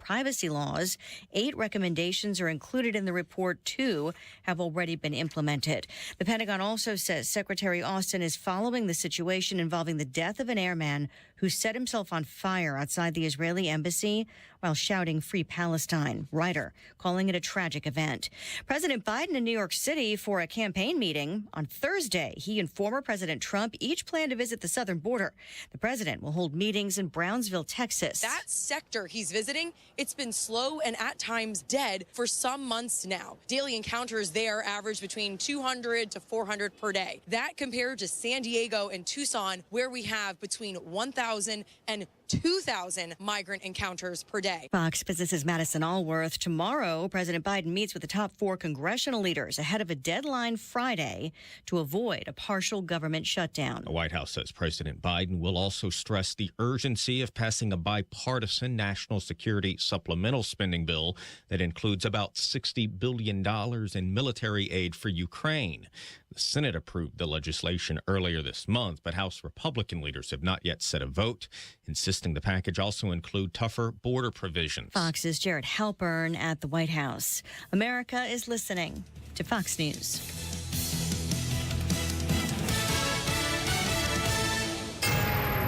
privacy laws. 8 recommendations are included in the report. 2 have already been implemented. The Pentagon also says Secretary Austin is following the situation involving the death of an airman who set himself on fire outside the Israeli embassy while shouting "Free Palestine." Reiter calling it a tragic event. President Biden in New York City for a campaign meeting. On Thursday, he and former President Trump each plan to visit the southern border. The president will hold meetings in Brownsville, Texas. That sector he's visiting, it's been slow and at times dead for some months now. Daily encounters there average between 200 to 400 per day. That compared to San Diego and Tucson, where we have between 1,000 and 2,000 migrant encounters per day. Fox Business's Madison Allworth. Tomorrow, President Biden meets with the top 4 congressional leaders ahead of a deadline Friday to avoid a partial government shutdown. The White House says President Biden will also stress the urgency of passing a bipartisan national security supplemental spending bill that includes about $60 billion in military aid for Ukraine. The Senate approved the legislation earlier this month, but House Republican leaders have not yet set a vote, insisting the package also include tougher border provisions. Fox's Jared Halpern at the White House. America is listening to Fox News.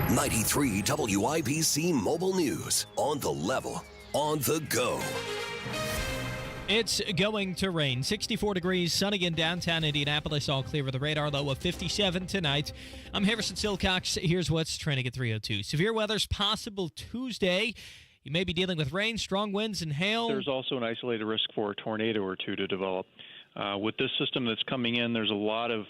'93 WIBC Mobile News. On the level, on the go. It's going to rain. 64 degrees, sunny in downtown Indianapolis, all clear with a radar low of 57 tonight. I'm Harrison Silcox. Here's what's trending at 3:02. Severe weather's possible Tuesday. You may be dealing with rain, strong winds, and hail. There's also an isolated risk for a tornado or two to develop. With this system that's coming in, there's a lot of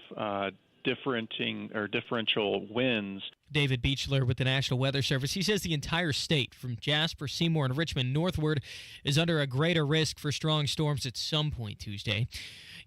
differential winds. David Beechler with the National Weather Service. He says the entire state, from Jasper, Seymour, and Richmond northward, is under a greater risk for strong storms at some point Tuesday.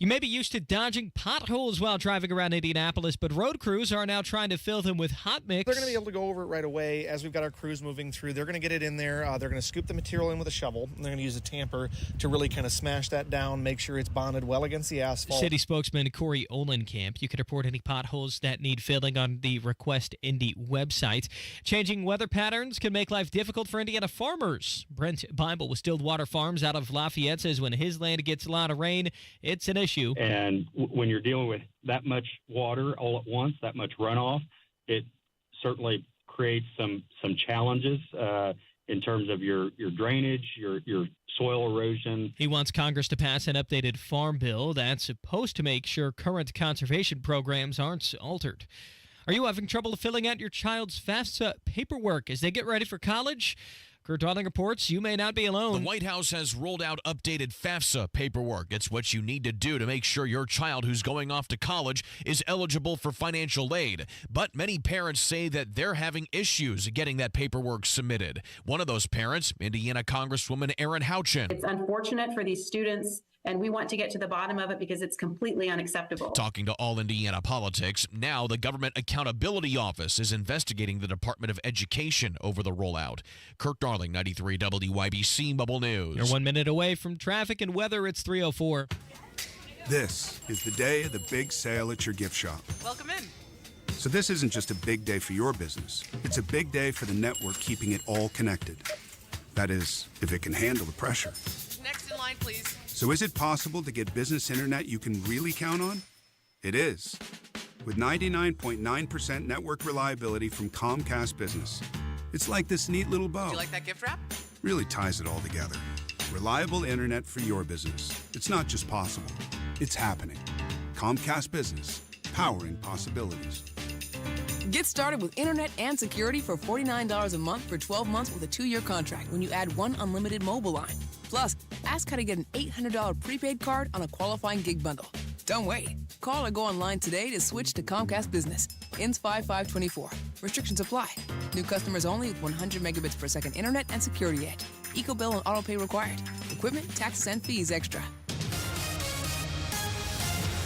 You may be used to dodging potholes while driving around Indianapolis, but road crews are now trying to fill them with hot mix. They're going to be able to go over it right away as we've got our crews moving through. They're going to get it in there. They're going to scoop the material in with a shovel, and they're going to use a tamper to really kind of smash that down, make sure it's bonded well against the asphalt. City spokesman Corey Olenkamp. You can report any potholes that need filling on the Request Indy website. Changing weather patterns can make life difficult for Indiana farmers. Brent Bible with Stilled Water Farms out of Lafayette says when his land gets a lot of rain, it's an issue. And when you're dealing with that much water all at once, that much runoff, it certainly creates some challenges in terms of your drainage, your soil erosion. He wants Congress to pass an updated farm bill that's supposed to make sure current conservation programs aren't altered. Are you having trouble filling out your child's FAFSA paperwork as they get ready for college? Kurt Darling reports you may not be alone. The White House has rolled out updated FAFSA paperwork. It's what you need to do to make sure your child who's going off to college is eligible for financial aid. But many parents say that they're having issues getting that paperwork submitted. One of those parents, Indiana Congresswoman Erin Houchin. It's unfortunate for these students, and we want to get to the bottom of it because it's completely unacceptable. Talking to All Indiana Politics, now the Government Accountability Office is investigating the Department of Education over the rollout. Kirk Darling, 93 WIBC Mobile News. You're 1 minute away from traffic and weather. It's 3:04. This is the day of the big sale at your gift shop. Welcome in. So this isn't just a big day for your business. It's a big day for the network keeping it all connected. That is, if it can handle the pressure. Next in line, please. So is it possible to get business internet you can really count on? It is. With 99.9% network reliability from Comcast Business. It's like this neat little bow. Do you like that gift wrap? Really ties it all together. Reliable internet for your business. It's not just possible. It's happening. Comcast Business. Powering possibilities. Get started with internet and security for $49 a month for 12 months with a 2-year contract when you add one unlimited mobile line. Plus, ask how to get an $800 prepaid card on a qualifying gig bundle. Don't wait. Call or go online today to switch to Comcast Business. Ends 5/5/24. Restrictions apply. New customers only with 100 megabits per second internet and security edge. EcoBill and autopay required. Equipment, taxes, and fees extra.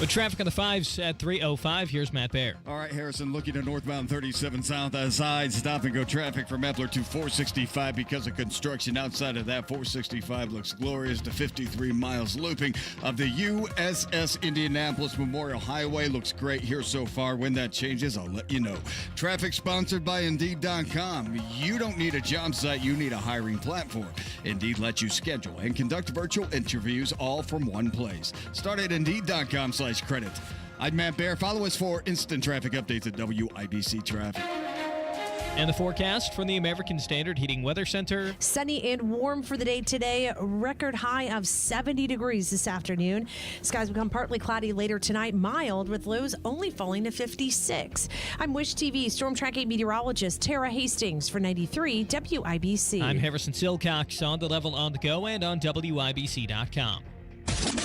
With traffic on the 5s at 3:05, here's Matt Baer. All right, Harrison, looking to northbound 37 south side. Stop-and-go traffic from Epler to 465 because of construction. Outside of that, 465 looks glorious to 53 miles looping of the USS Indianapolis Memorial Highway. Looks great here so far. When that changes, I'll let you know. Traffic sponsored by Indeed.com. You don't need a job site. You need a hiring platform. Indeed lets you schedule and conduct virtual interviews all from one place. Start at Indeed.com/credit. I'm Matt Baer. Follow us for instant traffic updates at WIBC Traffic. And the forecast from the American Standard Heating Weather Center. Sunny and warm for the day today. A record high of 70 degrees this afternoon. Skies become partly cloudy later tonight, mild with lows only falling to 56. I'm Wish TV storm tracking meteorologist Tara Hastings for 93 WIBC. I'm Harrison Silcox on the level on the go and on WIBC.com.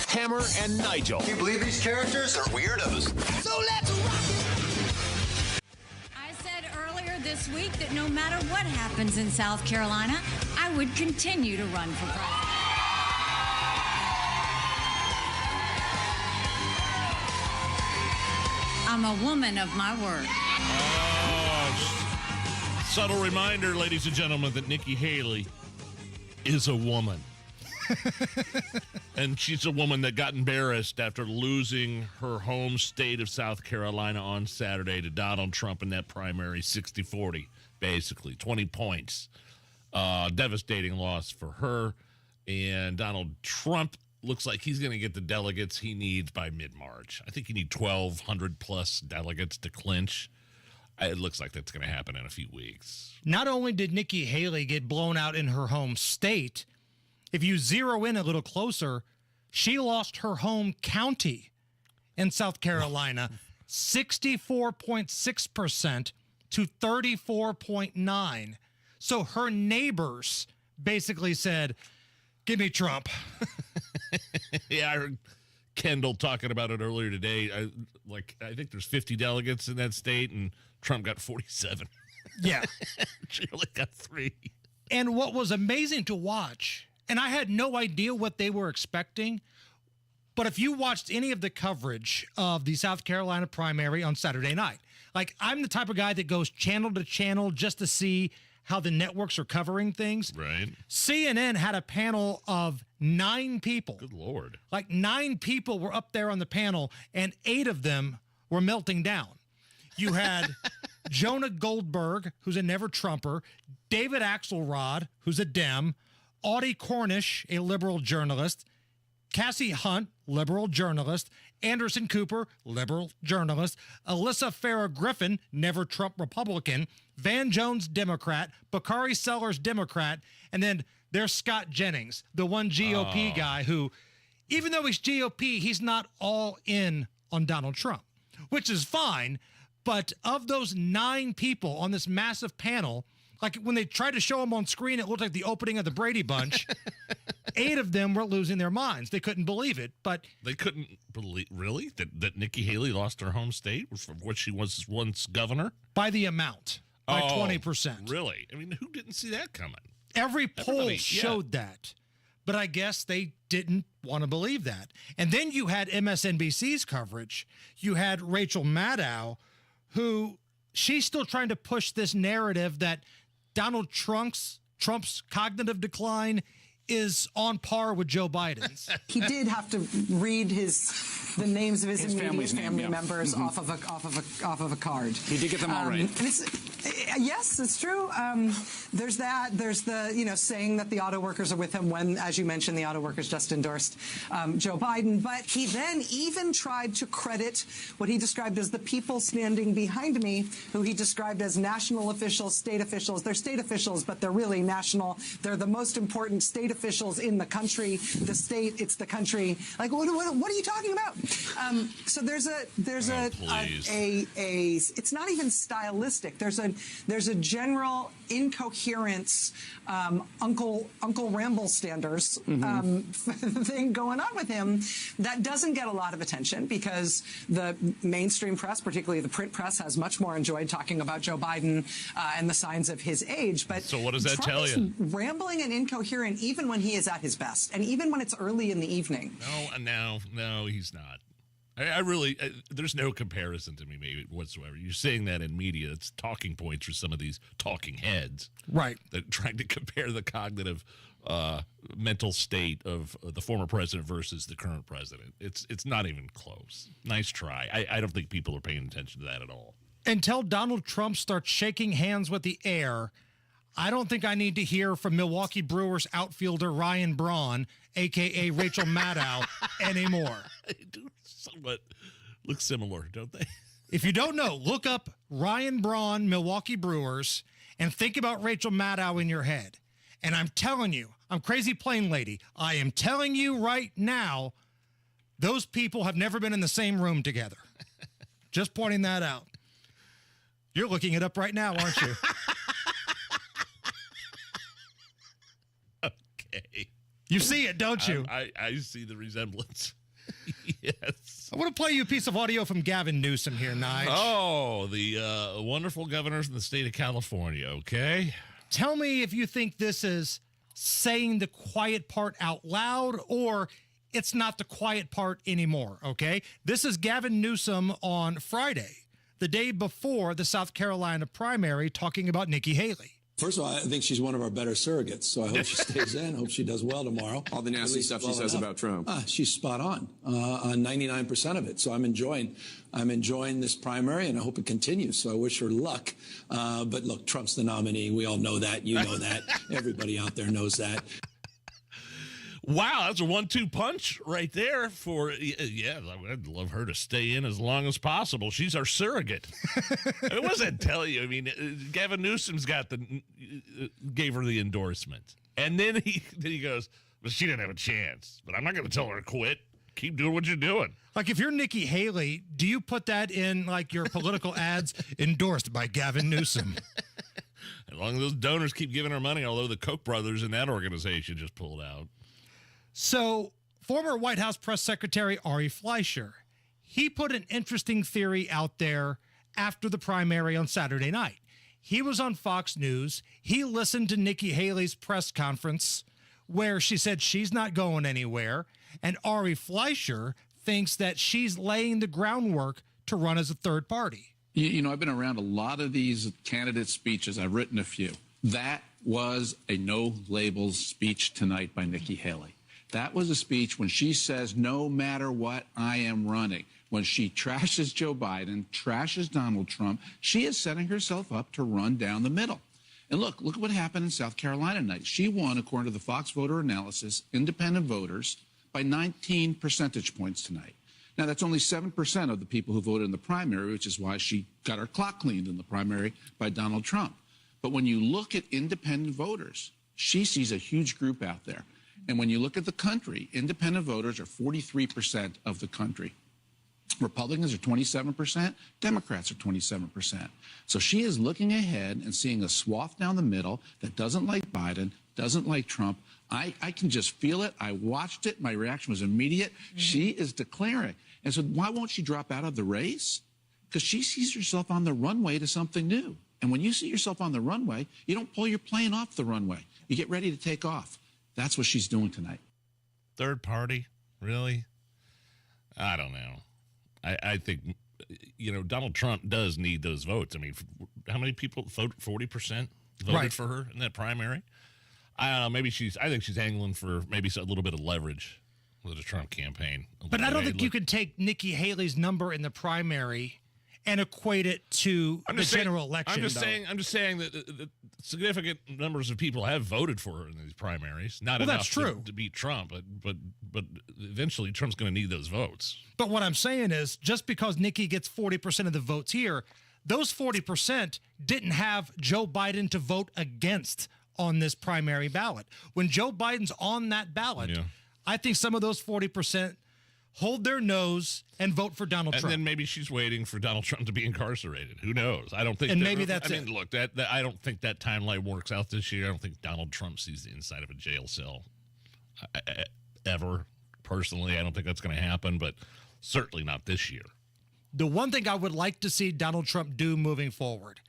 Hammer and Nigel. Can you believe these characters are weirdos? So let's rock it! I said earlier this week that no matter what happens in South Carolina, I would continue to run for president. I'm a woman of my word. Subtle reminder, ladies and gentlemen, that Nikki Haley is a woman. And she's a woman that got embarrassed after losing her home state of South Carolina on Saturday to Donald Trump in that primary, 60-40, basically, 20 points. Devastating loss for her. And Donald Trump looks like he's going to get the delegates he needs by mid-March. I think you need 1,200-plus delegates to clinch. It looks like that's going to happen in a few weeks. Not only did Nikki Haley get blown out in her home state, if you zero in a little closer, she lost her home county in South Carolina, 64.6% to 34.9%. So her neighbors basically said, give me Trump. Yeah, I heard Kendall talking about it earlier today. I think there's 50 delegates in that state, and Trump got 47. Yeah. She only got 3. And what was amazing to watch, and I had no idea what they were expecting, but if you watched any of the coverage of the South Carolina primary on Saturday night, like I'm the type of guy that goes channel to channel just to see how the networks are covering things. Right. CNN had a panel of 9 people. Good Lord. Like 9 people were up there on the panel, and 8 of them were melting down. You had Jonah Goldberg, who's a never-Trumper, David Axelrod, who's a Dem, Audie Cornish, a liberal journalist, Cassie Hunt, liberal journalist, Anderson Cooper, liberal journalist, Alyssa Farah Griffin, never Trump Republican, Van Jones, Democrat, Bakari Sellers, Democrat, and then there's Scott Jennings, the one GOP guy who, even though he's GOP, he's not all in on Donald Trump, which is fine. But of those 9 people on this massive panel, like when they tried to show them on screen, it looked like the opening of the Brady Bunch. 8 of them were losing their minds. They couldn't believe it. But they couldn't believe, really, that Nikki Haley lost her home state, from which she was once governor? By the amount, by 20%. Really? I mean, who didn't see that coming? Every poll showed that. But I guess they didn't want to believe that. And then you had MSNBC's coverage. You had Rachel Maddow, who she's still trying to push this narrative that Donald Trump's cognitive decline is on par with Joe Biden's. He did have to read the names of his immediate family members off of a card. He did get them all right. And yes, it's true. There's that. There's the saying that the auto workers are with him when, as you mentioned, the auto workers just endorsed Joe Biden. But he then even tried to credit what he described as the people standing behind me, who he described as national officials, state officials. They're state officials, but they're really national. They're the most important state officials in the country. The state, it's the country. Like, what are you talking about? So there's it's not even stylistic. There's a general incoherence, Uncle Ramble standards thing going on with him that doesn't get a lot of attention because the mainstream press, particularly the print press, has much more enjoyed talking about Joe Biden and the signs of his age. But so what does that tell you? Rambling and incoherent even when he is at his best and even when it's early in the evening. No, he's not. I really, there's no comparison to me maybe whatsoever. You're saying that in media. It's talking points for some of these talking heads. Right. That trying to compare the cognitive mental state of the former president versus the current president. It's not even close. Nice try. I don't think people are paying attention to that at all. Until Donald Trump starts shaking hands with the air, I don't think I need to hear from Milwaukee Brewers outfielder Ryan Braun, a.k.a. Rachel Maddow, anymore. They do somewhat look similar, don't they? If you don't know, look up Ryan Braun, Milwaukee Brewers, and think about Rachel Maddow in your head. And I'm telling you, I'm Crazy Plane Lady. I am telling you right now, those people have never been in the same room together. Just pointing that out. You're looking it up right now, aren't you? Okay. You see it, don't you? I see the resemblance. Yes. I want to play you a piece of audio from Gavin Newsom here, Nigel. Oh, the wonderful governors in the state of California, okay? Tell me if you think this is saying the quiet part out loud or it's not the quiet part anymore, okay? This is Gavin Newsom on Friday, the day before the South Carolina primary, talking about Nikki Haley. First of all, I think she's one of our better surrogates, so I hope she stays in. Hope she does well tomorrow. All the nasty stuff she says about Trump. She's spot on 99% of it. So I'm enjoying this primary, and I hope it continues. So I wish her luck. But look, Trump's the nominee. We all know that. You know that. Everybody out there knows that. Wow, that's a 1-2 punch right there for, yeah, I'd love her to stay in as long as possible. She's our surrogate. It wasn't telling you. I mean, Gavin Newsom's gave her the endorsement. And then he goes, well, she didn't have a chance, but I'm not going to tell her to quit. Keep doing what you're doing. Like if you're Nikki Haley, do you put that in like your political ads endorsed by Gavin Newsom? As long as those donors keep giving her money, although the Koch brothers in that organization just pulled out. So, former White House Press Secretary Ari Fleischer, he put an interesting theory out there after the primary on Saturday night. He was on Fox News. He listened to Nikki Haley's press conference where she said she's not going anywhere. And Ari Fleischer thinks that she's laying the groundwork to run as a third party. You know, I've been around a lot of these candidate speeches. I've written a few. That was a no-labels speech tonight by Nikki Haley. That was a speech when she says, no matter what, I am running. When she trashes Joe Biden, trashes Donald Trump, she is setting herself up to run down the middle. And look what happened in South Carolina tonight. She won, according to the Fox voter analysis, independent voters by 19 percentage points tonight. Now, that's only 7% of the people who voted in the primary, which is why she got her clock cleaned in the primary by Donald Trump. But when you look at independent voters, she sees a huge group out there. And when you look at the country, independent voters are 43% of the country. Republicans are 27%. Democrats are 27%. So she is looking ahead and seeing a swath down the middle that doesn't like Biden, doesn't like Trump. I can just feel it. I watched it. My reaction was immediate. Mm-hmm. She is declaring. And so why won't she drop out of the race? Because she sees herself on the runway to something new. And when you see yourself on the runway, you don't pull your plane off the runway. You get ready to take off. That's what she's doing tonight. Third party? Really? I don't know. I think, Donald Trump does need those votes. I mean, how many people voted? 40% voted for her in that primary? I don't know. I think she's angling for maybe a little bit of leverage with the Trump campaign. But I don't think you could take Nikki Haley's number in the primary and equate it to the general election. I'm just saying that significant numbers of people have voted for her in these primaries. Not enough to beat Trump, but eventually Trump's going to need those votes. But what I'm saying is, just because Nikki gets 40% of the votes here, those 40% didn't have Joe Biden to vote against on this primary ballot. When Joe Biden's on that ballot, I think some of those 40% hold their nose and vote for Donald Trump. And then maybe she's waiting for Donald Trump to be incarcerated. Who knows? I don't think. And maybe that's it. I mean, look, I don't think that timeline works out this year. I don't think Donald Trump sees the inside of a jail cell ever. Personally, I don't think that's going to happen, but certainly not this year. The one thing I would like to see Donald Trump do moving forward,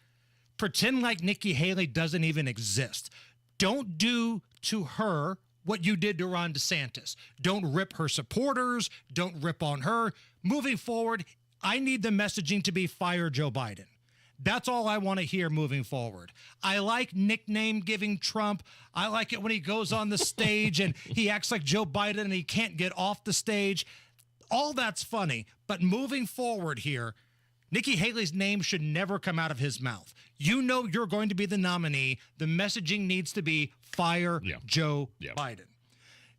pretend like Nikki Haley doesn't even exist. Don't do to her what you did to Ron DeSantis. Don't rip her supporters. Don't rip on her. Moving forward, I need the messaging to be fire Joe Biden. That's all I want to hear moving forward. I like nickname giving Trump. I like it when he goes on the stage and he acts like Joe Biden and he can't get off the stage. All that's funny. But moving forward here, Nikki Haley's name should never come out of his mouth. You know you're going to be the nominee. The messaging needs to be fire Joe Biden.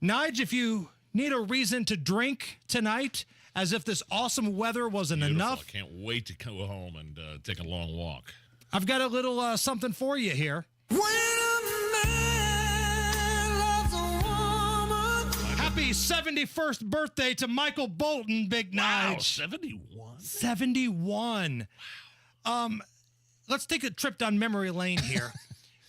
Nige, if you need a reason to drink tonight, as if this awesome weather wasn't enough. I can't wait to go home and take a long walk. I've got a little something for you here. Happy 71st birthday to Michael Bolton, Big Nige. Wow, 71? 71. Let's take a trip down memory lane here.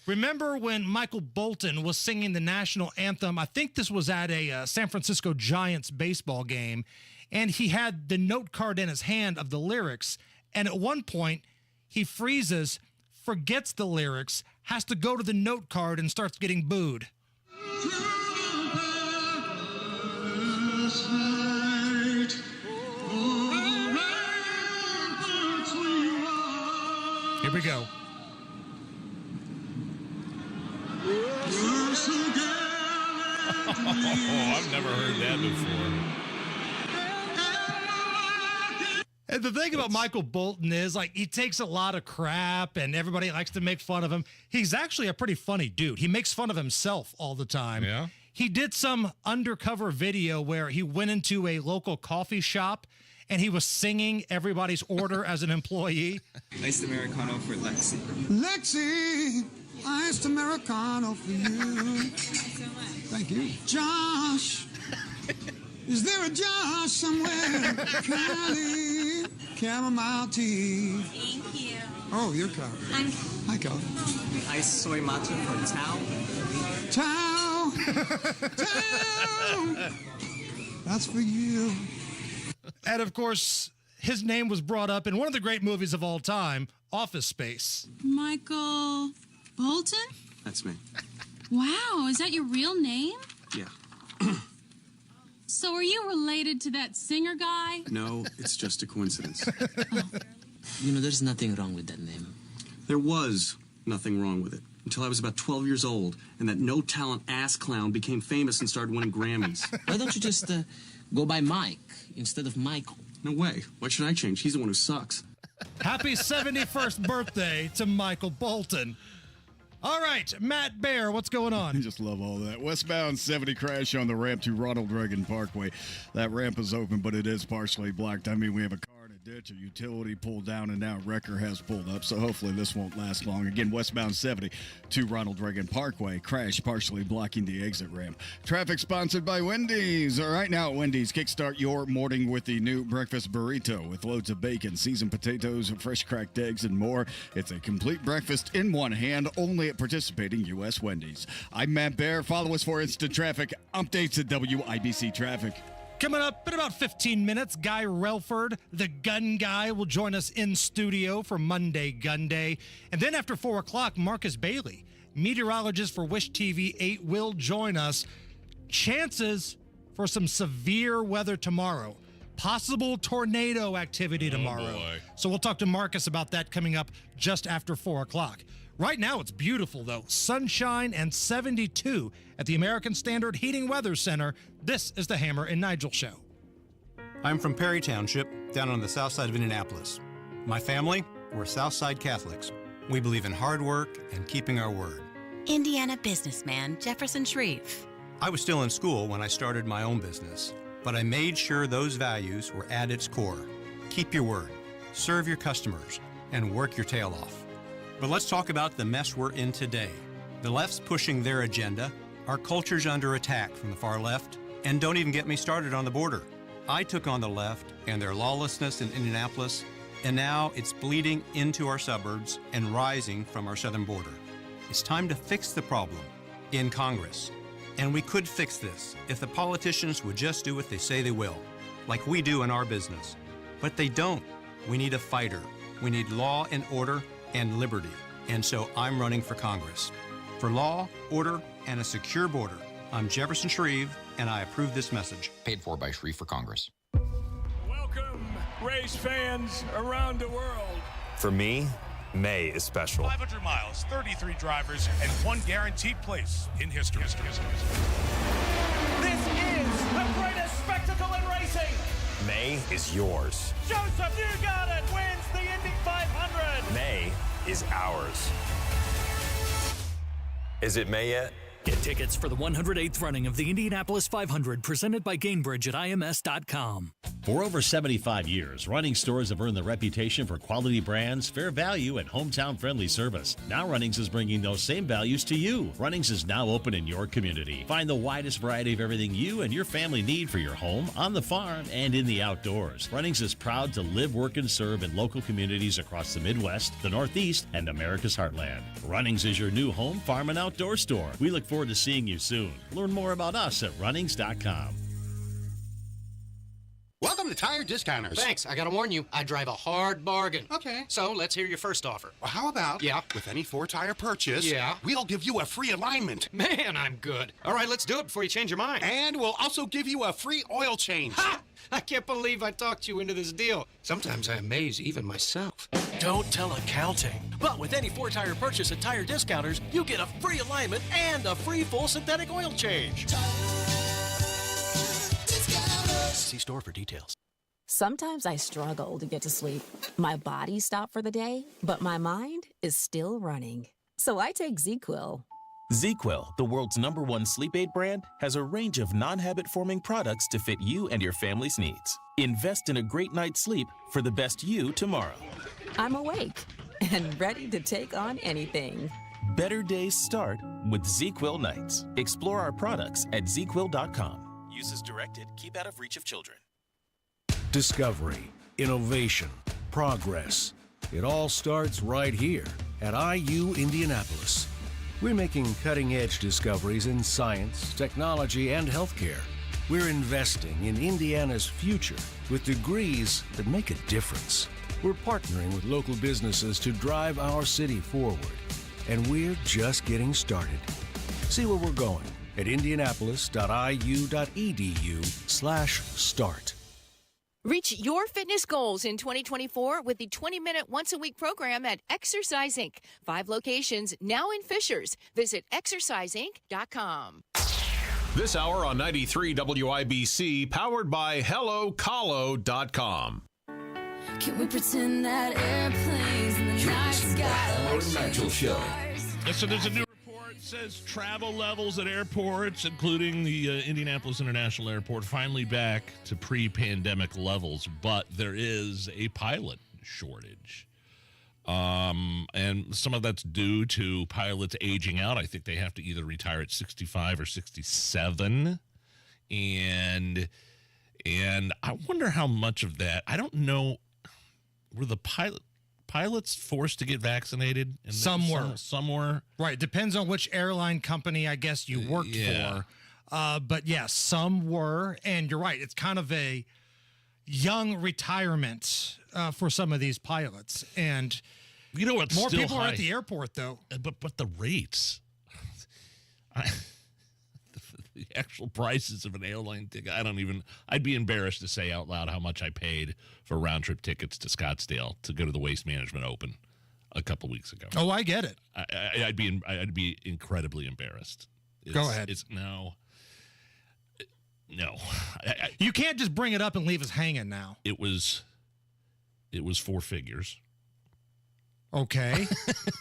Remember when Michael Bolton was singing the national anthem? I think this was at a San Francisco Giants baseball game, and he had the note card in his hand of the lyrics, and at one point, he freezes, forgets the lyrics, has to go to the note card, and starts getting booed. Here we go. Oh, I've never heard that before. And the thing about Michael Bolton is, like, he takes a lot of crap and everybody likes to make fun of him. He's actually a pretty funny dude. He makes fun of himself all the time. Yeah. He did some undercover video where he went into a local coffee shop and he was singing everybody's order as an employee. Iced Americano for Lexi. Lexi, iced Americano for you. Thank you. Josh, is there a Josh somewhere? Callie, chamomile tea. Thank you. Oh, you're Callie. Hi, Callie. Iced soy matcha for Tao. Tao. That's for you. And of course, his name was brought up in one of the great movies of all time, Office Space. Michael Bolton? That's me. Wow, is that your real name? Yeah. So are you related to that singer guy? No, it's just a coincidence. You know, there's nothing wrong with that name. There was nothing wrong with it until I was about 12 years old and that no-talent ass clown became famous and started winning Grammys. Why don't you just go by Mike instead of Michael? No way. Why should I change? He's the one who sucks. Happy 71st birthday to Michael Bolton. All right, Matt Bear, what's going on? I just love all that. Westbound 70 crash on the ramp to Ronald Reagan Parkway. That ramp is open, but it is partially blocked. I mean, we have a car in a ditch, a utility pulled down, and now wrecker has pulled up, so hopefully this won't last long. Again, westbound 70 to Ronald Reagan Parkway. Crash partially blocking the exit ramp. Traffic sponsored by Wendy's. All right, now at Wendy's, kickstart your morning with the new breakfast burrito with loads of bacon, seasoned potatoes, fresh cracked eggs, and more. It's a complete breakfast in one hand, only at participating U.S. Wendy's. I'm Matt Bear. Follow us for instant traffic updates at WIBC Traffic. Coming up in about 15 minutes, Guy Relford, the gun guy, will join us in studio for Monday Gunday. And then after 4 o'clock, Marcus Bailey, meteorologist for Wish TV 8, will join us. Chances for some severe weather tomorrow. Possible tornado activity tomorrow. Boy. So we'll talk to Marcus about that coming up just after 4 o'clock. Right now, it's beautiful, though. Sunshine and 72 at the American Standard Heating Weather Center. This is the Hammer and Nigel Show. I'm from Perry Township, down on the south side of Indianapolis. My family, we're Southside Catholics. We believe in hard work and keeping our word. Indiana businessman Jefferson Shreve. I was still in school when I started my own business, but I made sure those values were at its core. Keep your word, serve your customers, and work your tail off. But let's talk about the mess we're in today. The left's pushing their agenda, our culture's under attack from the far left, and don't even get me started on the border. I took on the left and their lawlessness in Indianapolis, and now it's bleeding into our suburbs and rising from our southern border. It's time to fix the problem in Congress. And we could fix this if the politicians would just do what they say they will, like we do in our business. But they don't. We need a fighter. We need law and order and liberty. And so I'm running for Congress. For law, order, and a secure border. I'm Jefferson Shreve, and I approve this message. Paid for by Shreve for Congress. Welcome, race fans around the world. For me, May is special. 500 miles, 33 drivers, and one guaranteed place in history. This is the greatest spectacle in racing. May is yours. Joseph Newgarden wins the Indy 500. May is ours. Is it May yet? Get tickets for the 108th running of the Indianapolis 500 presented by Gainbridge at IMS.com. For over 75 years, Running stores have earned the reputation for quality brands, fair value, and hometown-friendly service. Now Runnings is bringing those same values to you. Runnings is now open in your community. Find the widest variety of everything you and your family need for your home, on the farm, and in the outdoors. Runnings is proud to live, work, and serve in local communities across the Midwest, the Northeast, and America's heartland. Runnings is your new home, farm, and outdoor store. We look forward to seeing you soon. Learn more about us at runnings.com. Welcome to Tire Discounters. Thanks. I gotta warn you, I drive a hard bargain. Okay. So let's hear your first offer. Well, how about with any 4-tire purchase, we'll give you a free alignment. Man, I'm good. All right, let's do it before you change your mind. And we'll also give you a free oil change. Ha! I can't believe I talked you into this deal. Sometimes I amaze even myself. Don't tell accounting. But with any 4-tire purchase at Tire Discounters, you get a free alignment and a free full synthetic oil change. See store for details. Sometimes I struggle to get to sleep. My body stopped for the day, but my mind is still running. So I take ZzzQuil. ZzzQuil, the world's #1 sleep aid brand, has a range of non-habit-forming products to fit you and your family's needs. Invest in a great night's sleep for the best you tomorrow. I'm awake and ready to take on anything. Better days start with ZzzQuil nights. Explore our products at ZzzQuil.com. Use as directed. Keep out of reach of children. Discovery, innovation, progress. It all starts right here at IU Indianapolis. We're making cutting-edge discoveries in science, technology, and healthcare. We're investing in Indiana's future with degrees that make a difference. We're partnering with local businesses to drive our city forward. And we're just getting started. See where we're going at indianapolis.iu.edu/start. Reach your fitness goals in 2024 with the 20-minute once-a-week program at Exercise Inc. 5 locations now in Fishers. Visit exerciseinc.com. This hour on 93 WIBC, powered by HelloCalo.com. Can we pretend that airplanes in the night sky? Nigel Show. So there's a new report that says travel levels at airports, including the Indianapolis International Airport, finally back to pre-pandemic levels, but there is a pilot shortage. And some of that's due to pilots aging out. I think they have to either retire at 65 or 67. And I wonder how much of that, I don't know, were the pilots forced to get vaccinated? And some were. Some were. Right. Depends on which airline company, I guess, you worked for. But yes, some were. And you're right. It's kind of a young retirement for some of these pilots. And you know what? More people are at the airport, though. But the rates. The actual prices of an airline ticket, I'd be embarrassed to say out loud how much I paid for round-trip tickets to Scottsdale to go to the Waste Management Open a couple weeks ago. Oh, I get it. I'd be incredibly embarrassed. Go ahead. No. You can't just bring it up and leave us hanging now. It was 4 figures. Okay.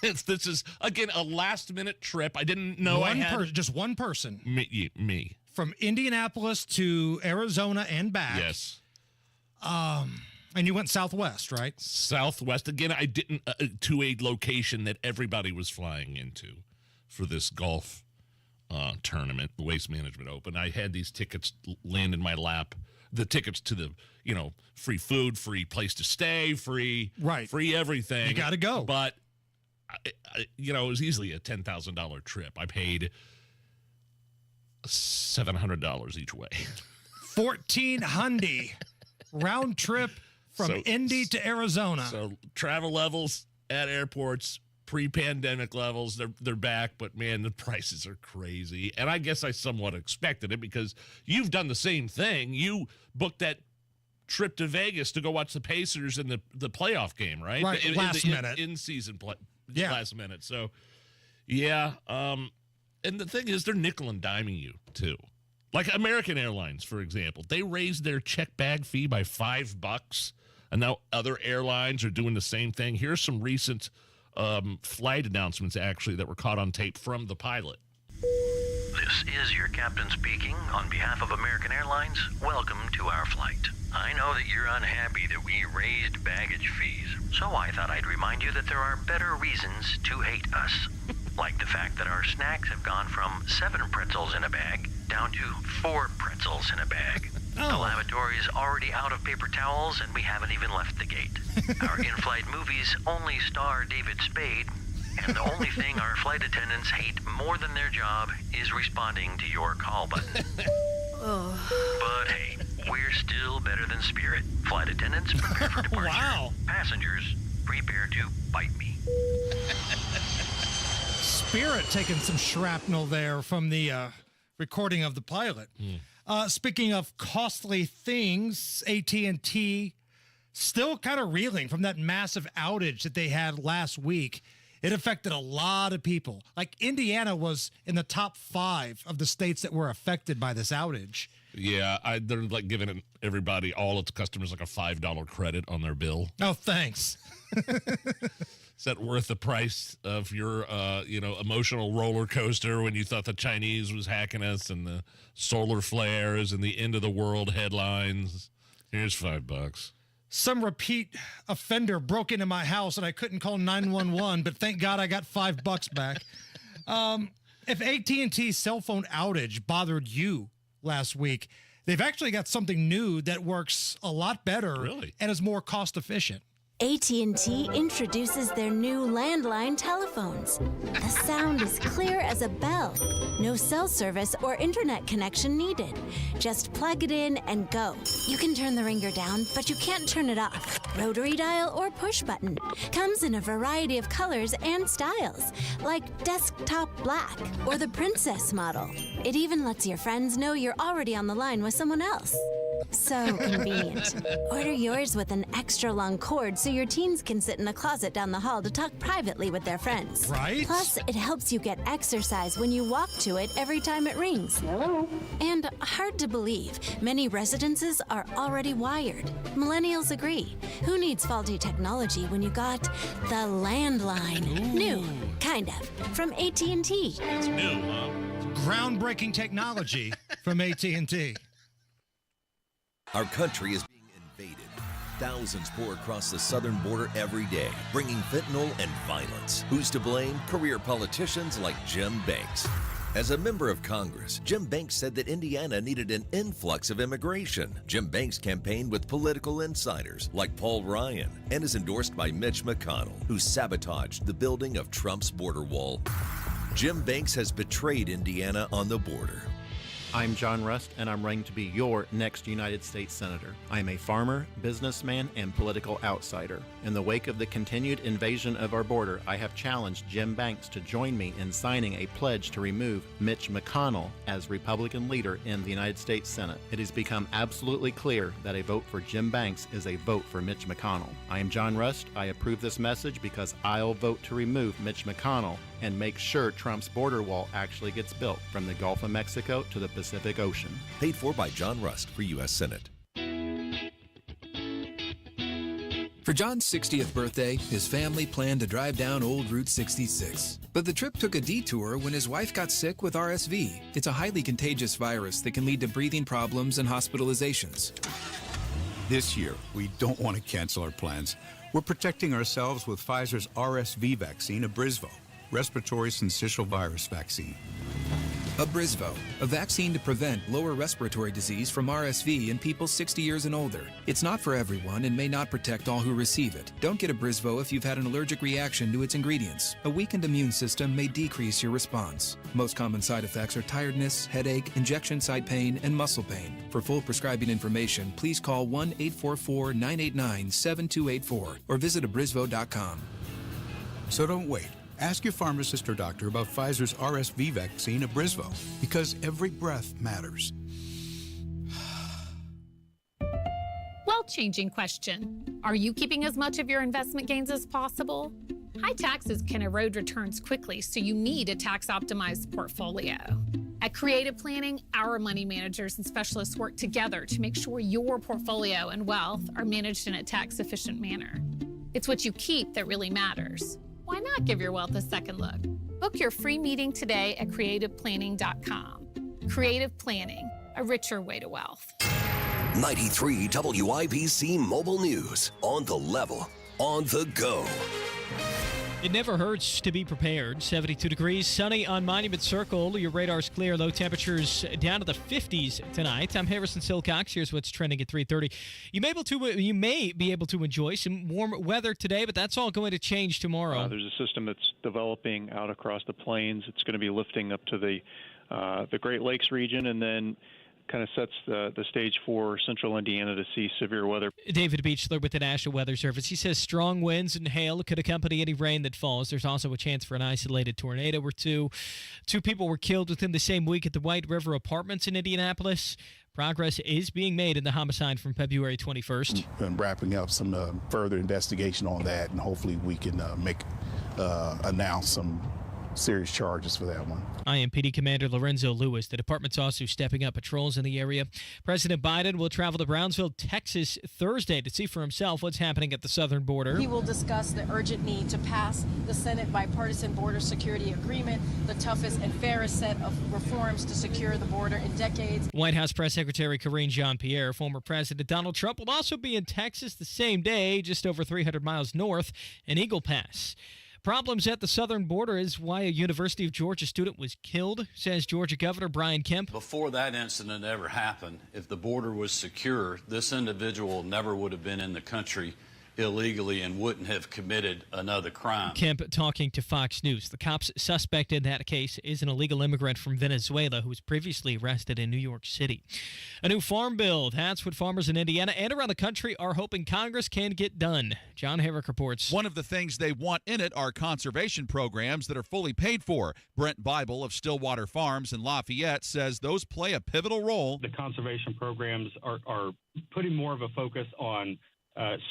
This is, again, a last-minute trip. I didn't know just one person. Me. From Indianapolis to Arizona and back. Yes. And you went Southwest, right? Southwest. Again, I didn't, to a location that everybody was flying into for this golf tournament, the Waste Management Open. I had these tickets land in my lap. The tickets to the, free food, free place to stay, free everything. You got to go. But, it was easily a $10,000 trip. I paid $700 each way. $1,400 round trip from Indy to Arizona. So travel levels at airports pre-pandemic levels. They're back, but man, the prices are crazy. And I guess I somewhat expected it because you've done the same thing. You booked that trip to Vegas to go watch the Pacers in the playoff game, right? Right, last minute. In-season play. Yeah. Last minute. So, yeah. And the thing is, they're nickel and diming you, too. Like American Airlines, for example. They raised their check bag fee by $5, and now other airlines are doing the same thing. Here's some recent flight announcements, actually, that were caught on tape from the pilot. This is your captain speaking. On behalf of American Airlines, welcome to our flight. I know that you're unhappy that we raised baggage fees, so I thought I'd remind you that there are better reasons to hate us. Like the fact that our snacks have gone from 7 pretzels in a bag down to 4 pretzels in a bag. Oh. The lavatory is already out of paper towels, and we haven't even left the gate. Our in-flight movies only star David Spade, and the only thing our flight attendants hate more than their job is responding to your call button. But hey, we're still better than Spirit. Flight attendants, prepare for departure. Wow. Passengers, prepare to bite me. Spirit taking some shrapnel there from the recording of the pilot. Speaking of costly things, AT&T still kind of reeling from that massive outage that they had last week. It affected a lot of people. Like Indiana was in the top 5 of the states that were affected by this outage. Yeah, they're like giving everybody, all its customers, like a $5 credit on their bill. Oh, thanks. Is that worth the price of your, emotional roller coaster when you thought the Chinese was hacking us and the solar flares and the end of the world headlines? Here's $5. Some repeat offender broke into my house and I couldn't call 911, but thank God I got $5 back. If AT&T's cell phone outage bothered you last week, they've actually got something new that works a lot better and is more cost efficient. AT&T introduces their new landline telephones. The sound is clear as a bell. No cell service or internet connection needed. Just plug it in and go. You can turn the ringer down, but you can't turn it off. Rotary dial or push button. Comes in a variety of colors and styles, like desktop black or the princess model. It even lets your friends know you're already on the line with someone else. So convenient. Order yours with an extra long cord so your teens can sit in a closet down the hall to talk privately with their friends. Right? Plus, it helps you get exercise when you walk to it every time it rings. Hello. And hard to believe, many residences are already wired. Millennials agree. Who needs faulty technology when you got the landline? Ooh. New, kind of, from AT&T. It's new, huh? Groundbreaking technology from AT&T. Our country is being invaded. Thousands pour across the southern border every day, bringing fentanyl and violence. Who's to blame? Career politicians like Jim Banks. As a member of Congress, Jim Banks said that Indiana needed an influx of immigration. Jim Banks campaigned with political insiders like Paul Ryan and is endorsed by Mitch McConnell, who sabotaged the building of Trump's border wall. Jim Banks has betrayed Indiana on the border. I'm John Rust, and I'm running to be your next United States Senator. I am a farmer, businessman, and political outsider. In the wake of the continued invasion of our border, I have challenged Jim Banks to join me in signing a pledge to remove Mitch McConnell as Republican leader in the United States Senate. It has become absolutely clear that a vote for Jim Banks is a vote for Mitch McConnell. I am John Rust. I approve this message because I'll vote to remove Mitch McConnell and make sure Trump's border wall actually gets built from the Gulf of Mexico to the Pacific Ocean. Paid for by John Rust for U.S. Senate. For John's 60th birthday, his family planned to drive down Old Route 66. But the trip took a detour when his wife got sick with RSV. It's a highly contagious virus that can lead to breathing problems and hospitalizations. This year, we don't want to cancel our plans. We're protecting ourselves with Pfizer's RSV vaccine, Abrysvo, respiratory syncytial virus vaccine. Abrysvo, a vaccine to prevent lower respiratory disease from RSV in people 60 years and older. It's not for everyone and may not protect all who receive it. Don't get Abrysvo if you've had an allergic reaction to its ingredients. A weakened immune system may decrease your response. Most common side effects are tiredness, headache, injection site pain, and muscle pain. For full prescribing information, please call 1-844-989-7284 or visit abrysvo.com. So don't wait. Ask your pharmacist or doctor about Pfizer's RSV vaccine, Abrysvo, because every breath matters. Changing question. Are you keeping as much of your investment gains as possible? High taxes can erode returns quickly, so you need a tax-optimized portfolio. At Creative Planning, our money managers and specialists work together to make sure your portfolio and wealth are managed in a tax-efficient manner. It's what you keep that really matters. Why not give your wealth a second look? Book your free meeting today at creativeplanning.com. Creative Planning, a richer way to wealth. 93 WIBC Mobile News. On the level, on the go. It never hurts to be prepared. 72 degrees, sunny on Monument Circle. Your radar's clear. Low temperatures down to the 50s tonight. I'm Harrison Silcox. Here's what's trending at 3:30. You may be able to enjoy some warm weather today, but that's all going to change tomorrow. There's a system that's developing out across the plains. It's going to be lifting up to the Great Lakes region, and then kind of sets the stage for central Indiana to see severe weather. David Beechler with the National Weather Service. He says strong winds and hail could accompany any rain that falls. There's also a chance for an isolated tornado or two. 2 people were killed within the same week at the White River Apartments in Indianapolis. Progress is being made in the homicide from February 21st. Been wrapping up some further investigation on that, and hopefully we can announce some serious charges for that one. IMPD Commander Lorenzo Lewis. The department's also stepping up patrols in the area. President Biden will travel to Brownsville, Texas, Thursday to see for himself what's happening at the southern border. He will discuss the urgent need to pass the Senate bipartisan border security agreement, the toughest and fairest set of reforms to secure the border in decades. White House Press Secretary Karine Jean-Pierre, former President Donald Trump, will also be in Texas the same day, just over 300 miles north in Eagle Pass. Problems at the southern border is why a University of Georgia student was killed, says Georgia Governor Brian Kemp. Before that incident ever happened, if the border was secure, this individual never would have been in the country illegally and wouldn't have committed another crime. Kemp talking to Fox News. The cops suspect in that case is an illegal immigrant from Venezuela who was previously arrested in New York City. A new farm bill. That's what farmers in Indiana and around the country are hoping Congress can get done. John Herrick reports. One of the things they want in it are conservation programs that are fully paid for. Brent Bible of Stillwater Farms in Lafayette says those play a pivotal role. The conservation programs are putting more of a focus on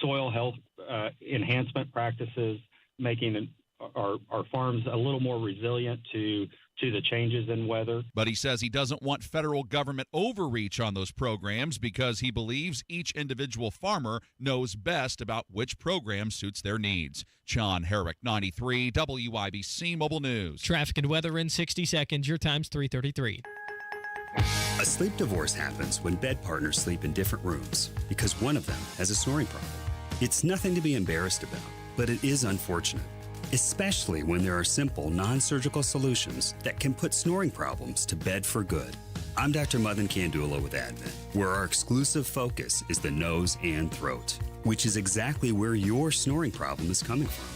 soil health enhancement practices, making our farms a little more resilient to the changes in weather. But he says he doesn't want federal government overreach on those programs because he believes each individual farmer knows best about which program suits their needs. John Herrick, 93 WIBC Mobile News. Traffic and weather in 60 seconds. Your time's 3:33. A sleep divorce happens when bed partners sleep in different rooms because one of them has a snoring problem. It's nothing to be embarrassed about, but it is unfortunate, especially when there are simple, non-surgical solutions that can put snoring problems to bed for good. I'm Dr. Madan Kandula with Advent, where our exclusive focus is the nose and throat, which is exactly where your snoring problem is coming from.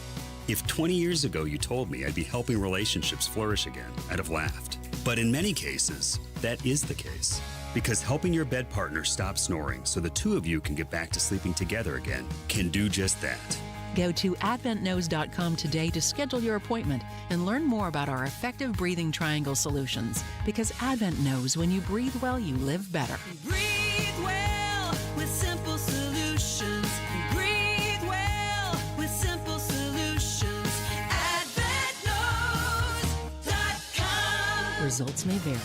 If 20 years ago you told me I'd be helping relationships flourish again, I'd have laughed. But in many cases, that is the case. Because helping your bed partner stop snoring so the two of you can get back to sleeping together again can do just that. Go to adventknows.com today to schedule your appointment and learn more about our effective breathing triangle solutions. Because Advent knows when you breathe well, you live better. Breathe well with simple solutions. Breathe well with simple solutions. AdventKnows.com. Results may vary.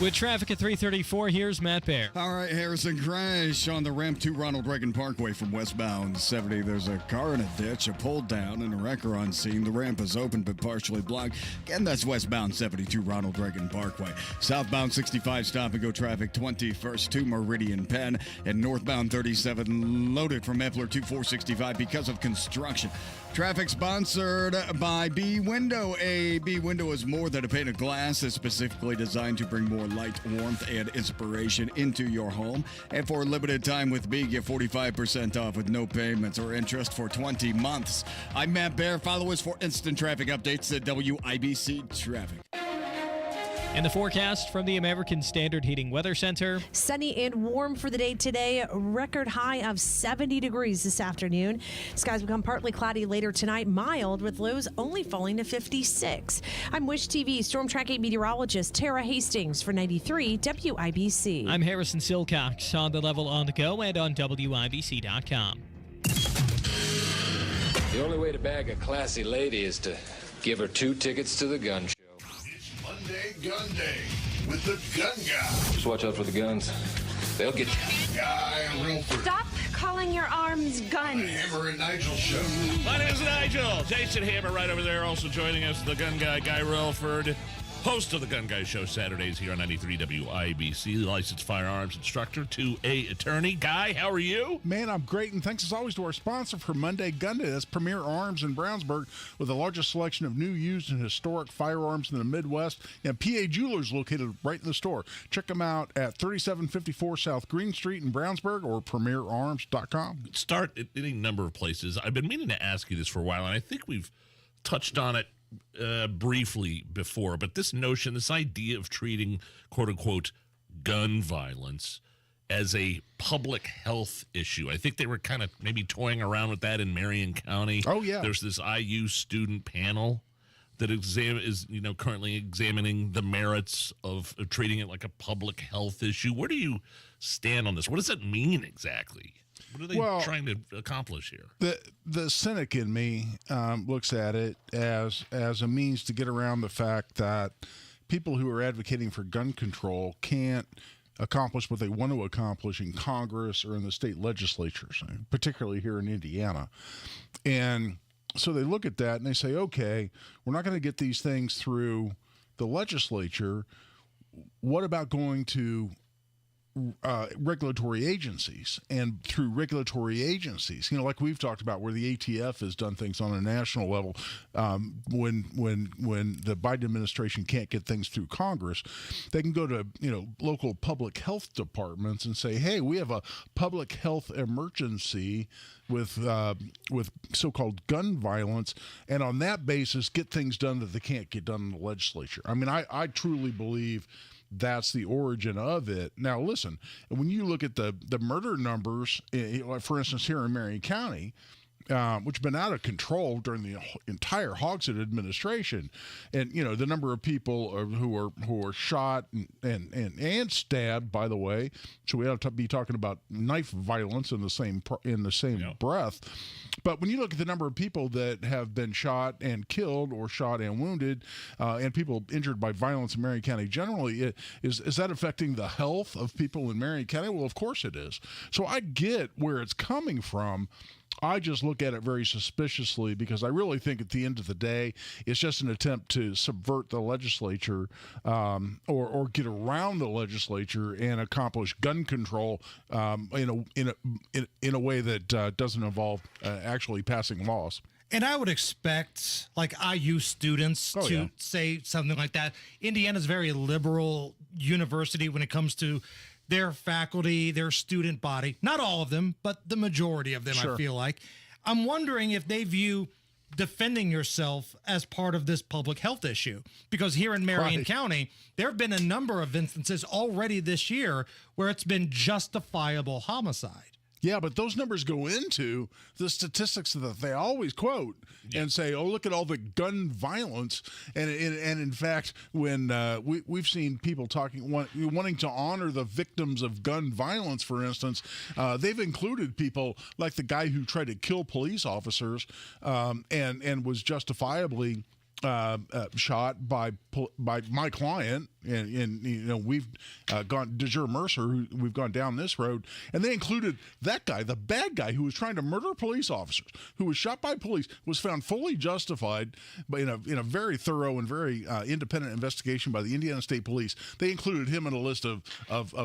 With traffic at 3:34, here's Matt Bear. All right, Harrison, crash on the ramp to Ronald Reagan Parkway from westbound 70. There's a car in a ditch, a pole down, and a wrecker on scene. The ramp is open but partially blocked. Again, that's westbound 72 Ronald Reagan Parkway. Southbound 65 stop-and-go traffic 21st to Meridian Penn, and northbound 37 loaded from Epler to 465 because of construction. Traffic sponsored by B Window. A B Window is more than a pane of glass. It's specifically designed to bring more light, warmth, and inspiration into your home. And for a limited time with B, get 45% off with no payments or interest for 20 months. I'm Matt Bear. Follow us for instant traffic updates at WIBC Traffic. And the forecast from the American Standard Heating Weather Center. Sunny and warm for the day today. Record high of 70 degrees this afternoon. Skies become partly cloudy later tonight, mild with lows only falling to 56. I'm Wish TV Storm Tracking meteorologist Tara Hastings for 93 WIBC. I'm Harrison Silcox on the level on the go and on WIBC.com. The only way to bag a classy lady is to give her 2 tickets to the gun show. Monday Gunday with the gun guy. Just watch out for the guns. They'll get you. Guy Relford. Stop calling your arms guns. Hammer and Nigel show. My name is Nigel. Jason Hammer right over there. Also joining us, the gun guy, Guy Relford, host of the Gun Guy Show Saturdays here on 93 WIBC, licensed firearms instructor, 2A attorney. Guy, how are you? Man, I'm great, and thanks as always to our sponsor for Monday Gunday. That's Premier Arms in Brownsburg, with the largest selection of new, used, and historic firearms in the Midwest. And PA Jewelers located right in the store. Check them out at 3754 South Green Street in Brownsburg or premierarms.com. Start at any number of places. I've been meaning to ask you this for a while, and I think we've touched on it briefly before, but this notion, this idea of treating quote-unquote gun violence as a public health issue. I think they were kind of maybe toying around with that in Marion County. Oh, yeah. There's this IU student panel that is currently examining the merits of treating it like a public health issue. Where do you stand on this? What does that mean exactly? What are they trying to accomplish here? The cynic in me looks at it as a means to get around the fact that people who are advocating for gun control can't accomplish what they want to accomplish in Congress or in the state legislatures, particularly here in Indiana. And so they look at that and they say, okay, we're not going to get these things through the legislature. What about going to regulatory agencies, and through regulatory agencies, like we've talked about, where the ATF has done things on a national level, when the Biden administration can't get things through Congress, they can go to local public health departments and say, hey, we have a public health emergency with so-called gun violence, and on that basis get things done that they can't get done in the legislature. I mean, I truly believe that's the origin of it. Now, listen, when you look at the murder numbers, for instance, here in Marion County, which have been out of control during the entire Hogshead administration, and the number of people who are shot and stabbed, by the way. So we ought to be talking about knife violence in the same breath. But when you look at the number of people that have been shot and killed, or shot and wounded, and people injured by violence in Marion County generally, is that affecting the health of people in Marion County? Well, of course it is. So I get where it's coming from. I just look at it very suspiciously, because I really think at the end of the day, it's just an attempt to subvert the legislature, or get around the legislature and accomplish gun control in a way that doesn't involve actually passing laws. And I would expect, like, IU students to say something like that. Indiana's a very liberal university when it comes to their faculty, their student body. Not all of them, but the majority of them, sure. I feel like. I'm wondering if they view defending yourself as part of this public health issue. Because here in Marion County, there have been a number of instances already this year where it's been justifiable homicide. Yeah, but those numbers go into the statistics that they always quote and say, oh, look at all the gun violence. And in fact, when we've seen people wanting to honor the victims of gun violence, for instance, they've included people like the guy who tried to kill police officers and was justifiably shot by my client, and we've gone DeJure Mercer, we've gone down this road, and they included that guy, the bad guy who was trying to murder police officers, who was shot by police, was found fully justified, but in a very thorough and very independent investigation by the Indiana State Police. They included him in a list of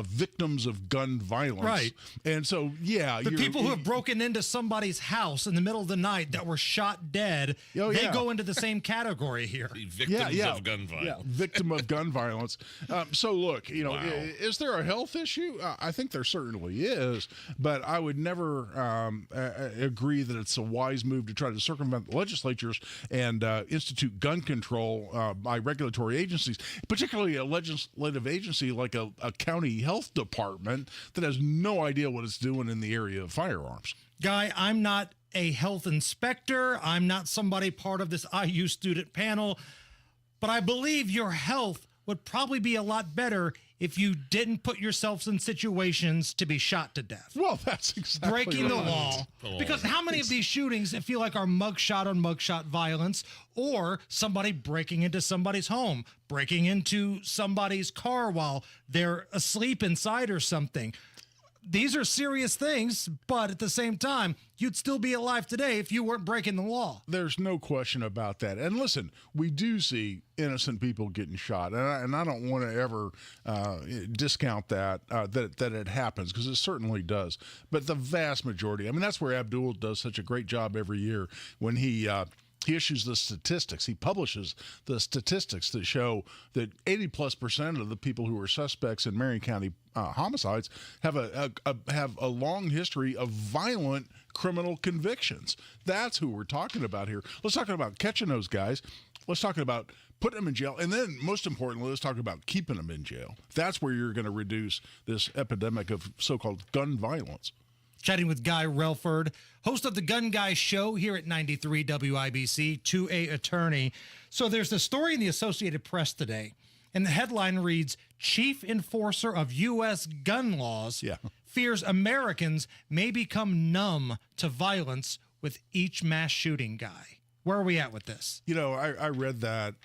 victims of gun violence. Right. And so, yeah, the people who have broken into somebody's house in the middle of the night that were shot dead, they go into the same category here. Victims of gun violence. Yeah, victim of gun violence. violence. So look, is there a health issue? I think there certainly is, but I would never agree that it's a wise move to try to circumvent the legislatures and institute gun control by regulatory agencies, particularly a legislative agency like a county health department that has no idea what it's doing in the area of firearms. Guy, I'm not a health inspector. I'm not somebody part of this IU student panel, but I believe your health would probably be a lot better if you didn't put yourselves in situations to be shot to death. Well, that's exactly breaking the law. Because how many of these shootings that feel like are mugshot on mugshot violence, or somebody breaking into somebody's home, breaking into somebody's car while they're asleep inside or something? These are serious things, but at the same time, you'd still be alive today if you weren't breaking the law. There's no question about that. And listen, we do see innocent people getting shot, and I don't want to ever discount that it happens, because it certainly does. But the vast majority, I mean, that's where Abdul does such a great job every year when he issues the statistics. He publishes the statistics that show that 80+% of the people who are suspects in Marion County homicides have a long history of violent criminal convictions. That's who we're talking about here. Let's talk about catching those guys. Let's talk about putting them in jail. And then, most importantly, let's talk about keeping them in jail. That's where you're going to reduce this epidemic of so-called gun violence. Chatting with Guy Relford, host of the Gun Guy Show here at 93 WIBC, 2A attorney. So there's a story in the Associated Press today, and the headline reads, Chief Enforcer of U.S. Gun Laws fears Americans may become numb to violence with each mass shooting. Guy, where are we at with this? I read that,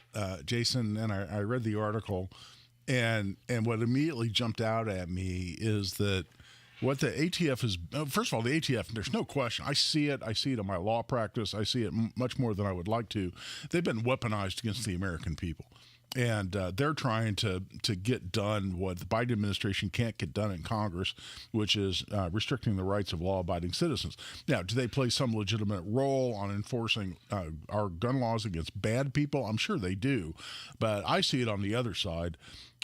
Jason, and I read the article, and what immediately jumped out at me is that what the ATF is, first of all, the ATF, there's no question. I see it in my law practice. I see it much more than I would like to. They've been weaponized against the American people. And they're trying to get done what the Biden administration can't get done in Congress, which is restricting the rights of law-abiding citizens. Now, do they play some legitimate role on enforcing our gun laws against bad people? I'm sure they do. But I see it on the other side.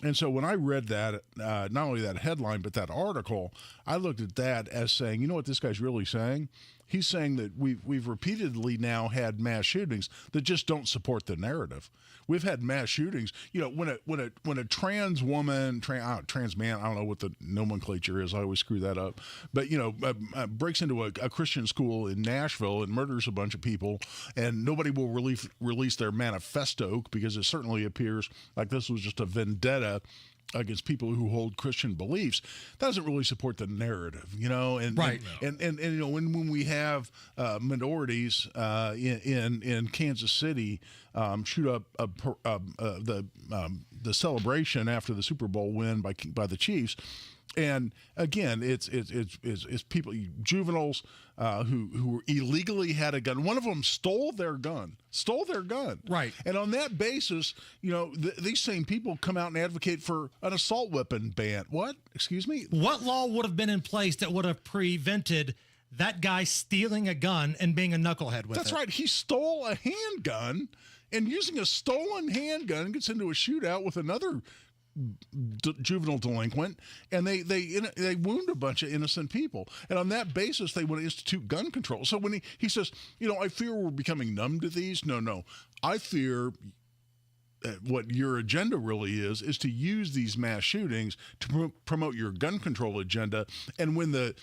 And so when I read that, not only that headline, but that article, I looked at that as saying, you know what this guy's really saying? He's saying that we've repeatedly now had mass shootings that just don't support the narrative. We've had mass shootings. When a trans woman, trans man, I don't know what the nomenclature is. I always screw that up. But breaks into a Christian school in Nashville and murders a bunch of people, and nobody will release their manifesto because it certainly appears like this was just a vendetta against people who hold Christian beliefs. That doesn't really support the narrative, and right. And when we have minorities in Kansas City shoot up the celebration after the Super Bowl win by the Chiefs. And again, it's people, juveniles who illegally had a gun. One of them stole their gun. Right. And on that basis, these same people come out and advocate for an assault weapon ban. What? Excuse me? What law would have been in place that would have prevented that guy stealing a gun and being a knucklehead with it? That's right. He stole a handgun, and using a stolen handgun gets into a shootout with another juvenile delinquent, and they wound a bunch of innocent people. And on that basis, they want to institute gun control. So when he says, I fear we're becoming numb to these. No. I fear what your agenda really is to use these mass shootings to promote your gun control agenda. And when the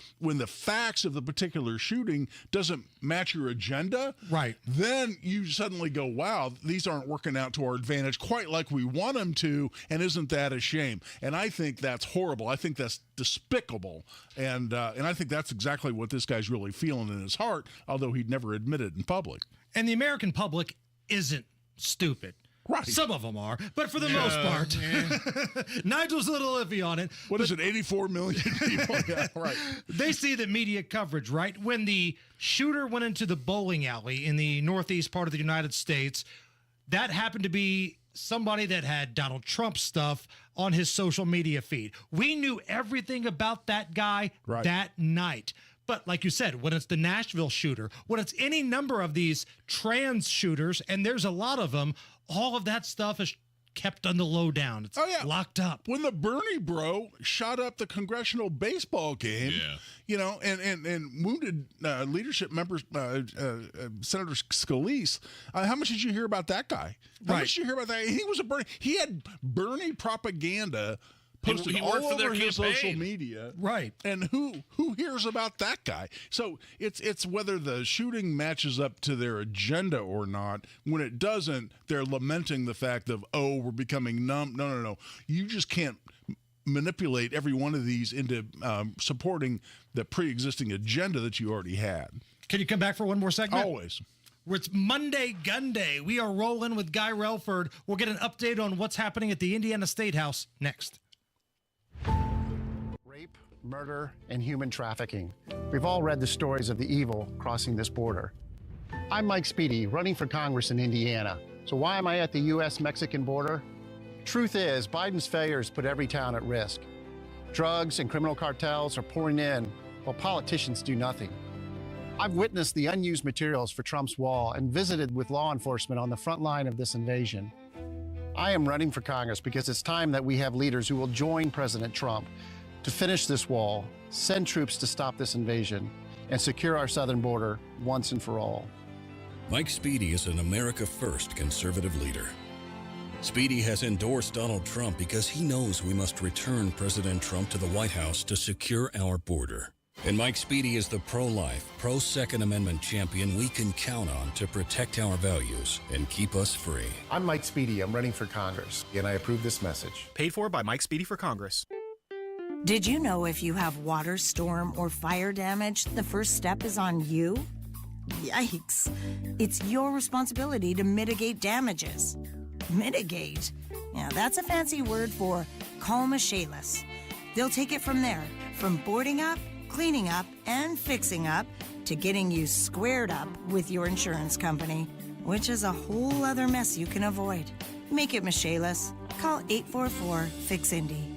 facts of the particular shooting doesn't match your agenda, right, then you suddenly go, wow, these aren't working out to our advantage quite like we want them to, and isn't that a shame? And I think that's horrible. I think that's despicable. And I think that's exactly what this guy's really feeling in his heart, although he'd never admit it in public. And the American public isn't stupid. Right. Some of them are, but for the most part, Nigel's a little iffy on it. What is it, 84 million people? Yeah, right. They see the media coverage, right? When the shooter went into the bowling alley in the northeast part of the United States, that happened to be somebody that had Donald Trump stuff on his social media feed. We knew everything about that guy that night. But like you said, when it's the Nashville shooter, when it's any number of these trans shooters, and there's a lot of them, all of that stuff is kept on the lowdown. It's locked up. When the Bernie bro shot up the congressional baseball game, and wounded leadership members, Senator Scalise, how much did you hear about that guy? How much did you hear about that? He was a Bernie. He had Bernie propaganda posted all over his social media, right? And who hears about that guy? So it's whether the shooting matches up to their agenda or not. When it doesn't, they're lamenting the fact of, we're becoming numb. No. You just can't manipulate every one of these into supporting the pre-existing agenda that you already had. Can you come back for one more segment? Always. It's Monday Gunday. We are rolling with Guy Relford. We'll get an update on what's happening at the Indiana State House next. Rape, murder, and human trafficking. We've all read the stories of the evil crossing this border. I'm Mike Speedy, running for Congress in Indiana. So why am I at the U.S.-Mexican border? Truth is, Biden's failures put every town at risk. Drugs and criminal cartels are pouring in while politicians do nothing. I've witnessed the unused materials for Trump's wall and visited with law enforcement on the front line of this invasion. I am running for Congress because it's time that we have leaders who will join President Trump to finish this wall, send troops to stop this invasion, and secure our southern border once and for all. Mike Speedy is an America First conservative leader. Speedy has endorsed Donald Trump because he knows we must return President Trump to the White House to secure our border. And Mike Speedy is the pro-life, pro-Second Amendment champion we can count on to protect our values and keep us free. I'm Mike Speedy. I'm running for Congress, and I approve this message. Paid for by Mike Speedy for Congress. Did you know if you have water, storm, or fire damage, the first step is on you? Yikes. It's your responsibility to mitigate damages. Mitigate? Yeah, that's a fancy word for call Michaelis. They'll take it from there, from boarding up, cleaning up, and fixing up, to getting you squared up with your insurance company, which is a whole other mess you can avoid. Make it Michaelis. Call 844-FIX-INDY.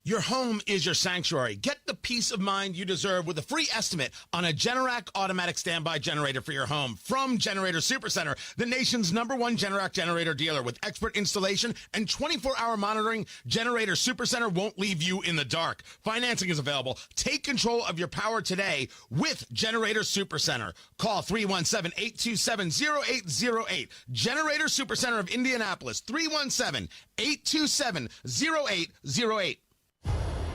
Your home is your sanctuary. Get the peace of mind you deserve with a free estimate on a Generac automatic standby generator for your home from Generator Supercenter, the nation's #1 Generac generator dealer. With expert installation and 24-hour monitoring, Generator Supercenter won't leave you in the dark. Financing is available. Take control of your power today with Generator Supercenter. Call 317-827-0808. Generator Supercenter of Indianapolis, 317-827-0808.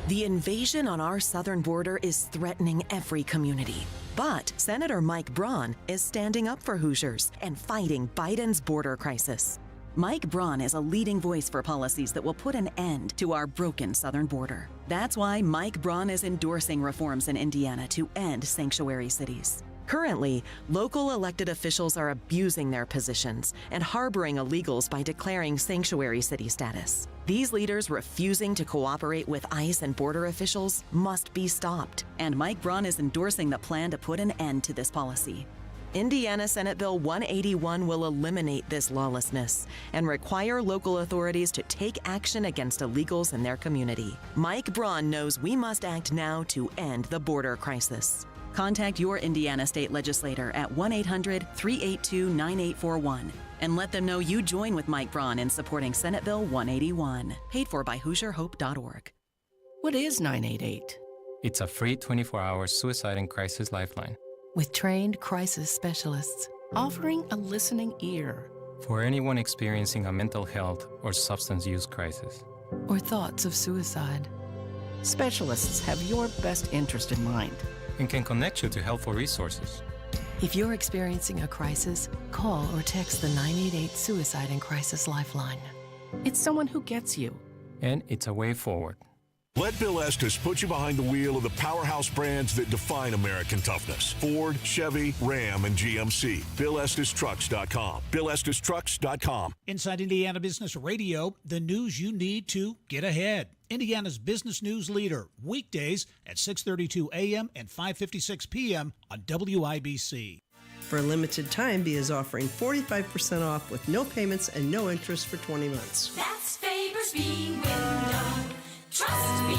The invasion on our southern border is threatening every community. But Senator Mike Braun is standing up for Hoosiers and fighting Biden's border crisis. Mike Braun is a leading voice for policies that will put an end to our broken southern border. That's why Mike Braun is endorsing reforms in Indiana to end sanctuary cities. Currently, local elected officials are abusing their positions and harboring illegals by declaring sanctuary city status. These leaders refusing to cooperate with ICE and border officials must be stopped, and Mike Braun is endorsing the plan to put an end to this policy. Indiana Senate Bill 181 will eliminate this lawlessness and require local authorities to take action against illegals in their community. Mike Braun knows we must act now to end the border crisis. Contact your Indiana state legislator at 1-800-382-9841 and let them know you join with Mike Braun in supporting Senate Bill 181. Paid for by HoosierHope.org. What is 988? It's a free 24-hour suicide and crisis lifeline. With trained crisis specialists offering a listening ear. For anyone experiencing a mental health or substance use crisis. Or thoughts of suicide. Specialists have your best interest in mind. And can connect you to helpful resources. If you're experiencing a crisis, call or text the 988 Suicide and Crisis Lifeline. It's someone who gets you. And it's a way forward. Let Bill Estes put you behind the wheel of the powerhouse brands that define American toughness. Ford, Chevy, Ram, and GMC. BillEstesTrucks.com. BillEstesTrucks.com. Inside Indiana Business Radio, the news you need to get ahead. Indiana's business news leader, weekdays at 6:32 a.m. and 5:56 p.m. on WIBC. For a limited time, B is offering 45% off with no payments and no interest for 20 months. That's Faber's Bean Window. Trust me.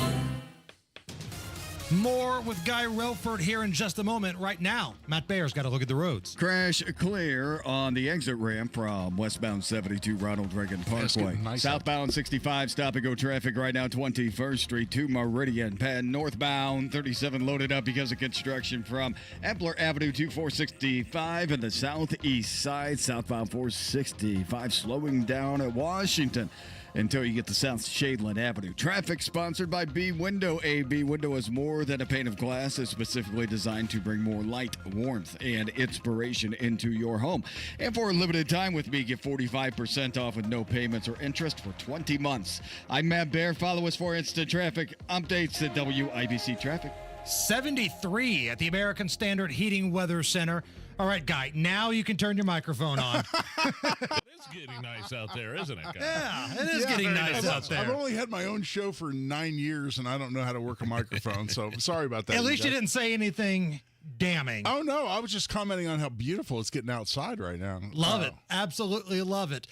More with Guy Relford here in just a moment. Right now, Matt Bayer's got to look at the roads. Crash clear on the exit ramp from westbound 72 Ronald Reagan Parkway. Nice Southbound 65 stop-and-go traffic right now, 21st Street to Meridian Penn. Northbound 37 loaded up because of construction from Epler Avenue to 465 in the southeast side. Southbound 465 slowing down at Washington until you get to South Shadeland Avenue. Traffic sponsored by B Window. A B Window is more than a pane of glass. It's specifically designed to bring more light, warmth, and inspiration into your home. And for a limited time with me, get 45% off with no payments or interest for 20 months. I'm Matt Bear. Follow us for instant traffic updates at WIBC Traffic. 73 at the American Standard Heating Weather Center. All right, Guy, now you can turn your microphone on. It's getting nice out there, isn't it, guys? Yeah, it is getting nice out there. I've only had my own show for 9 years, and I don't know how to work a microphone, so sorry about that. At least you didn't say anything damning. Oh, no, I was just commenting on how beautiful it's getting outside right now. Love it. Absolutely love it.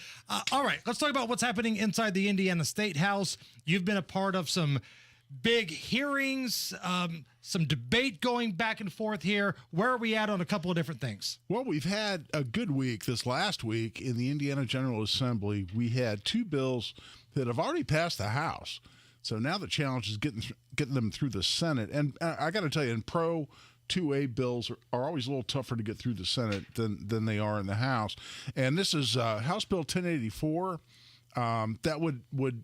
All right, let's talk about what's happening inside the Indiana State House. You've been a part of some big hearings, some debate going back and forth here. Where are we at on a couple of different things? Well, we've had a good week. This last week in the Indiana General Assembly, we had two bills that have already passed the House. So now the challenge is getting them through the Senate. And I got to tell you, in Pro 2A bills are always a little tougher to get through the Senate than they are in the House. And this is House Bill 1084 that would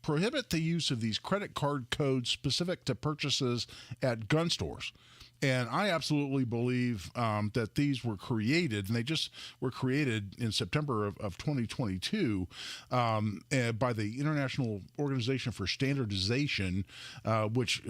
prohibit the use of these credit card codes specific to purchases at gun stores. And I absolutely believe that these were created, and they just were created in September of 2022 by the International Organization for Standardization, which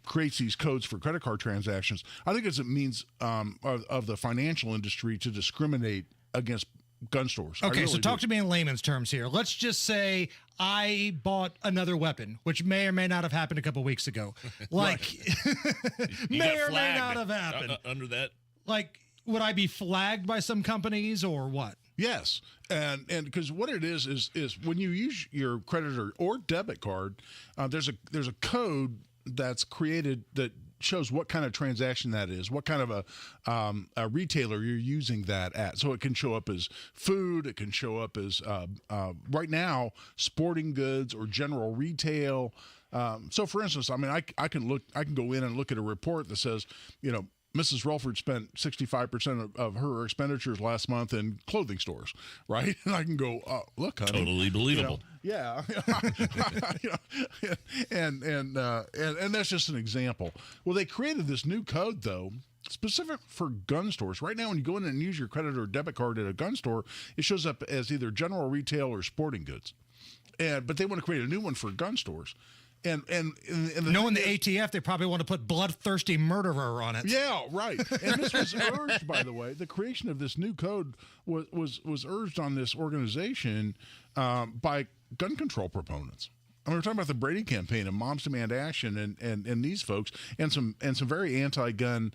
creates these codes for credit card transactions. I think it's a means of the financial industry to discriminate against gun stores. Okay, so talk to me in layman's terms here. Let's just say I bought another weapon, which may or may not have happened a couple weeks ago. Like, may or may not have happened. Under that? Like, would I be flagged by some companies or what? Yes, and because what it is when you use your credit or debit card, there's a code that's created that shows what kind of transaction that is, what kind of a retailer you're using that at. So it can show up as food, it can show up as right now sporting goods or general retail. So for instance, I mean, I can go in and look at a report that says, you know, Mrs. Relford spent 65% of her expenditures last month in clothing stores, right? And I can go, look, honey. Totally believable. You know, yeah. And that's just an example. Well, they created this new code, though, specific for gun stores. Right now, when you go in and use your credit or debit card at a gun store, it shows up as either general retail or sporting goods. But they want to create a new one for gun stores. And knowing the ATF, they probably want to put bloodthirsty murderer on it. Yeah, right. And this was urged, by the way, the creation of this new code was urged on this organization by gun control proponents. I mean, we're talking about the Brady campaign and Moms Demand Action and these folks and some very anti-gun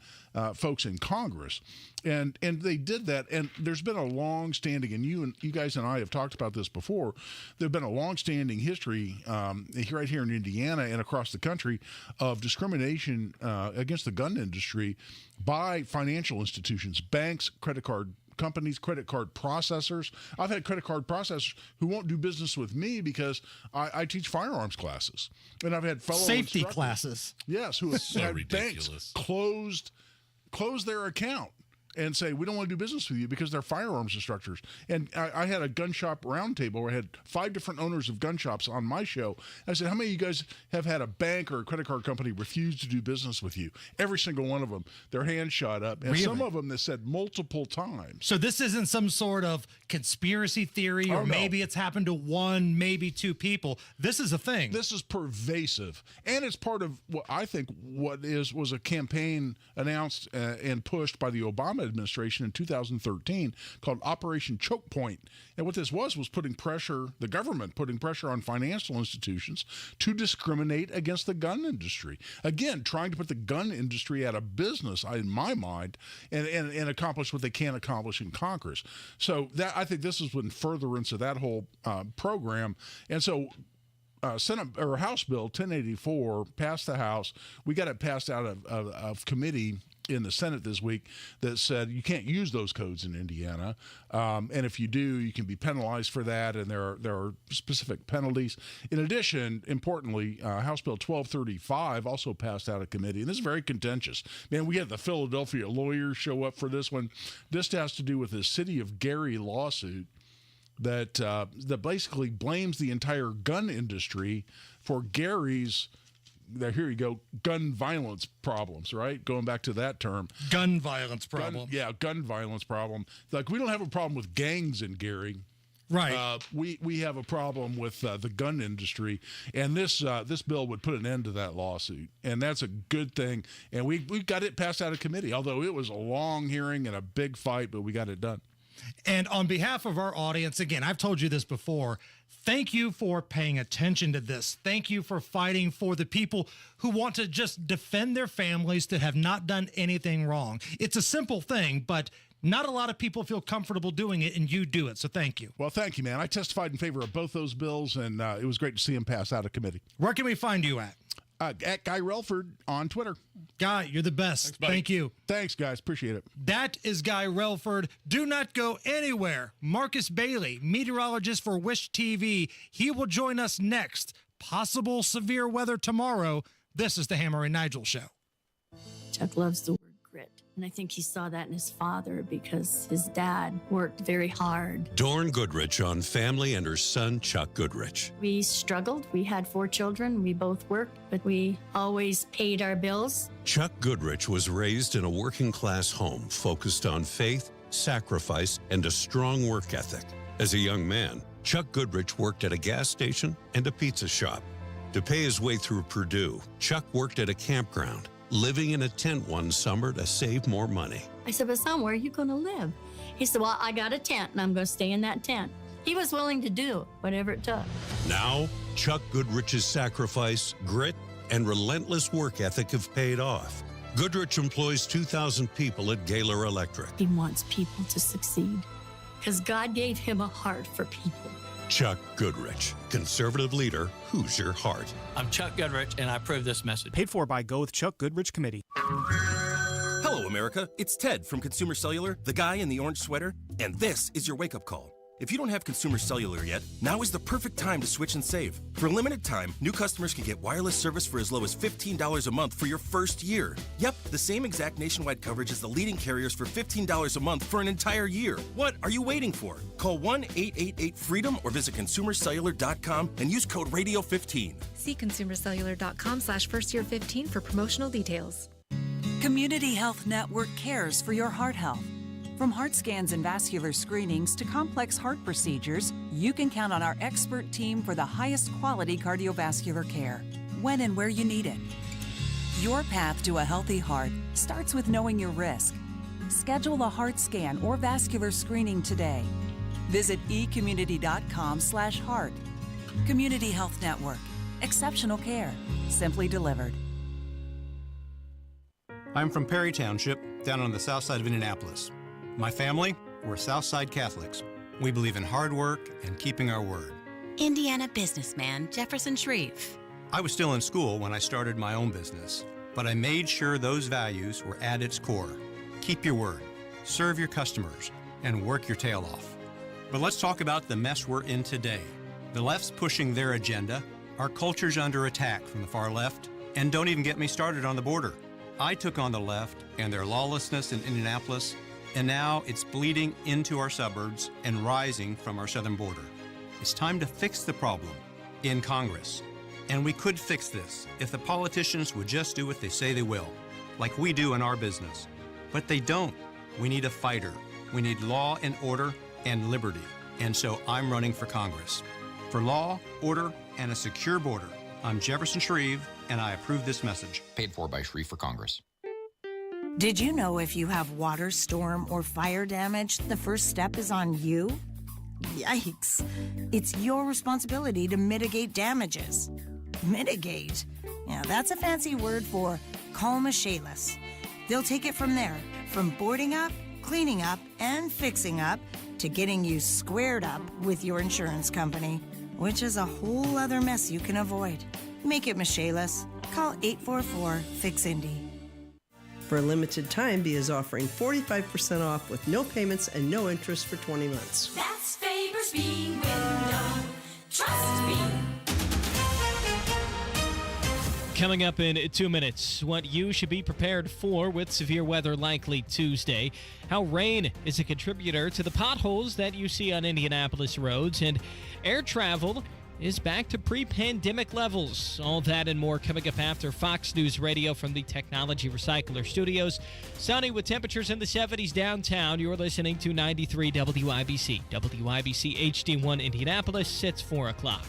folks in Congress. And they did that, and there's been a long-standing, and you guys and I have talked about this before, there's been a long-standing history right here in Indiana and across the country of discrimination against the gun industry by financial institutions, banks, credit card companies, credit card processors. I've had credit card processors who won't do business with me because I teach firearms classes. And I've had fellow safety classes. Yes, who have had banks close their account and say, we don't want to do business with you because they're firearms instructors. And I had a gun shop roundtable where I had 5 different owners of gun shops on my show. I said, how many of you guys have had a bank or a credit card company refuse to do business with you? Every single one of them, their hands shot up. And some of them, they said multiple times. So this isn't some sort of conspiracy theory or maybe it's happened to one, maybe 2 people. This is a thing. This is pervasive. And it's part of what I think was a campaign announced and pushed by the Obama administration in 2013 called Operation Choke Point. And what this was the government putting pressure on financial institutions to discriminate against the gun industry. Again, trying to put the gun industry out of business, in my mind, and accomplish what they can't accomplish in Congress. So I think this is in furtherance of that whole program. And so Senate or House Bill 1084 passed the House. We got it passed out of committee in the Senate this week that said you can't use those codes in Indiana, and if you do, you can be penalized for that, and there are specific penalties. In addition, importantly, House Bill 1235 also passed out of committee, and this is very contentious. Man, we had the Philadelphia lawyers show up for this one. This has to do with the City of Gary lawsuit that basically blames the entire gun industry for Gary's, here you go, gun violence problems, right? Going back to that term. Gun violence problem. Gun violence problem. Like, we don't have a problem with gangs in Gary. Right. We have a problem with the gun industry, and this bill would put an end to that lawsuit, and that's a good thing. And we got it passed out of committee, although it was a long hearing and a big fight, but we got it done. And on behalf of our audience, again, I've told you this before, thank you for paying attention to this. Thank you for fighting for the people who want to just defend their families that have not done anything wrong. It's a simple thing, but not a lot of people feel comfortable doing it, and you do it. So thank you. Well, thank you, man. I testified in favor of both those bills, and it was great to see them pass out of committee. Where can we find you at? At Guy Relford on Twitter. Guy, you're the best. Thank you. Thanks, guys. Appreciate it. That is Guy Relford. Do not go anywhere. Marcus Bailey, meteorologist for Wish TV. He will join us next. Possible severe weather tomorrow. This is the Hammer and Nigel Show. Chuck loves the word grit. And I think he saw that in his father because his dad worked very hard. Dorn Goodrich on family and her son, Chuck Goodrich. We struggled. We had 4 children. We both worked, but we always paid our bills. Chuck Goodrich was raised in a working-class home focused on faith, sacrifice, and a strong work ethic. As a young man, Chuck Goodrich worked at a gas station and a pizza shop. To pay his way through Purdue, Chuck worked at a campground, living in a tent one summer to save more money. I said, but son, where are you going to live? He said, well, I got a tent and I'm going to stay in that tent. He was willing to do whatever it took. Now, Chuck Goodrich's sacrifice, grit, and relentless work ethic have paid off. Goodrich employs 2,000 people at Gaylor Electric. He wants people to succeed because God gave him a heart for people. Chuck Goodrich, conservative leader, Hoosier heart. I'm Chuck Goodrich, and I approve this message. Paid for by Go with Chuck Goodrich Committee. Hello, America. It's Ted from Consumer Cellular, the guy in the orange sweater, and this is your wake-up call. If you don't have Consumer Cellular yet, now is the perfect time to switch and save. For a limited time, new customers can get wireless service for as low as $15 a month for your first year. Yep, the same exact nationwide coverage as the leading carriers for $15 a month for an entire year. What are you waiting for? Call 1-888-FREEDOM or visit consumercellular.com and use code RADIO15. See consumercellular.com/firstyear15 for promotional details. Community Health Network cares for your heart health. From heart scans and vascular screenings to complex heart procedures, you can count on our expert team for the highest quality cardiovascular care, when and where you need it. Your path to a healthy heart starts with knowing your risk. Schedule a heart scan or vascular screening today. Visit ecommunity.com/heart. Community Health Network. Exceptional care. Simply delivered. I'm from Perry Township, down on the south side of Indianapolis. My family, we're Southside Catholics. We believe in hard work and keeping our word. Indiana businessman Jefferson Shreve. I was still in school when I started my own business, but I made sure those values were at its core. Keep your word, serve your customers, and work your tail off. But let's talk about the mess we're in today. The left's pushing their agenda, our culture's under attack from the far left, and don't even get me started on the border. I took on the left and their lawlessness in Indianapolis, and now it's bleeding into our suburbs and rising from our southern border. It's time to fix the problem in Congress. And we could fix this if the politicians would just do what they say they will, like we do in our business. But they don't. We need a fighter. We need law and order and liberty. And so I'm running for Congress. For law, order, and a secure border, I'm Jefferson Shreve, and I approve this message. Paid for by Shreve for Congress. Did you know if you have water, storm, or fire damage, the first step is on you? Yikes. It's your responsibility to mitigate damages. Mitigate? Yeah, that's a fancy word for call Michaelis. They'll take it from there, from boarding up, cleaning up, and fixing up, to getting you squared up with your insurance company. which is a whole other mess you can avoid. Make it Michela's. Call 844-FIX-INDY. For a limited time, Bea is offering 45% off with no payments and no interest for 20 months. That's Faber's Bean Window. Trust me. Coming up in 2 minutes, what you should be prepared for with severe weather likely Tuesday, how rain is a contributor to the potholes that you see on Indianapolis roads, and air travel is back to pre-pandemic levels. All that and more coming up after Fox News Radio from the Technology Recycler Studios. Sunny with temperatures in the 70s downtown. You're listening to 93 WIBC. WIBC HD1 Indianapolis. It's 4 o'clock.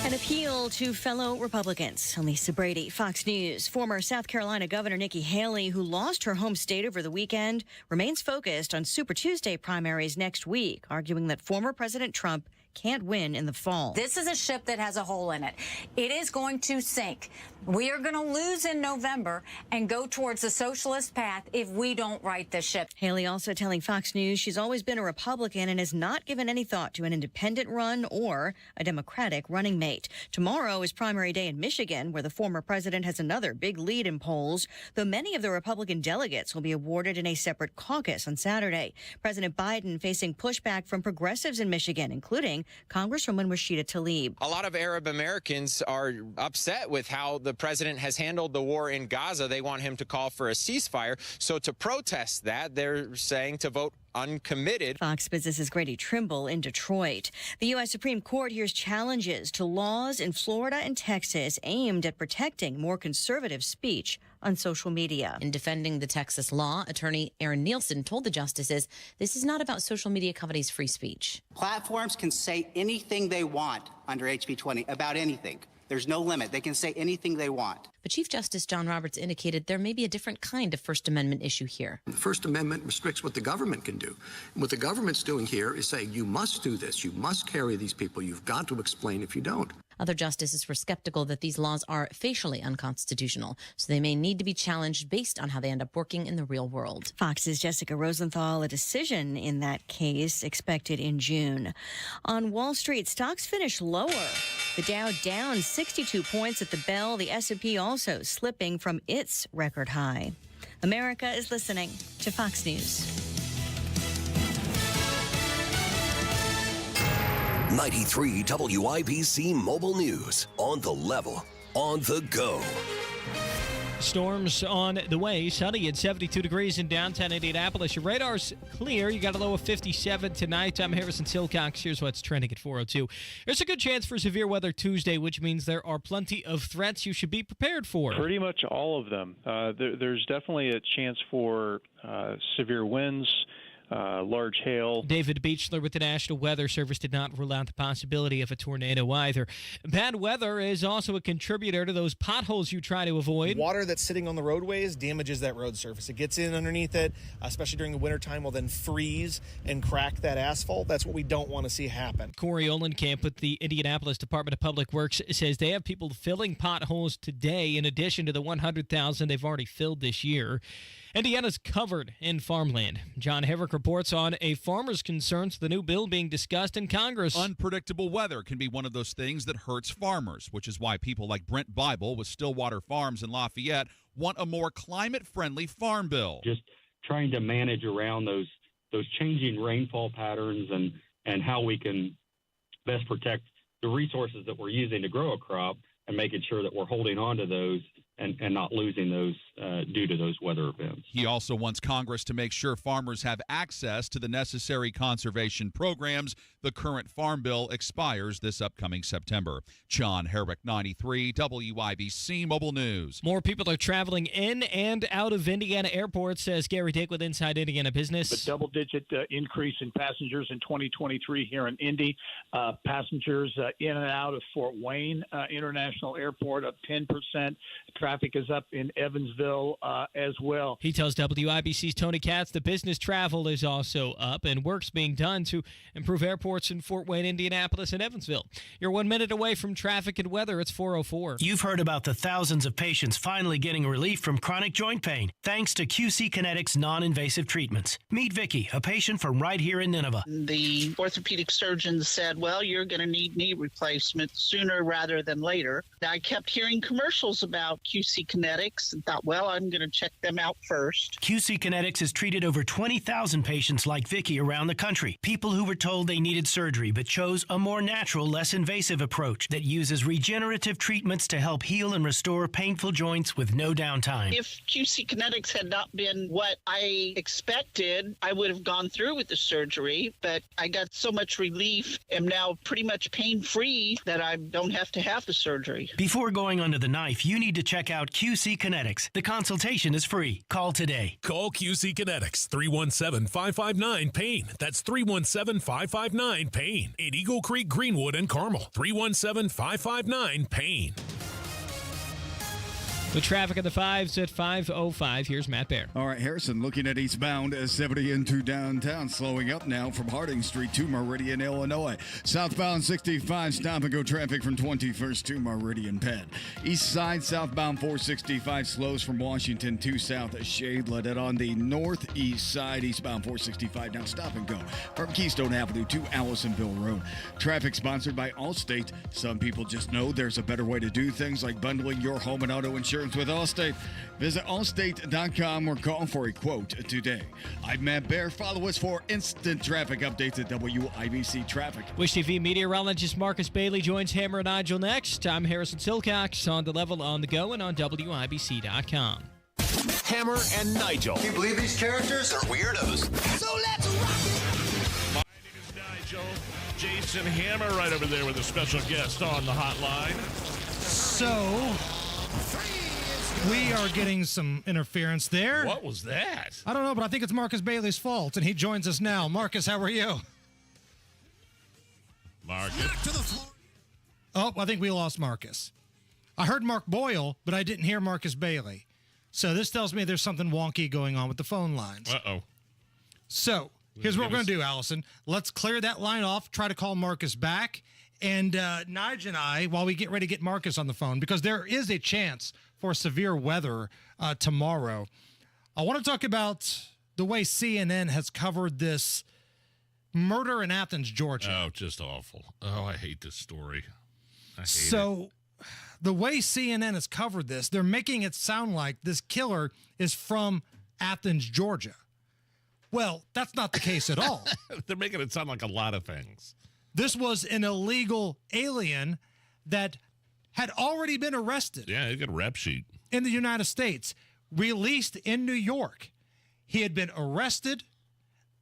An appeal to fellow Republicans. Lisa Brady, Fox News. Former South Carolina Governor Nikki Haley, who lost her home state over the weekend, remains focused on Super Tuesday primaries next week, arguing that former President Trump can't win in the fall. This is a ship that has a hole in it. It is going to sink. We are going to lose in November and go towards the socialist path if we don't right the ship. Haley also telling Fox News she's always been a Republican and has not given any thought to an independent run or a Democratic running mate. Tomorrow is primary day in Michigan, where the former president has another big lead in polls, though many of the Republican delegates will be awarded in a separate caucus on Saturday. President Biden facing pushback from progressives in Michigan, including Congresswoman Rashida Tlaib. A lot of Arab Americans are upset with how the president has handled the war in Gaza. They want him to call for a ceasefire. So to protest that, they're saying to vote uncommitted. Fox Business's Grady Trimble in Detroit. The U.S. Supreme Court hears challenges to laws in Florida and Texas aimed at protecting more conservative speech on social media. In defending the Texas law, attorney Aaron Nielsen told the justices this is not about social media companies' free speech. Platforms can say anything they want under HB 20 about anything. There's no limit. They can say anything they want. But Chief Justice John Roberts indicated there may be a different kind of First Amendment issue here. The First Amendment restricts what the government can do. And what the government's doing here is saying you must do this. You must carry these people. You've got to explain if you don't. Other justices were skeptical that these laws are facially unconstitutional, so they may need to be challenged based on how they end up working in the real world. Fox's Jessica Rosenthal, a decision in that case expected in June. On Wall Street, stocks finished lower. The Dow down 62 points at the bell. The S&P also slipping from its record high. America is listening to Fox News. 93 WIBC Mobile News. On the level, on the go. Storms on the way. Sunny at 72 degrees in downtown Indianapolis. Your radar's clear. You got a low of 57 tonight. I'm Harrison Silcox. Here's what's trending at 4:02. There's a good chance for severe weather Tuesday, which means there are plenty of threats you should be prepared for. Pretty much all of them. There's definitely a chance for severe winds, large hail. David Beechler with the National Weather Service did not rule out the possibility of a tornado either. Bad weather is also a contributor to those potholes you try to avoid. Water that's sitting on the roadways damages that road surface. It gets in underneath it, especially during the wintertime, will then freeze and crack that asphalt. That's what we don't want to see happen. Corey Olenkamp with the Indianapolis Department of Public Works says they have people filling potholes today in addition to the 100,000 they've already filled this year. Indiana's covered in farmland. John Herrick reports on a farmer's concerns with the new bill being discussed in Congress. Unpredictable weather can be one of those things that hurts farmers, which is why people like Brent Bible with Stillwater Farms in Lafayette want a more climate-friendly farm bill. Just trying to manage around those changing rainfall patterns and how we can best protect the resources that we're using to grow a crop and making sure that we're holding on to those and not losing those due to those weather events. He also wants Congress to make sure farmers have access to the necessary conservation programs. The current farm bill expires this upcoming September. John Herrick, 93 WIBC Mobile News. More people are traveling in and out of Indiana airports, says Gary Dick with Inside Indiana Business. A double-digit increase in passengers in 2023 here in Indy. Passengers in and out of Fort Wayne International Airport up 10%. traffic is up in Evansville as well. He tells WIBC's Tony Katz the business travel is also up and work's being done to improve airports in Fort Wayne, Indianapolis, and Evansville. You're 1 minute away from traffic and weather. It's 4:04. You've heard about the thousands of patients finally getting relief from chronic joint pain thanks to QC Kinetics non-invasive treatments. Meet Vicky, a patient from right here in Nineveh. The orthopedic surgeon said, well, you're going to need knee replacement sooner rather than later. I kept hearing commercials about QC Kinetics and thought, well, I'm going to check them out first. QC Kinetics has treated over 20,000 patients like Vicky around the country. People who were told they needed surgery but chose a more natural, less invasive approach that uses regenerative treatments to help heal and restore painful joints with no downtime. If QC Kinetics had not been what I expected, I would have gone through with the surgery, but I got so much relief, am now pretty much pain-free that I don't have to have the surgery. Before going under the knife, you need to check out QC Kinetics. The consultation is free. Call today. Call QC Kinetics, 317-559-PAIN. That's 317-559-PAIN. In Eagle Creek, Greenwood, and Carmel. 317-559-PAIN. The traffic at the 5s at 5:05. Here's Matt Baer. All right, Harrison, looking at eastbound 70 into downtown, slowing up now from Harding Street to Meridian, Illinois. Southbound 65, stop-and-go traffic from 21st to Meridian Penn. East side, southbound 465 slows from Washington to South Shadelet. On the northeast side, eastbound 465 now stop-and-go from Keystone Avenue to Allisonville Road. Traffic sponsored by Allstate. Some people just know there's a better way to do things, like bundling your home and auto insurance with Allstate. Visit allstate.com or call for a quote today. I'm Matt Baer. Follow us for instant traffic updates at WIBC Traffic. Wish TV meteorologist Marcus Bailey joins Hammer and Nigel next. I'm Harrison Silcox on The Level, on the go, and on WIBC.com. Hammer and Nigel. Can you believe these characters are weirdos? So let's rock it! My name is Nigel. Jason Hammer right over there with a special guest on the hotline. So, we are getting some interference there. What was that? I don't know, but I think it's Marcus Bailey's fault, and he joins us now. Marcus, how are you? Marcus. Oh, I think we lost Marcus. I heard Mark Boyle, but I didn't hear Marcus Bailey. So this tells me there's something wonky going on with the phone lines. Uh-oh. So, here's what we're going to do, Allison. Let's clear that line off, try to call Marcus back. And Nigel and I, while we get ready to get Marcus on the phone, because there is a chance for severe weather tomorrow, I want to talk about the way CNN has covered this murder in Athens, Georgia. Oh, just awful. Oh, I hate this story. I hate it. The way CNN has covered this, they're making it sound like this killer is from Athens, Georgia. Well, that's not the case at all. They're making it sound like a lot of things. This was an illegal alien that had already been arrested. Yeah, he got a rap sheet. In the United States, released in New York. He had been arrested,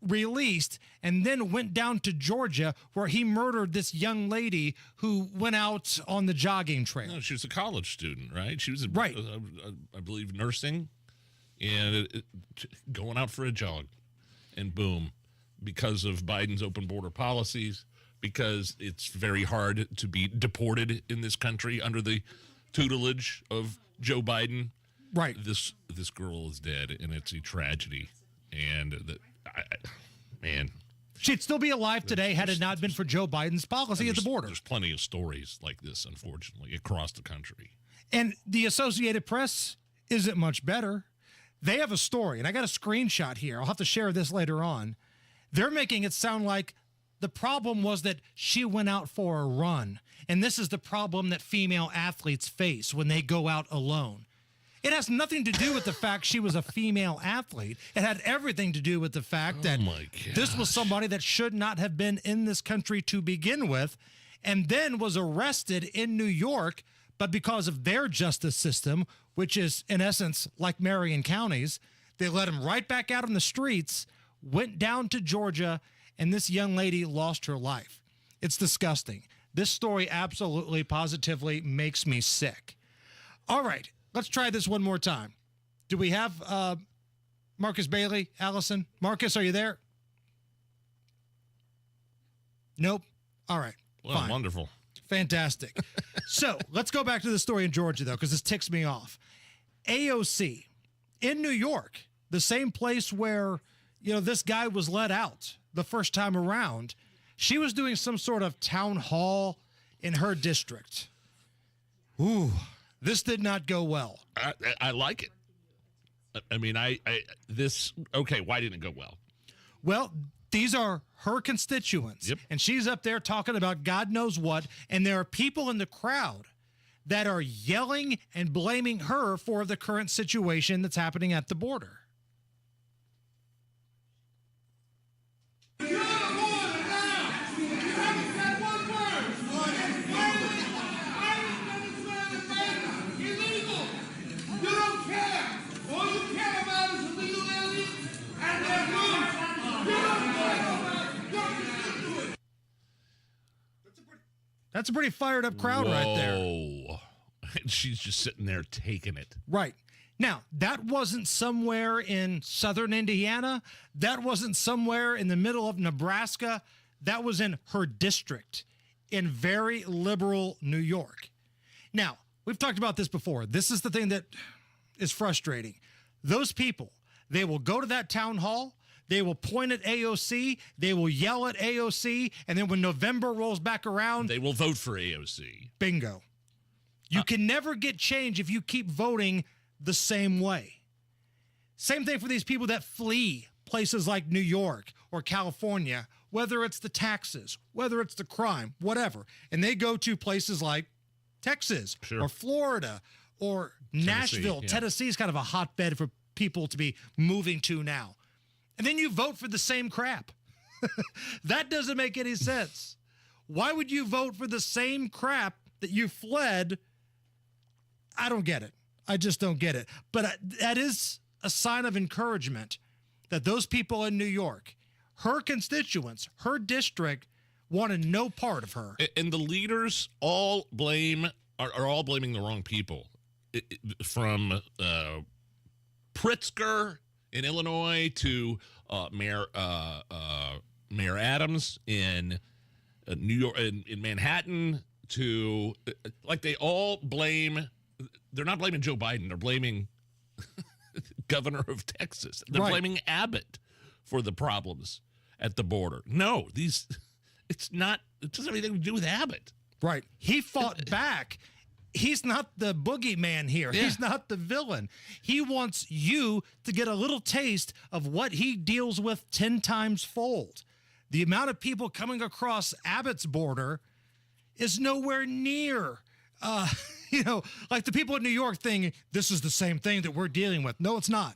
released, and then went down to Georgia where he murdered this young lady who went out on the jogging trail. No, she was a college student, right? She was, right. I believe, nursing and going out for a jog. And boom, because of Biden's open border policies, because it's very hard to be deported in this country under the tutelage of Joe Biden. Right. This girl is dead, and it's a tragedy. And man, she'd still be alive today had it not been for Joe Biden's policy at the border. There's plenty of stories like this, unfortunately, across the country. And the Associated Press isn't much better. They have a story, and I got a screenshot here. I'll have to share this later on. They're making it sound like the problem was that she went out for a run. And this is the problem that female athletes face when they go out alone. It has nothing to do with the fact she was a female athlete. It had everything to do with the fact that this was somebody that should not have been in this country to begin with, and then was arrested in New York, but because of their justice system, which is in essence like Marion County's, they let him right back out on the streets, went down to Georgia, and this young lady lost her life. It's disgusting. This story absolutely, positively makes me sick. All right, let's try this one more time. Do we have Marcus Bailey, Allison? Marcus, are you there? Nope. All right. Well, fine. Wonderful. Fantastic. So let's go back to the story in Georgia, though, because this ticks me off. AOC in New York, the same place where, this guy was let out the first time around. She was doing some sort of town hall in her district. Ooh, this did not go well. I like it. I mean, okay, why didn't it go well? Well, these are her constituents, and she's up there talking about God knows what, and there are people in the crowd that are yelling and blaming her for the current situation that's happening at the border. That's a pretty fired up crowd right there. Whoa. And she's just sitting there taking it. Right. Now, that wasn't somewhere in southern Indiana. That wasn't somewhere in the middle of Nebraska. That was in her district in very liberal New York. Now, we've talked about this before. This is the thing that is frustrating. Those people, they will go to that town hall. They will point at AOC. They will yell at AOC. And then when November rolls back around, they will vote for AOC. Bingo. You can never get change if you keep voting the same way. Same thing for these people that flee places like New York or California, whether it's the taxes, whether it's the crime, whatever. And they go to places like Texas or Florida or Nashville. Tennessee is kind of a hotbed for people to be moving to now. And then you vote for the same crap. That doesn't make any sense. Why would you vote for the same crap that you fled? I don't get it. I just don't get it. But that is a sign of encouragement that those people in New York, her constituents, her district, wanted no part of her. And the leaders all are all blaming the wrong people. From Pritzker in Illinois to Mayor Adams in New York, in Manhattan, to they all blame. They're not blaming Joe Biden. They're blaming governor of Texas. They're blaming Abbott for the problems at the border. No, it doesn't have anything to do with Abbott. Right. He fought back. He's not the boogeyman here. Yeah. He's not the villain. He wants you to get a little taste of what he deals with 10 times fold. The amount of people coming across Abbott's border is nowhere near, like the people in New York think this is the same thing that we're dealing with. No, it's not.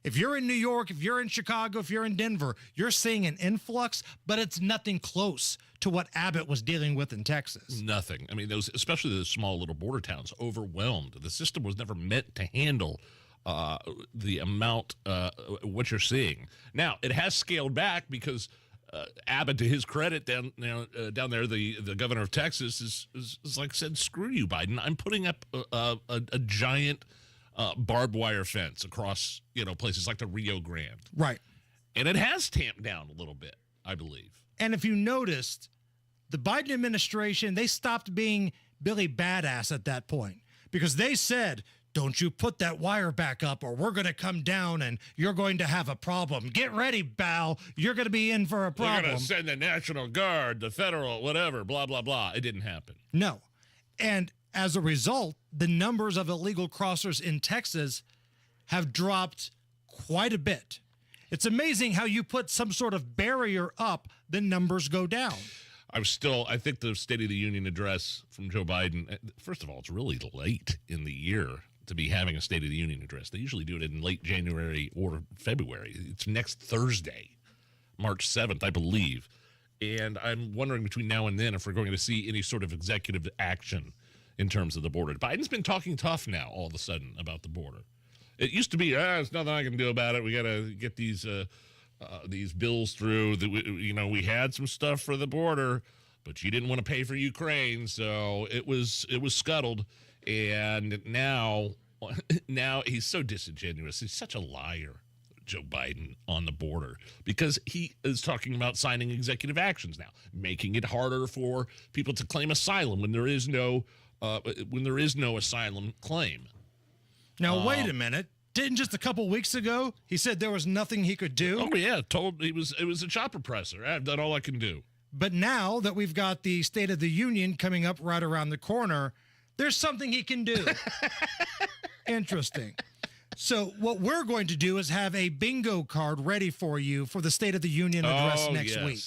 If you're in New York, if you're in Chicago, if you're in Denver, you're seeing an influx, but it's nothing close to what Abbott was dealing with in Texas. Nothing. I mean, especially the small little border towns, overwhelmed. The system was never meant to handle the amount what you're seeing. Now, it has scaled back because Abbott, to his credit, down there, the governor of Texas is like said, screw you, Biden. I'm putting up a giant barbed wire fence across, places like the Rio Grande. Right. And it has tamped down a little bit, I believe. And if you noticed, the Biden administration, they stopped being Billy Badass at that point because they said, don't you put that wire back up or we're going to come down and you're going to have a problem. Get ready, Bal. You're going to be in for a problem. They're going to send the National Guard, the federal, whatever, blah, blah, blah. It didn't happen. No. And as a result, the numbers of illegal crossers in Texas have dropped quite a bit. It's amazing how you put some sort of barrier up, the numbers go down. I think the State of the Union address from Joe Biden, first of all, it's really late in the year to be having a State of the Union address. They usually do it in late January or February. It's next Thursday, March 7th, I believe. And I'm wondering between now and then if we're going to see any sort of executive action in terms of the border. Biden's been talking tough now all of a sudden about the border. It used to be, there's nothing I can do about it. We got to get these bills through. We had some stuff for the border, but you didn't want to pay for Ukraine, so it was scuttled. And now he's so disingenuous. He's such a liar. Joe Biden on the border, because he is talking about signing executive actions now, making it harder for people to claim asylum when there is no asylum claim. Now, wait a minute. Didn't just a couple weeks ago he said there was nothing he could do? Oh yeah, it was a chopper presser. I've done all I can do. But now that we've got the State of the Union coming up right around the corner, there's something he can do. Interesting. So what we're going to do is have a bingo card ready for you for the State of the Union address next week.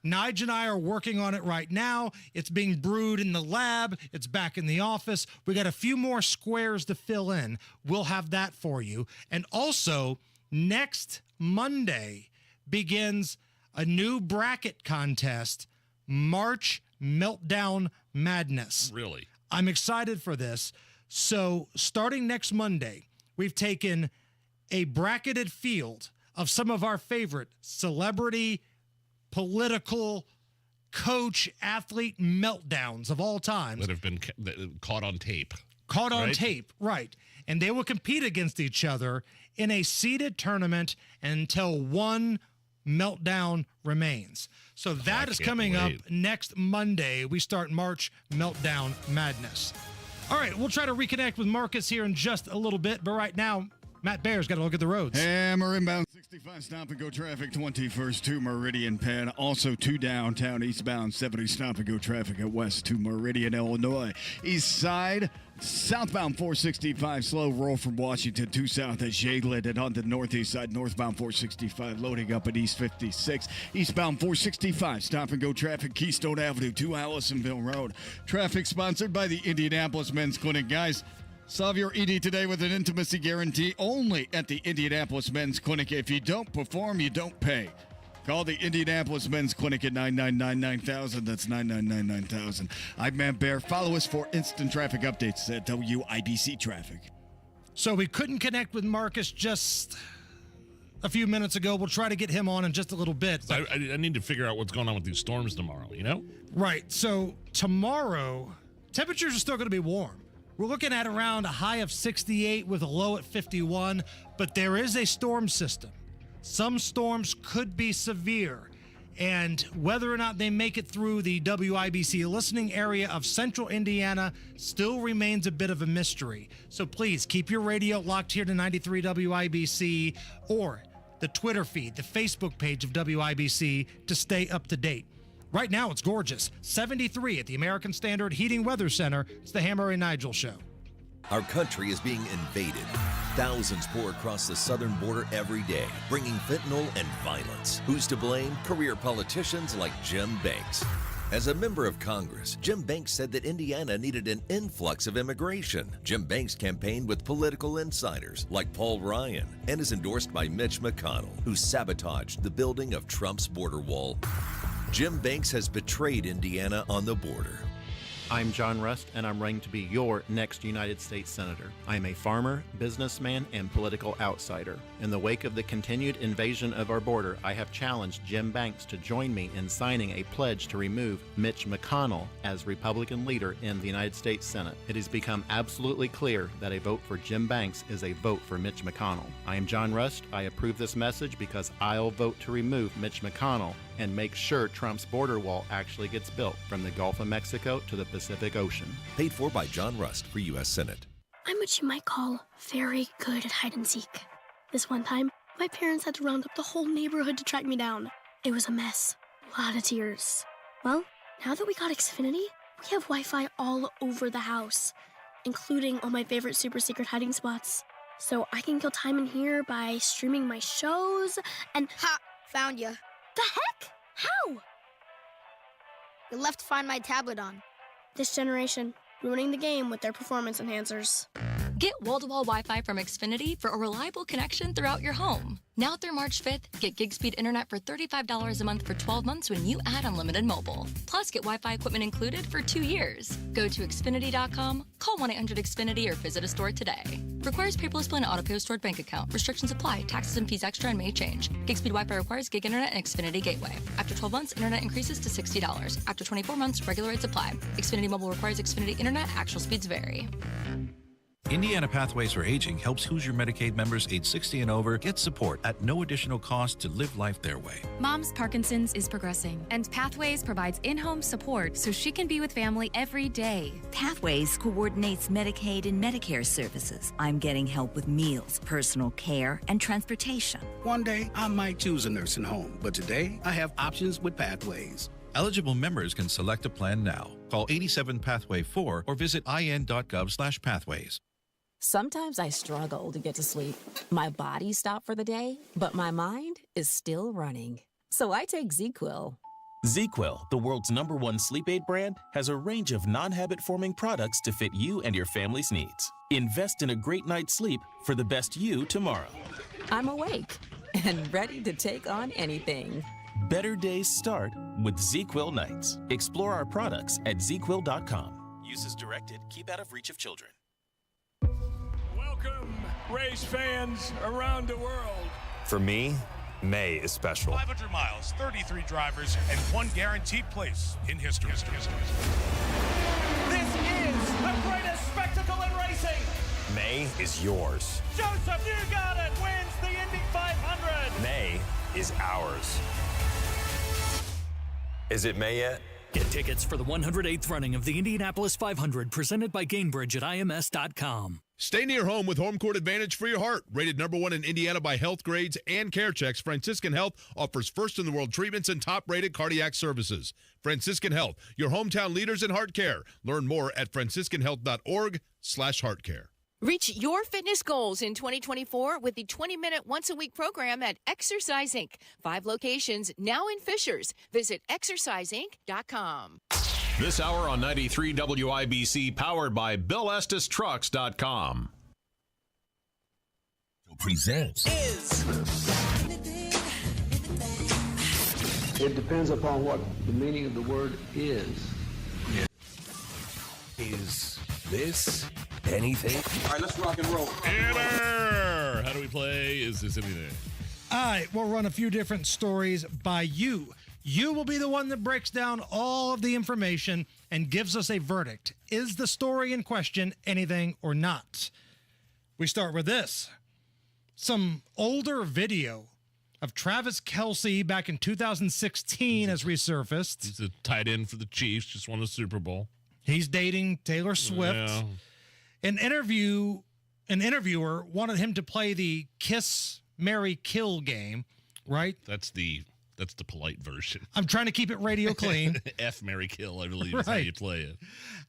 Nigel and I are working on it right now. It's being brewed in the lab. It's back in the office. We got a few more squares to fill in. We'll have that for you. And also, next Monday begins a new bracket contest, March Meltdown Madness. Really? I'm excited for this. So starting next Monday, we've taken a bracketed field of some of our favorite celebrity, political, coach, athlete meltdowns of all time. That have been caught on tape. Caught on tape, right. And they will compete against each other in a seeded tournament until one meltdown remains. So that is coming up next Monday. We start March Meltdown Madness. All right, we'll try to reconnect with Marcus here in just a little bit, but right now, Matt Bear's got to look at the roads. Hammer inbound 65 stop and go traffic 21st to Meridian Penn. Also to downtown eastbound 70 stop and go traffic at west to Meridian, Illinois. East side southbound 465 slow roll from Washington to south at Jayland, and on the northeast side northbound 465 loading up at East 56. Eastbound 465 stop and go traffic Keystone Avenue to Allisonville Road. Traffic sponsored by the Indianapolis Men's Clinic. Guys, solve your ED today with an intimacy guarantee only at the Indianapolis Men's Clinic. If you don't perform, you don't pay. Call the Indianapolis Men's Clinic at 999-9000. That's 999-9000. I'm Matt Bear. Follow us for instant traffic updates at WIBC Traffic. So we couldn't connect with Marcus just a few minutes ago. We'll try to get him on in just a little bit. I need to figure out what's going on with these storms tomorrow, you know? Right. So tomorrow, temperatures are still going to be warm. We're looking at around a high of 68 with a low at 51, but there is a storm system. Some storms could be severe, and whether or not they make it through the WIBC listening area of central Indiana still remains a bit of a mystery. So please keep your radio locked here to 93 WIBC or the Twitter feed, the Facebook page of WIBC to stay up to date. Right now, it's gorgeous. 73 at the American Standard Heating Weather Center. It's the Hammer and Nigel Show. Our country is being invaded. Thousands pour across the southern border every day, bringing fentanyl and violence. Who's to blame? Career politicians like Jim Banks. As a member of Congress, Jim Banks said that Indiana needed an influx of immigration. Jim Banks campaigned with political insiders like Paul Ryan and is endorsed by Mitch McConnell, who sabotaged the building of Trump's border wall. Jim Banks has betrayed Indiana on the border. I'm John Rust, and I'm running to be your next United States Senator. I am a farmer, businessman, and political outsider. In the wake of the continued invasion of our border, I have challenged Jim Banks to join me in signing a pledge to remove Mitch McConnell as Republican leader in the United States Senate. It has become absolutely clear that a vote for Jim Banks is a vote for Mitch McConnell. I am John Rust. I approve this message because I'll vote to remove Mitch McConnell and make sure Trump's border wall actually gets built from the Gulf of Mexico to the Pacific Ocean. Paid for by John Rust for U.S. Senate. I'm what you might call very good at hide and seek. This one time, my parents had to round up the whole neighborhood to track me down. It was a mess. A lot of tears. Well, now that we got Xfinity, we have Wi-Fi all over the house, including all my favorite super secret hiding spots. So I can kill time in here by streaming my shows and... Ha! Found you. The heck? How? You left Find My tablet on. This generation, ruining the game with their performance enhancers. Get wall-to-wall Wi-Fi from Xfinity for a reliable connection throughout your home. Now through March 5th, get gig speed internet for $35 a month for 12 months when you add unlimited mobile. Plus, get Wi-Fi equipment included for 2 years. Go to Xfinity.com, call 1-800-XFINITY, or visit a store today. Requires paperless plan and auto-pay stored bank account. Restrictions apply. Taxes and fees extra and may change. Gig speed Wi-Fi requires gig internet and Xfinity Gateway. After 12 months, internet increases to $60. After 24 months, regular rates apply. Xfinity Mobile requires Xfinity internet. Actual speeds vary. Indiana Pathways for Aging helps Hoosier Medicaid members age 60 and over get support at no additional cost to live life their way. Mom's Parkinson's is progressing, and Pathways provides in-home support so she can be with family every day. Pathways coordinates Medicaid and Medicare services. I'm getting help with meals, personal care, and transportation. One day, I might choose a nursing home, but today, I have options with Pathways. Eligible members can select a plan now. Call 87 Pathway 4 or visit in.gov/pathways. Sometimes I struggle to get to sleep. My body stopped for the day, but my mind is still running. So I take ZzzQuil. ZzzQuil, the world's #1 sleep aid brand, has a range of non-habit-forming products to fit you and your family's needs. Invest in a great night's sleep for the best you tomorrow. I'm awake and ready to take on anything. Better days start with ZzzQuil nights. Explore our products at ZzzQuil.com. Use as directed. Keep out of reach of children. Welcome, race fans around the world. For me, May is special. 500 miles, 33 drivers, and one guaranteed place in history. This is the greatest spectacle in racing. May is yours. Joseph Newgarden wins the Indy 500. May is ours. Is it May yet? Get tickets for the 108th running of the Indianapolis 500 presented by Gainbridge at IMS.com. Stay near home with Home Court Advantage for your heart. Rated #1 in Indiana by Health Grades and Care Checks, Franciscan Health offers first-in-the-world treatments and top-rated cardiac services. Franciscan Health, your hometown leaders in heart care. Learn more at franciscanhealth.org/heartcare. Reach your fitness goals in 2024 with the 20-minute once-a-week program at Exercise Inc. 5 locations now in Fishers. Visit exerciseinc.com. This hour on 93 WIBC, powered by BillEstisTrucks.com. Presents. It depends upon what the meaning of the word is. Is this anything? All right, let's rock and roll. Hammer! How do we play? Is this anything? All right, we'll run a few different stories by you. You will be the one that breaks down all of the information and gives us a verdict. Is the story in question anything or not? We start with this. Some older video of Travis Kelce back in 2016 has resurfaced. He's a tight end for the Chiefs, just won the Super Bowl. He's dating Taylor Swift. Yeah. An interviewer wanted him to play the Kiss, Marry, Kill game, right? That's the polite version. I'm trying to keep it radio clean. F, Marry, Kill, I believe is how you play it.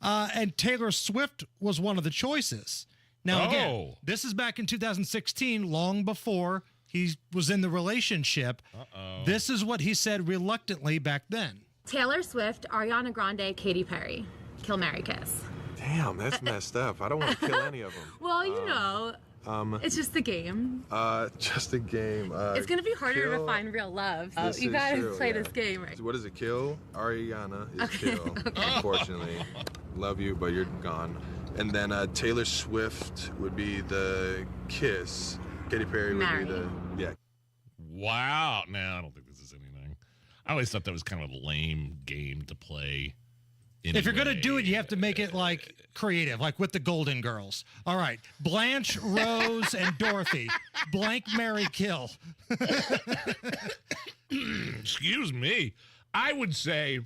And Taylor Swift was one of the choices. Now, again, this is back in 2016, long before he was in the relationship. This is what he said reluctantly back then. Taylor Swift, Ariana Grande, Katy Perry. Kill, marry, kiss. Damn, that's messed up. I don't want to kill any of them. Well, you know, it's just the game. Just a game. It's going to be harder to find real love. So you got to play this game, right? What is it? Kill? Ariana is kill. Unfortunately. Love you, but you're gone. And then Taylor Swift would be the kiss. Katy Perry would be the, yeah. Wow. No, I don't think this is anything. I always thought that was kind of a lame game to play. Anyway. If you're going to do it, you have to make it like creative, like with the Golden Girls. All right. Blanche, Rose, and Dorothy. Blank, marry, kill. Excuse me. I would say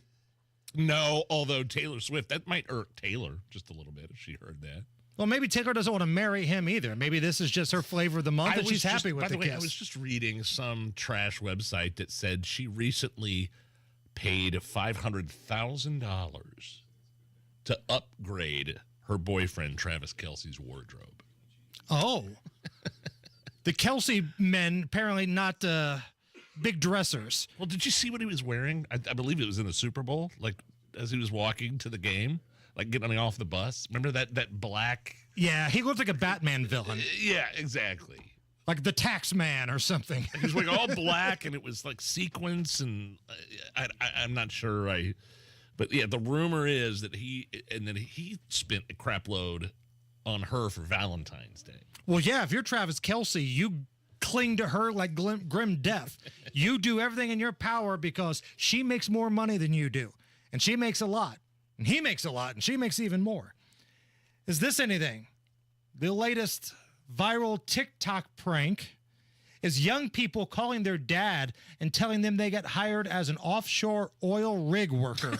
no, although Taylor Swift, that might irk Taylor just a little bit if she heard that. Well, maybe Taylor doesn't want to marry him either. Maybe this is just her flavor of the month and she's happy with the kiss. I was just reading some trash website that said she recently paid $500,000 to upgrade her boyfriend Travis Kelce's wardrobe. Oh. The Kelce men apparently not big dressers. Well, did you see what he was wearing? I believe it was in the Super Bowl, like as he was walking to the game, like getting off the bus. Remember that black? Yeah, he looked like a Batman villain. Yeah, exactly. Like the tax man or something. He was wearing all black, and it was like sequins, and I'm not sure. But yeah, the rumor is that he spent a crap load on her for Valentine's Day. Well, yeah, if you're Travis Kelce, you cling to her like grim death. You do everything in your power because she makes more money than you do, and she makes a lot, and he makes a lot, and she makes even more. Is this anything? The latest viral TikTok prank is young people calling their dad and telling them they got hired as an offshore oil rig worker.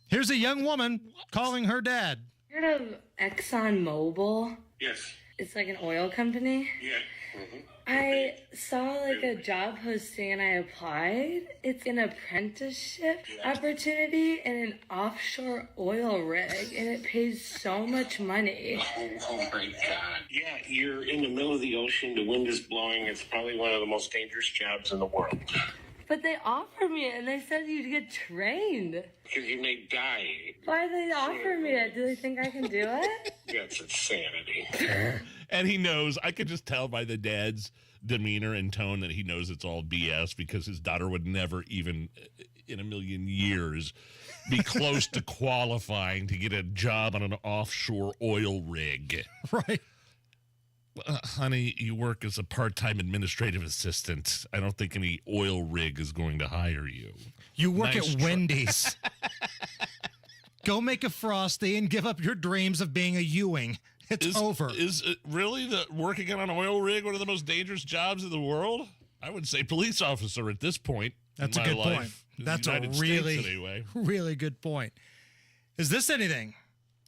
Here's a young woman calling her dad. Heard of ExxonMobil? Yes. It's like an oil company. Yeah. Mm-hmm. I saw like a job posting and I applied. It's an apprenticeship opportunity in an offshore oil rig, and it pays so much money. Oh my God. Yeah, you're in the middle of the ocean. The wind is blowing. It's probably one of the most dangerous jobs in the world. But they offered me it, and they said you'd get trained. Because you may die. Why did they offer me it? Do they think I can do it? That's insanity. And he knows. I could just tell by the dad's demeanor and tone that he knows it's all BS, because his daughter would never even in a million years be close to qualifying to get a job on an offshore oil rig. Right. Honey, you work as a part-time administrative assistant. I don't think any oil rig is going to hire you. You work at Wendy's. Go make a Frosty and give up your dreams of being a Ewing. It's over. Is it really working on an oil rig one of the most dangerous jobs in the world? I would say police officer at this point. That's a good point. That's a really good point. Is this anything?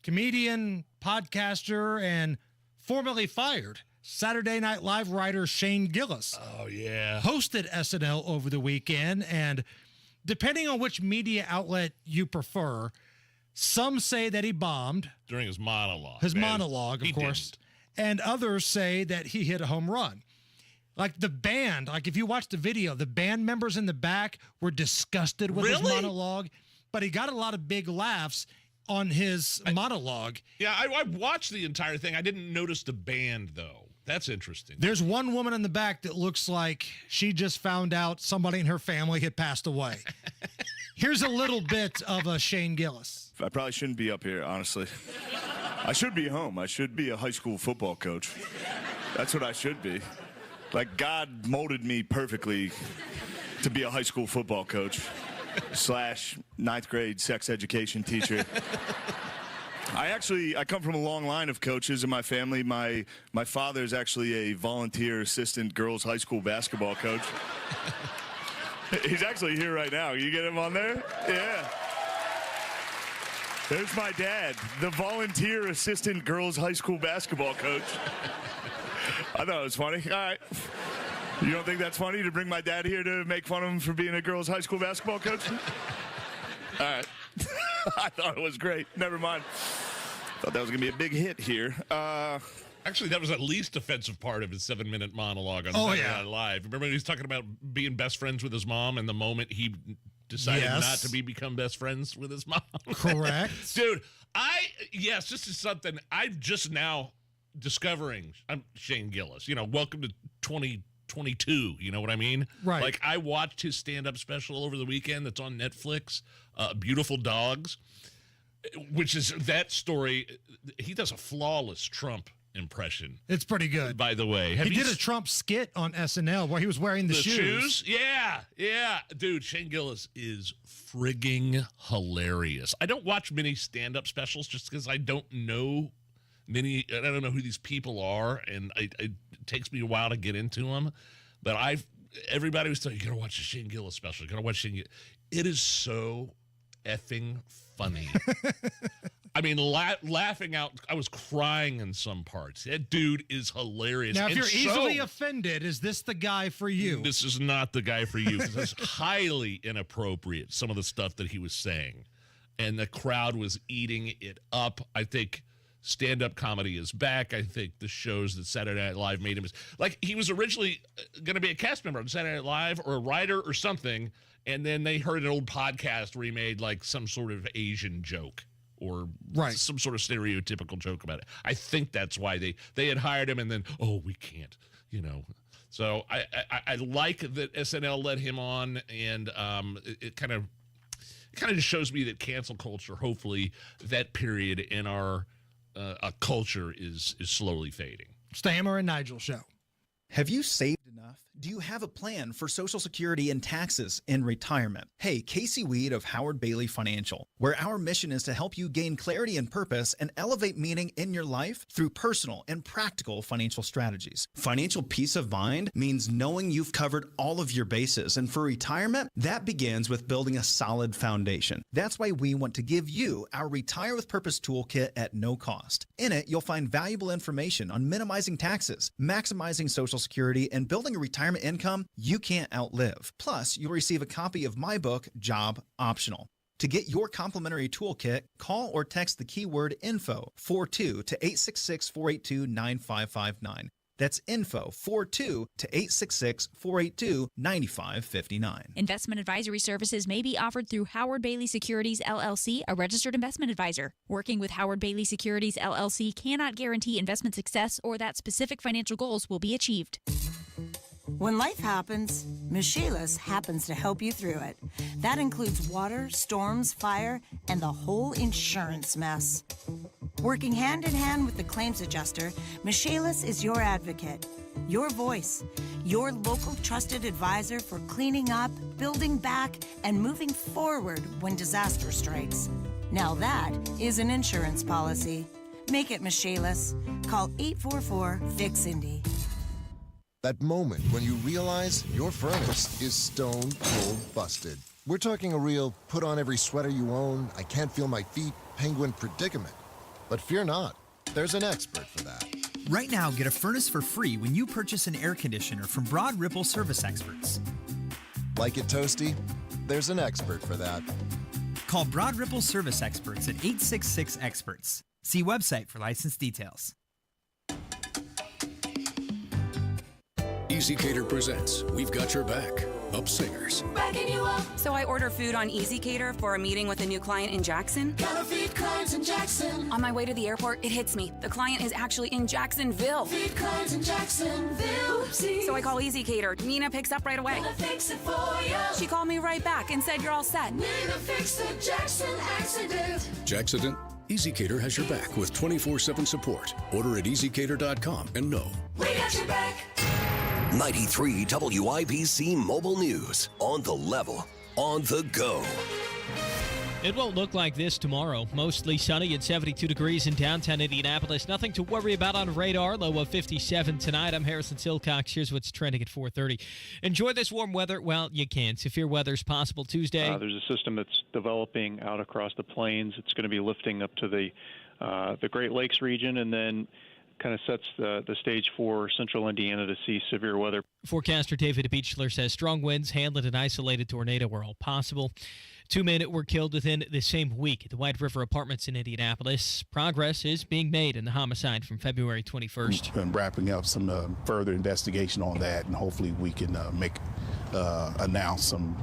Comedian, podcaster, and formerly fired Saturday Night Live writer Shane Gillis. Oh, yeah. Hosted SNL over the weekend, and depending on which media outlet you prefer, some say that he bombed. During his monologue. His monologue, of course. Didn't. And others say that he hit a home run. Like the band, like if you watch the video, the band members in the back were disgusted with his monologue, but he got a lot of big laughs on his monologue. Yeah, I watched the entire thing. I didn't notice the band, though. That's interesting. There's one woman in the back that looks like she just found out somebody in her family had passed away. Here's a little bit of a Shane Gillis. I probably shouldn't be up here, honestly. I should be home. I should be a high school football coach. That's what I should be. Like, God molded me perfectly to be a high school football coach / ninth grade sex education teacher. I come from a long line of coaches in my family. My father is actually a volunteer assistant girls high school basketball coach. He's actually here right now. You get him on there? Yeah. There's my dad, the volunteer assistant girls high school basketball coach. I thought it was funny. All right. You don't think that's funny to bring my dad here to make fun of him for being a girls high school basketball coach? All right. I thought it was great. Never mind. Thought that was going to be a big hit here. Actually, that was at least offensive part of his 7-minute monologue on Saturday Night Live. Remember he was talking about being best friends with his mom, and the moment he decided not to become best friends with his mom. Correct. Dude, this is something I'm just now discovering. I'm Shane Gillis. Welcome to 2022. You know what I mean? Right. Like, I watched his stand-up special over the weekend that's on Netflix, Beautiful Dogs, which is that story. He does a flawless Trump impression. It's pretty good. By the way. He did a Trump skit on SNL where he was wearing the shoes. Yeah. Dude, Shane Gillis is frigging hilarious. I don't watch many stand-up specials just because I don't know I don't know who these people are, and it takes me a while to get into them. But everybody was telling you gotta watch the Shane Gillis special. You gotta watch Shane Gillis. It is so effing funny. I mean, laughing out. I was crying in some parts. That dude is hilarious. Now, if you're easily offended, is this the guy for you? This is not the guy for you, because it's highly inappropriate, some of the stuff that he was saying. And the crowd was eating it up. I think stand-up comedy is back. I think the shows that Saturday Night Live made him like he was originally going to be a cast member on Saturday Night Live or a writer or something, and then they heard an old podcast where he made like some sort of Asian joke or some sort of stereotypical joke about it. I think that's why they had hired him, and then we can't, So I like that SNL let him on, and it kind of just shows me that cancel culture, hopefully that period in our culture is slowly fading. It's the Hammer and Nigel show. Have you saved enough? Do you have a plan for Social Security and taxes in retirement? Hey, Casey Weed of Howard Bailey Financial, where our mission is to help you gain clarity and purpose and elevate meaning in your life through personal and practical financial strategies. Financial peace of mind means knowing you've covered all of your bases, and for retirement, that begins with building a solid foundation. That's why we want to give you our Retire with Purpose Toolkit at no cost. In it, you'll find valuable information on minimizing taxes, maximizing Social Security, and building a retirement income you can't outlive. Plus, you'll receive a copy of my book, Job Optional. To get your complimentary toolkit, call or text the keyword INFO 42 to 866-482-9559. That's info 42 to 866-482-9559. Investment advisory services may be offered through Howard Bailey Securities, LLC, a registered investment advisor. Working with Howard Bailey Securities, LLC cannot guarantee investment success or that specific financial goals will be achieved. When life happens, Michaelis happens to help you through it. That includes water, storms, fire, and the whole insurance mess. Working hand in hand with the claims adjuster, Michaelis is your advocate, your voice, your local trusted advisor for cleaning up, building back, and moving forward when disaster strikes. Now that is an insurance policy. Make it Michaelis. Call 844-FIX-INDY. That moment when you realize your furnace is stone cold busted. We're talking a real put on every sweater you own, I can't feel my feet, penguin predicament. But fear not, there's an expert for that. Right now, get a furnace for free when you purchase an air conditioner from Broad Ripple Service Experts. Like it toasty? There's an expert for that. Call Broad Ripple Service Experts at 866-EXPERTS. See website for license details. EasyCater presents We've Got Your Back, Up Singers. Backing you up. So I order food on EasyCater for a meeting with a new client in Jackson. Gotta feed clients in Jackson. On my way to the airport, it hits me. The client is actually in Jacksonville. Feed clients in Jacksonville. Oopsie. So I call EasyCater. Nina picks up right away. Gonna fix it for you. She called me right back and said you're all set. Nina fixed the Jackson accident. Jackson? EasyCater has your back with 24/7 support. Order at easycater.com and know we got your back. 93 WIBC Mobile News. On the level, on the go. It won't look like this tomorrow. Mostly sunny and 72 degrees in downtown Indianapolis. Nothing to worry about on radar. Low of 57 tonight. I'm Harrison Silcox. Here's what's trending at 4:30. Enjoy this warm weather while you can. Severe weather is possible Tuesday. There's a system that's developing out across the plains. It's going to be lifting up to the Great Lakes region, and then kind of sets the stage for central Indiana to see severe weather. Forecaster David Beechler says strong winds, handled and isolated tornado are all possible. 2 men were killed within the same week at the White River Apartments in Indianapolis. Progress is being made in the homicide from February 21st. We've been wrapping up some further investigation on that, and hopefully we can announce some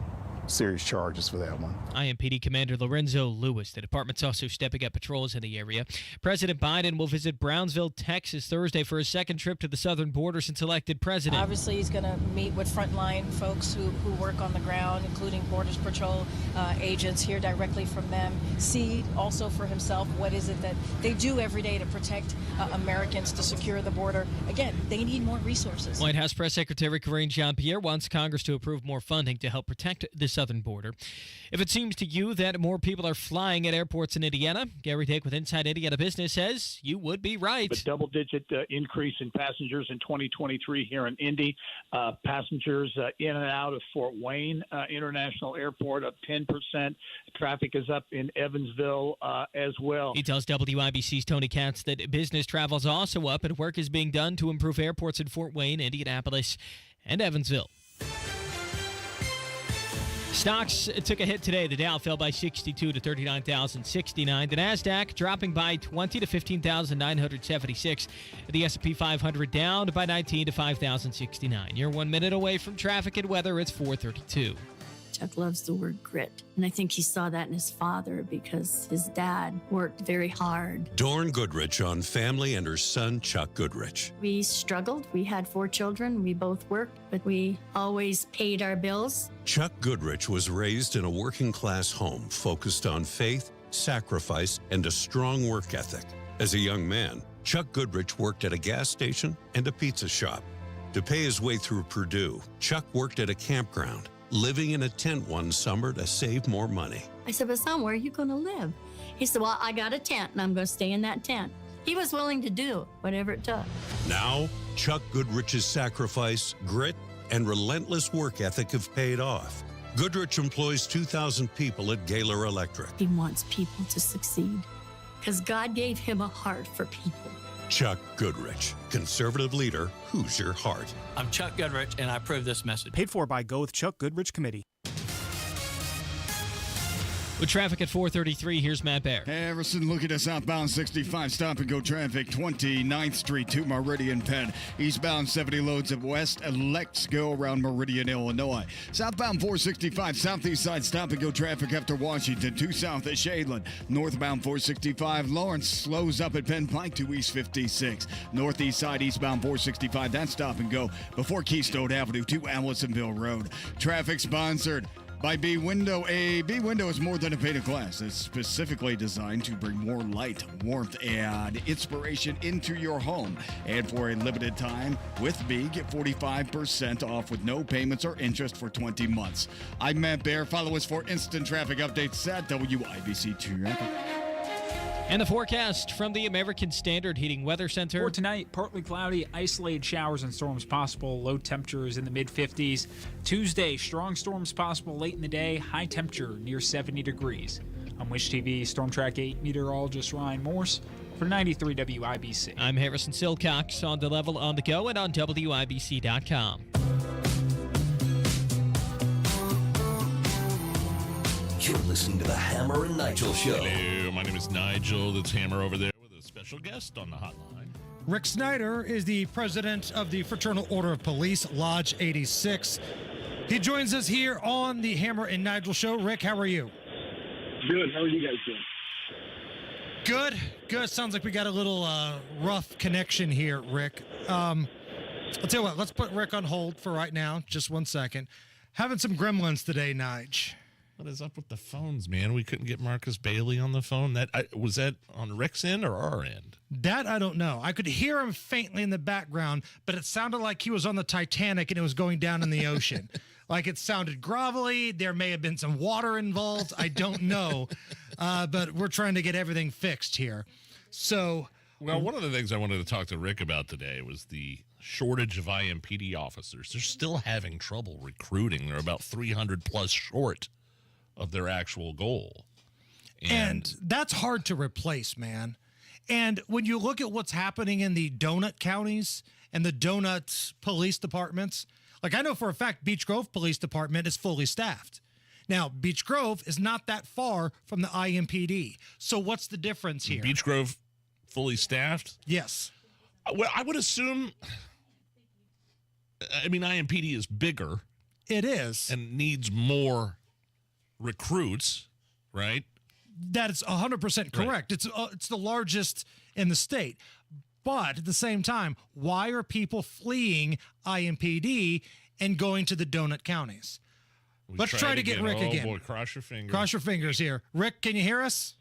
serious charges for that one. IMPD Commander Lorenzo Lewis. The department's also stepping up patrols in the area. President Biden will visit Brownsville, Texas Thursday for his second trip to the southern border since elected president. Obviously, he's going to meet with frontline folks who work on the ground, including Borders Patrol agents, hear directly from them, see also for himself what is it that they do every day to protect Americans, to secure the border. Again, they need more resources. White House Press Secretary Karine Jean-Pierre wants Congress to approve more funding to help protect the southern border. If it seems to you that more people are flying at airports in Indiana, Gary Dick with Inside Indiana Business says you would be right. A double-digit increase in passengers in 2023 here in Indy. Passengers in and out of Fort Wayne International Airport up 10%. Traffic is up in Evansville as well. He tells WIBC's Tony Katz that business travel is also up and work is being done to improve airports in Fort Wayne, Indianapolis, and Evansville. Stocks took a hit today. The Dow fell by 62 to 39,069. The Nasdaq dropping by 20 to 15,976. The S&P 500 down by 19 to 5,069. You're 1 minute away from traffic and weather. It's 4:32. Chuck loves the word grit. And I think he saw that in his father because his dad worked very hard. Dorn Goodrich on family and her son, Chuck Goodrich. We struggled. We had 4 children. We both worked, but we always paid our bills. Chuck Goodrich was raised in a working-class home focused on faith, sacrifice, and a strong work ethic. As a young man, Chuck Goodrich worked at a gas station and a pizza shop. To pay his way through Purdue, Chuck worked at a campground, living in a tent one summer to save more money. I said, but son, where are you going to live? He said, well, I got a tent, and I'm going to stay in that tent. He was willing to do whatever it took. Now, Chuck Goodrich's sacrifice, grit, and relentless work ethic have paid off. Goodrich employs 2,000 people at Gaylor Electric. He wants people to succeed because God gave him a heart for people. Chuck Goodrich, conservative leader, Hoosier heart. I'm Chuck Goodrich, and I approve this message. Paid for by Go with Chuck Goodrich Committee. With traffic at 433, here's Matt Bear. Harrison, looking at southbound 65 stop-and-go traffic, 29th Street to Meridian Penn. Eastbound 70 loads of West and Let's Go around Meridian, Illinois. Southbound 465 southeast side stop-and-go traffic after Washington to south at Shadeland. Northbound 465 Lawrence slows up at Penn Pike to East 56. Northeast side eastbound 465, that's stop-and-go before Keystone Avenue to Allisonville Road. Traffic sponsored by B Window. A B Window is more than a pane of glass. It's specifically designed to bring more light, warmth, and inspiration into your home. And for a limited time, with B, get 45% off with no payments or interest for 20 months. I'm Matt Bear. Follow us for instant traffic updates at WIBC Traffic. And the forecast from the American Standard Heating Weather Center. For tonight, partly cloudy, isolated showers and storms possible. Low temperatures in the mid-50s. Tuesday, strong storms possible late in the day. High temperature near 70 degrees. I'm Wish TV Storm Track 8 meteorologist Ryan Morse for 93 WIBC. I'm Harrison Silcox on the level on the go and on WIBC.com. You're listening to the Hammer and Nigel Show. Hello, my name is Nigel. That's Hammer over there with a special guest on the hotline. Rick Snyder is the president of the Fraternal Order of Police, Lodge 86. He joins us here on the Hammer and Nigel Show. Rick, how are you? Good. How are you guys doing? Good. Sounds like we got a little rough connection here, Rick. I'll tell you what, let's put Rick on hold for right now. Just 1 second. Having some gremlins today, Nige. What is up with the phones, man? We couldn't get Marcus Bailey on the phone. Was that on Rick's end or our end? That I don't know. I could hear him faintly in the background, but it sounded like he was on the Titanic and it was going down in the ocean. Like it sounded grovelly. There may have been some water involved. I don't know. But we're trying to get everything fixed here. So, well, one of the things I wanted to talk to Rick about today was the shortage of IMPD officers. They're still having trouble recruiting. They're about 300 plus short of their actual goal. And that's hard to replace, man. And when you look at what's happening in the donut counties and the donut police departments, like I know for a fact Beech Grove Police Department is fully staffed. Now, Beech Grove is not that far from the IMPD. So what's the difference here? Beech Grove fully staffed? Yes. Well, I would assume, IMPD is bigger. It is. And needs more recruits, right? That's 100% correct. Right. It's the largest in the state. But at the same time, why are people fleeing IMPD and going to the donut counties? Let's try to get Rick again. Oh, boy, cross your fingers. Cross your fingers here. Rick, can you hear us?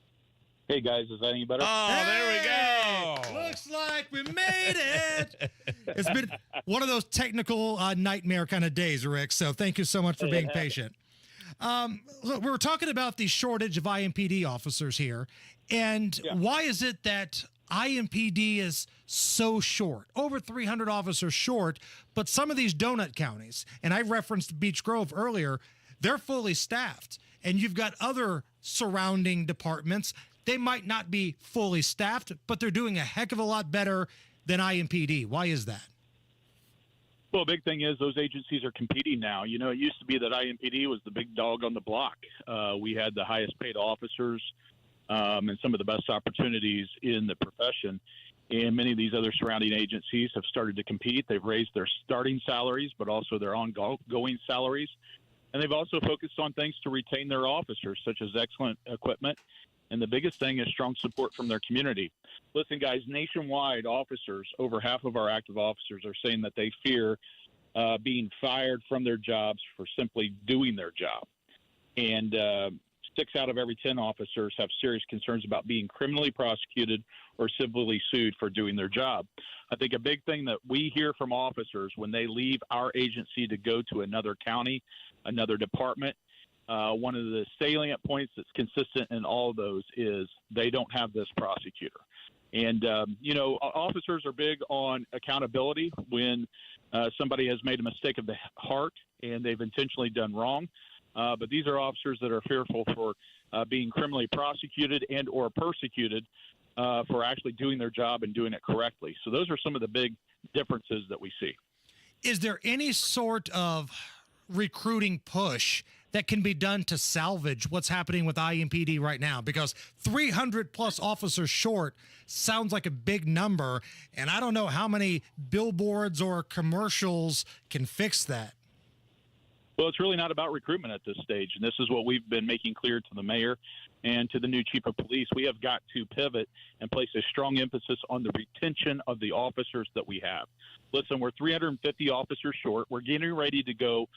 Hey, guys, is that any better? Oh, there we go. Looks like we made it. It's been one of those technical nightmare kind of days, Rick, so thank you so much for being patient. Look, we were talking about the shortage of IMPD officers here, and why is it that IMPD is so short, over 300 officers short, but some of these donut counties, and I referenced Beech Grove earlier, they're fully staffed, and you've got other surrounding departments. They might not be fully staffed, but they're doing a heck of a lot better than IMPD. Why is that? Well, big thing is those agencies are competing now. You know, it used to be that IMPD was the big dog on the block. We had the highest paid officers and some of the best opportunities in the profession. And many of these other surrounding agencies have started to compete. They've raised their starting salaries, but also their ongoing salaries. And they've also focused on things to retain their officers, such as excellent equipment. And the biggest thing is strong support from their community. Listen, guys, nationwide officers, over half of our active officers are saying that they fear being fired from their jobs for simply doing their job. And 6 out of every 10 officers have serious concerns about being criminally prosecuted or civilly sued for doing their job. I think a big thing that we hear from officers when they leave our agency to go to another county, another department, one of the salient points that's consistent in all of those is they don't have this prosecutor. And, officers are big on accountability when somebody has made a mistake of the heart and they've intentionally done wrong. But these are officers that are fearful for being criminally prosecuted and or persecuted for actually doing their job and doing it correctly. So those are some of the big differences that we see. Is there any sort of recruiting push that can be done to salvage what's happening with IMPD right now? Because 300 plus officers short sounds like a big number, and I don't know how many billboards or commercials can fix that. Well, it's really not about recruitment at this stage, and this is what we've been making clear to the mayor and to the new chief of police. We have got to pivot and place a strong emphasis on the retention of the officers that we have. Listen, we're 350 officers short. We're getting ready to go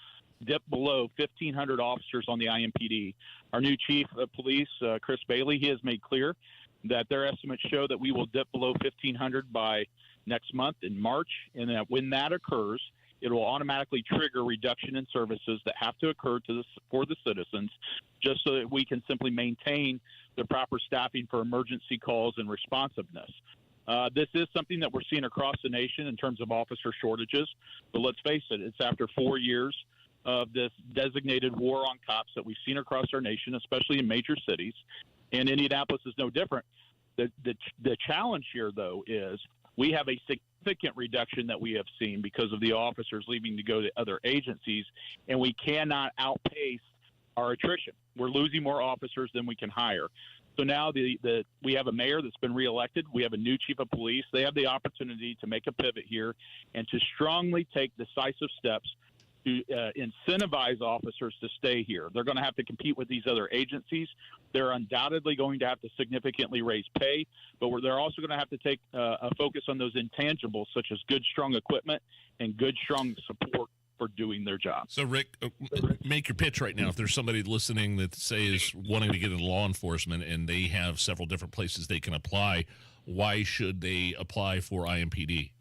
dip below 1,500 officers on the IMPD. Our new chief of police, Chris Bailey, he has made clear that their estimates show that we will dip below 1,500 by next month in March, and that when that occurs, it will automatically trigger reduction in services that have to occur for the citizens, just so that we can simply maintain the proper staffing for emergency calls and responsiveness. This is something that we're seeing across the nation in terms of officer shortages, but let's face it, it's after 4 years of this designated war on cops that we've seen across our nation, especially in major cities, and Indianapolis is no different. The challenge here, though, is we have a significant reduction that we have seen because of the officers leaving to go to other agencies, and we cannot outpace our attrition. We're losing more officers than we can hire. So now we have a mayor that's been reelected. We have a new chief of police. They have the opportunity to make a pivot here and to strongly take decisive steps to incentivize officers to stay here. They're going to have to compete with these other agencies. They're undoubtedly going to have to significantly raise pay, but they're also going to have to take a focus on those intangibles, such as good, strong equipment and good, strong support for doing their job. So, Rick, make your pitch right now. If there's somebody listening that, say, is wanting to get into law enforcement and they have several different places they can apply, why should they apply for IMPD?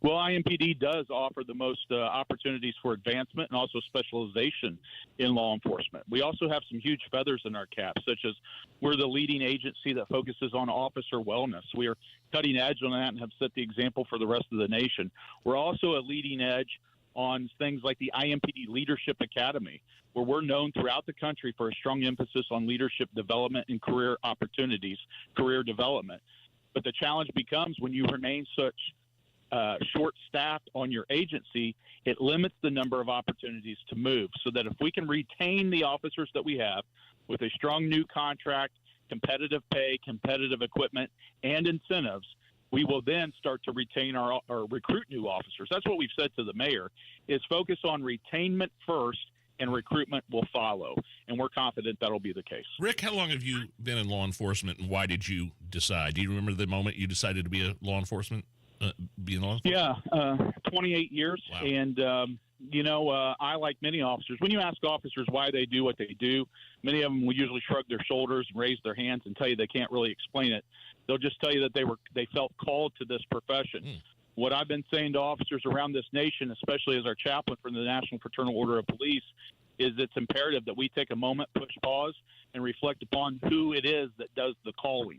Well, IMPD does offer the most opportunities for advancement and also specialization in law enforcement. We also have some huge feathers in our cap, such as we're the leading agency that focuses on officer wellness. We are cutting edge on that and have set the example for the rest of the nation. We're also a leading edge on things like the IMPD Leadership Academy, where we're known throughout the country for a strong emphasis on leadership development and career opportunities, career development. But the challenge becomes when you remain such short-staffed on your agency, it limits the number of opportunities to move, so that if we can retain the officers that we have with a strong new contract, competitive pay, competitive equipment, and incentives, we will then start to retain or recruit new officers. That's what we've said to the mayor, is focus on retainment first and recruitment will follow. And we're confident that'll be the case. Rick, how long have you been in law enforcement and why did you decide? Do you remember the moment you decided to be a law enforcement? Yeah, 28 years. Wow. And, I, like many officers, when you ask officers why they do what they do, many of them will usually shrug their shoulders and raise their hands and tell you they can't really explain it. They'll just tell you that they felt called to this profession. What I've been saying to officers around this nation, especially as our chaplain for the National Fraternal Order of Police, is it's imperative that we take a moment, push pause, and reflect upon who it is that does the calling.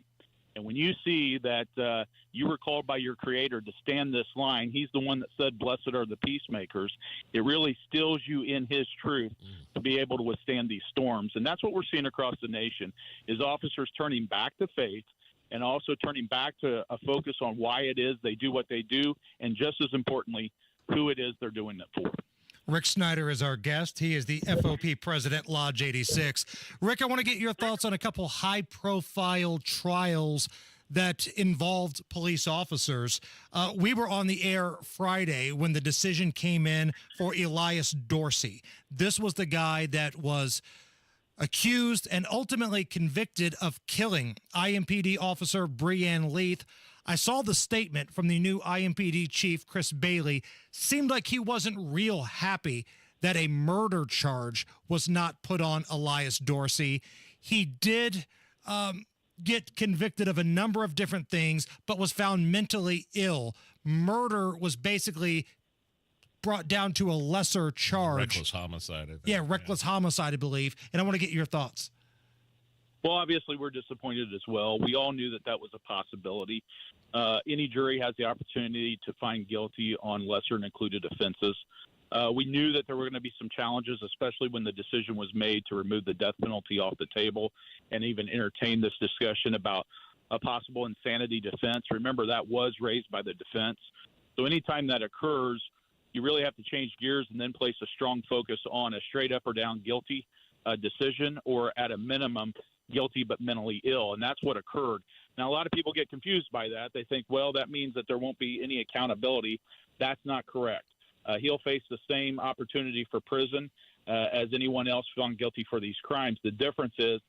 And when you see that you were called by your Creator to stand this line, He's the one that said, "Blessed are the peacemakers," it really stills you in His truth to be able to withstand these storms. And that's what we're seeing across the nation, is officers turning back to faith and also turning back to a focus on why it is they do what they do, and just as importantly, who it is they're doing it for. Rick Snyder is our guest. He is the FOP president, Lodge 86. Rick, I want to get your thoughts on a couple high-profile trials that involved police officers. We were on the air Friday when the decision came in for Elias Dorsey. This was the guy that was accused and ultimately convicted of killing IMPD officer Breanne Leith. I saw the statement from the new IMPD chief, Chris Bailey. Seemed like he wasn't real happy that a murder charge was not put on Elias Dorsey. he did get convicted of a number of different things, but was found mentally ill. Murder was basically brought down to a lesser charge. Reckless homicide, I think. Yeah, reckless homicide, I believe. And I want to get your thoughts. Well, obviously, we're disappointed as well. We all knew that was a possibility. Any jury has the opportunity to find guilty on lesser and included offenses. We knew that there were going to be some challenges, especially when the decision was made to remove the death penalty off the table and even entertain this discussion about a possible insanity defense. Remember, that was raised by the defense. So anytime that occurs, you really have to change gears and then place a strong focus on a straight up or down guilty decision, or at a minimum, guilty but mentally ill. And that's what occurred. Now, a lot of people get confused by that. They think, well, that means that there won't be any accountability. That's not correct. He'll face the same opportunity for prison as anyone else found guilty for these crimes. The difference is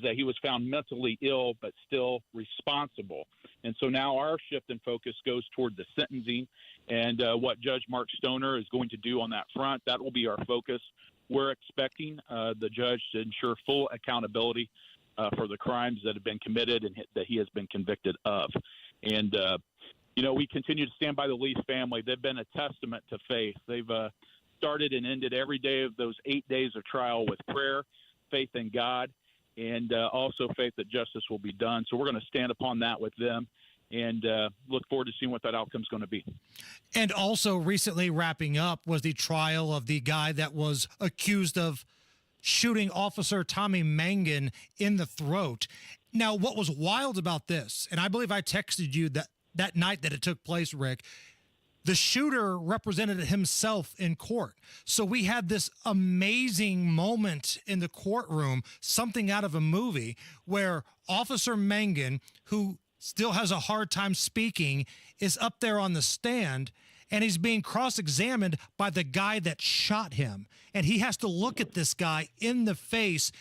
that he was found mentally ill but still responsible. And so now our shift in focus goes toward the sentencing and what Judge Mark Stoner is going to do on that front. That will be our focus. We're expecting the judge to ensure full accountability for the crimes that have been committed and that he has been convicted of. And we continue to stand by the Leaf family. They've been a testament to faith. They've started and ended every day of those 8 days of trial with prayer, faith in God, and also faith that justice will be done. So we're going to stand upon that with them and look forward to seeing what that outcome is going to be. And also recently wrapping up was the trial of the guy that was accused of shooting Officer Tommy Mangan in the throat. Now, what was wild about this, and I believe I texted you that night that it took place, Rick, the shooter represented himself in court. So we had this amazing moment in the courtroom, something out of a movie, where Officer Mangan, who still has a hard time speaking, is up there on the stand, and he's being cross-examined by the guy that shot him. And he has to look at this guy in the face.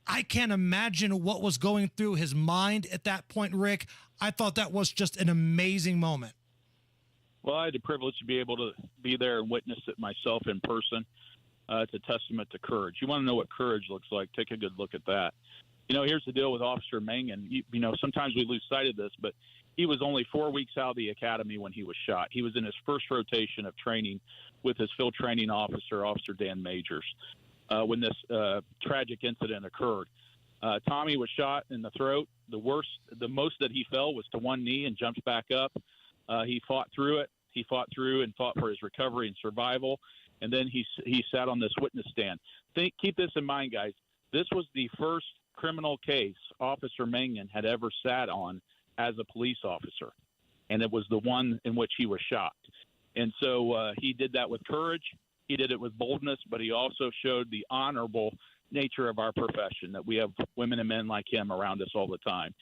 I can't imagine what was going through his mind at that point, Rick. I thought that was just an amazing moment. Well, I had the privilege to be able to be there and witness it myself in person. It's a testament to courage. You want to know what courage looks like, take a good look at that. Here's the deal with Officer Mangan. Sometimes we lose sight of this, but he was only 4 weeks out of the academy when he was shot. He was in his first rotation of training with his field training officer, Officer Dan Majors, when this tragic incident occurred. Tommy was shot in the throat. The most that he fell was to one knee and jumped back up. He fought through it. He fought through and fought for his recovery and survival. And then he sat on this witness stand. Keep this in mind, guys. This was the first criminal case Officer Mangan had ever sat on as a police officer. And it was the one in which he was shot. And so he did that with courage. He did it with boldness, but he also showed the honorable nature of our profession, that we have women and men like him around us all the time.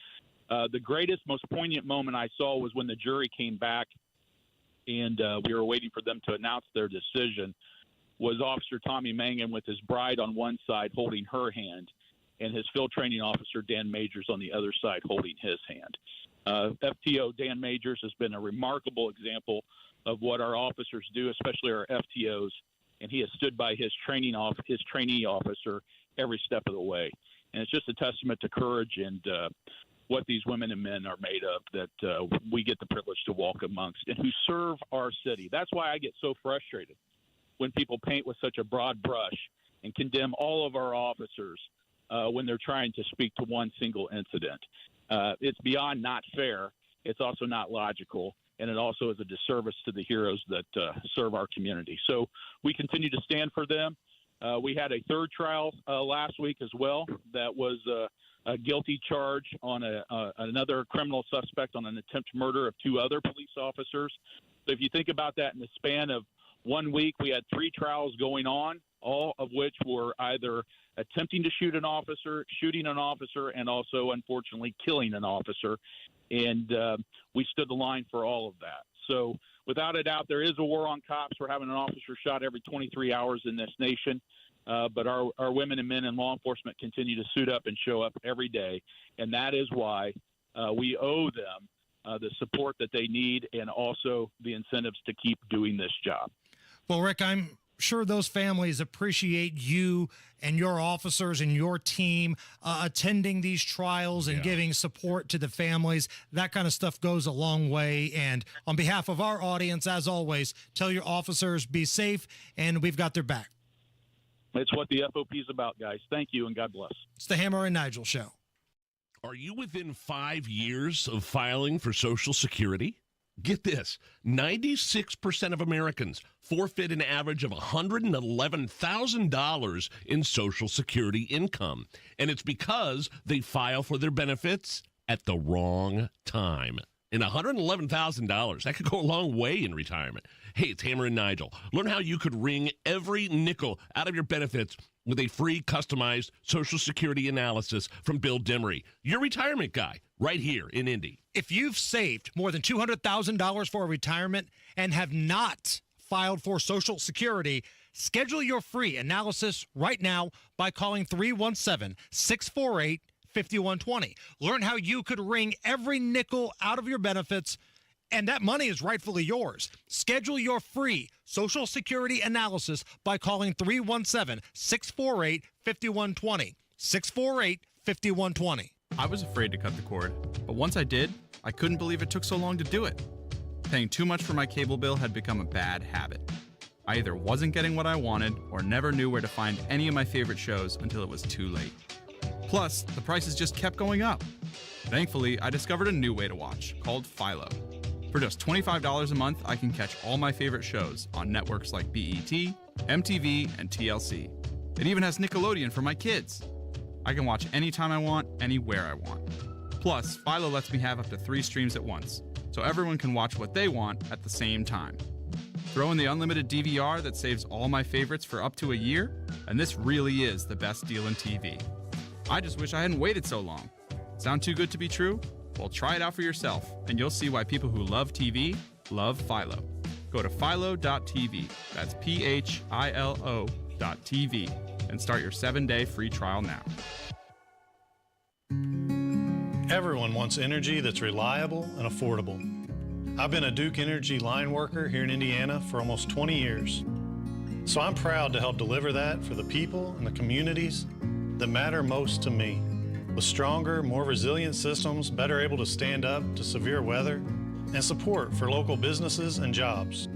The greatest, most poignant moment I saw was when the jury came back and we were waiting for them to announce their decision, was Officer Tommy Mangan with his bride on one side holding her hand and his field training officer, Dan Majors, on the other side holding his hand. FTO Dan Majors has been a remarkable example of what our officers do, especially our FTOs, and he has stood by his trainee officer every step of the way. And it's just a testament to courage and what these women and men are made of that we get the privilege to walk amongst and who serve our city. That's why I get so frustrated when people paint with such a broad brush and condemn all of our officers when they're trying to speak to one single incident. It's beyond not fair. It's also not logical. And it also is a disservice to the heroes that serve our community. So we continue to stand for them. We had a third trial last week as well that was a guilty charge on another criminal suspect on an attempted murder of two other police officers. So if you think about that in the span of 1 week, we had 3 trials going on, all of which were either attempting to shoot an officer, shooting an officer, and also, unfortunately, killing an officer. And we stood the line for all of that. So without a doubt, there is a war on cops. We're having an officer shot every 23 hours in this nation. But our women and men in law enforcement continue to suit up and show up every day. And that is why we owe them the support that they need and also the incentives to keep doing this job. Well, Rick, I'm sure those families appreciate you and your officers and your team attending these trials and giving support to the families. That kind of stuff goes a long way. And on behalf of our audience, as always, tell your officers, be safe, and we've got their back. It's what the FOP is about, guys. Thank you, and God bless. It's the Hammer and Nigel Show. Are you within 5 years of filing for Social Security? Get this, 96% of Americans forfeit an average of $111,000 in Social Security income. And it's because they file for their benefits at the wrong time. And $111,000, that could go a long way in retirement. Hey, it's Hammer and Nigel. Learn how you could wring every nickel out of your benefits with a free customized Social Security analysis from Bill Demery, your retirement guy, right here in Indy. If you've saved more than $200,000 for a retirement and have not filed for Social Security, schedule your free analysis right now by calling 317-648-5120. Learn how you could wring every nickel out of your benefits, and that money is rightfully yours. Schedule your free Social Security analysis by calling 317-648-5120. 648-5120. I was afraid to cut the cord, but once I did, I couldn't believe it took so long to do it. Paying too much for my cable bill had become a bad habit. I either wasn't getting what I wanted or never knew where to find any of my favorite shows until it was too late. Plus, the prices just kept going up. Thankfully, I discovered a new way to watch, called Philo. For just $25 a month, I can catch all my favorite shows on networks like BET, MTV, and TLC. It even has Nickelodeon for my kids. I can watch anytime I want, anywhere I want. Plus, Philo lets me have up to 3 streams at once, so everyone can watch what they want at the same time. Throw in the unlimited DVR that saves all my favorites for up to a year, and this really is the best deal in TV. I just wish I hadn't waited so long. Sound too good to be true? Well, try it out for yourself, and you'll see why people who love TV love Philo. Go to philo.tv, that's PHILO.tv, and start your 7-day free trial now. Everyone wants energy that's reliable and affordable. I've been a Duke Energy line worker here in Indiana for almost 20 years. So I'm proud to help deliver that for the people and the communities that matter most to me. With stronger, more resilient systems, better able to stand up to severe weather, and support for local businesses and jobs.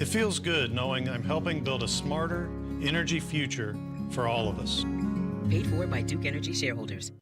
It feels good knowing I'm helping build a smarter energy future for all of us. Paid for by Duke Energy shareholders.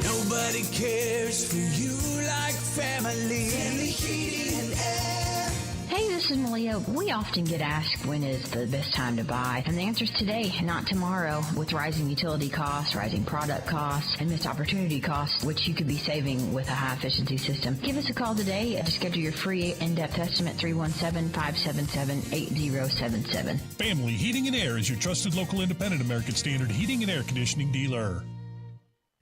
Nobody cares for you like family. Family Heating and Air. Hey, this is Malia. We often get asked when is the best time to buy, and the answer is today, not tomorrow. With rising utility costs, rising product costs, and missed opportunity costs, which you could be saving with a high-efficiency system. Give us a call today to schedule your free in-depth estimate, 317-577-8077. Family Heating and Air is your trusted local independent American Standard heating and air conditioning dealer.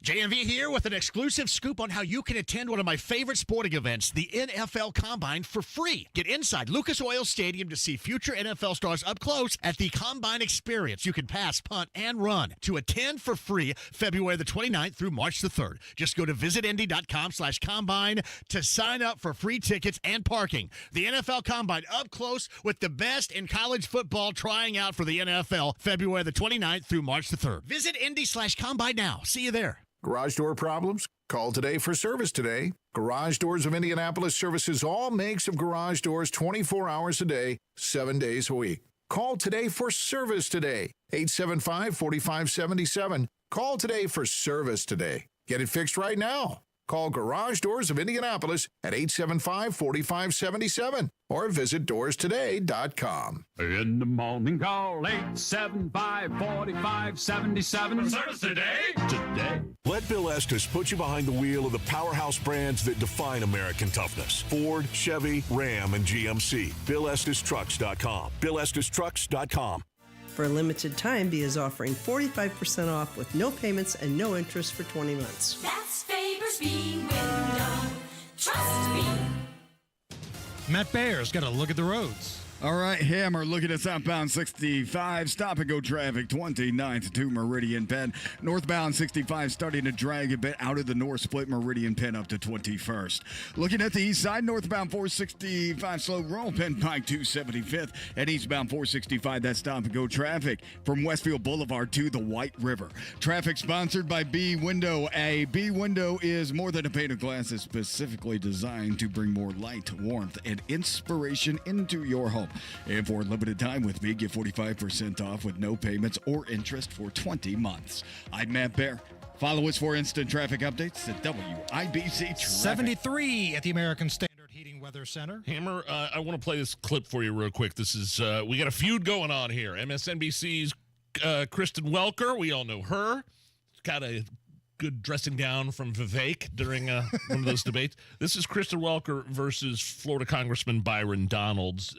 JMV here with an exclusive scoop on how you can attend one of my favorite sporting events, the NFL Combine, for free. Get inside Lucas Oil Stadium to see future NFL stars up close at the Combine Experience. You can pass, punt, and run. To attend for free February the 29th through March the 3rd. Just go to visitindy.com/combine to sign up for free tickets and parking. The NFL Combine up close with the best in college football trying out for the NFL February the 29th through March the 3rd. Visit Indy/Combine now. See you there. Garage door problems? Call today for service today. Garage Doors of Indianapolis services all makes of garage doors 24 hours a day, 7 days a week. Call today for service today. 875-4577. Call today for service today. Get it fixed right now. Call Garage Doors of Indianapolis at 875-4577 or visit doorstoday.com. In the morning, call 875-4577. Service today? Today. Let Bill Estes put you behind the wheel of the powerhouse brands that define American toughness. Ford, Chevy, Ram, and GMC. BillEstesTrucks.com. BillEstesTrucks.com. For a limited time, B is offering 45% off with no payments and no interest for 20 months. That's Faber's Bean Window. Trust me. Matt Bayer's got a look at the roads. All right, Hammer looking at southbound 65, stop and go traffic 29th to Meridian Penn. Northbound 65 starting to drag a bit out of the north split Meridian Penn up to 21st. Looking at the east side, northbound 465 slow roll Penn Pike 275th, and eastbound 465 that stop and go traffic from Westfield Boulevard to the White River. Traffic sponsored by B Window. A B Window is more than a pane of glass. It's specifically designed to bring more light, warmth, and inspiration into your home. And for a limited time with me, get 45% off with no payments or interest for 20 months. I'm Matt Bear. Follow us for instant traffic updates at WIBC Traffic. 73 at the American Standard Heating Weather Center. Hammer, I want to play this clip for you real quick. This is, we got a feud going on here. MSNBC's Kristen Welker, we all know her. Got a good dressing down from Vivek during one of those debates. This is Kristen Welker versus Florida Congressman Byron Donalds.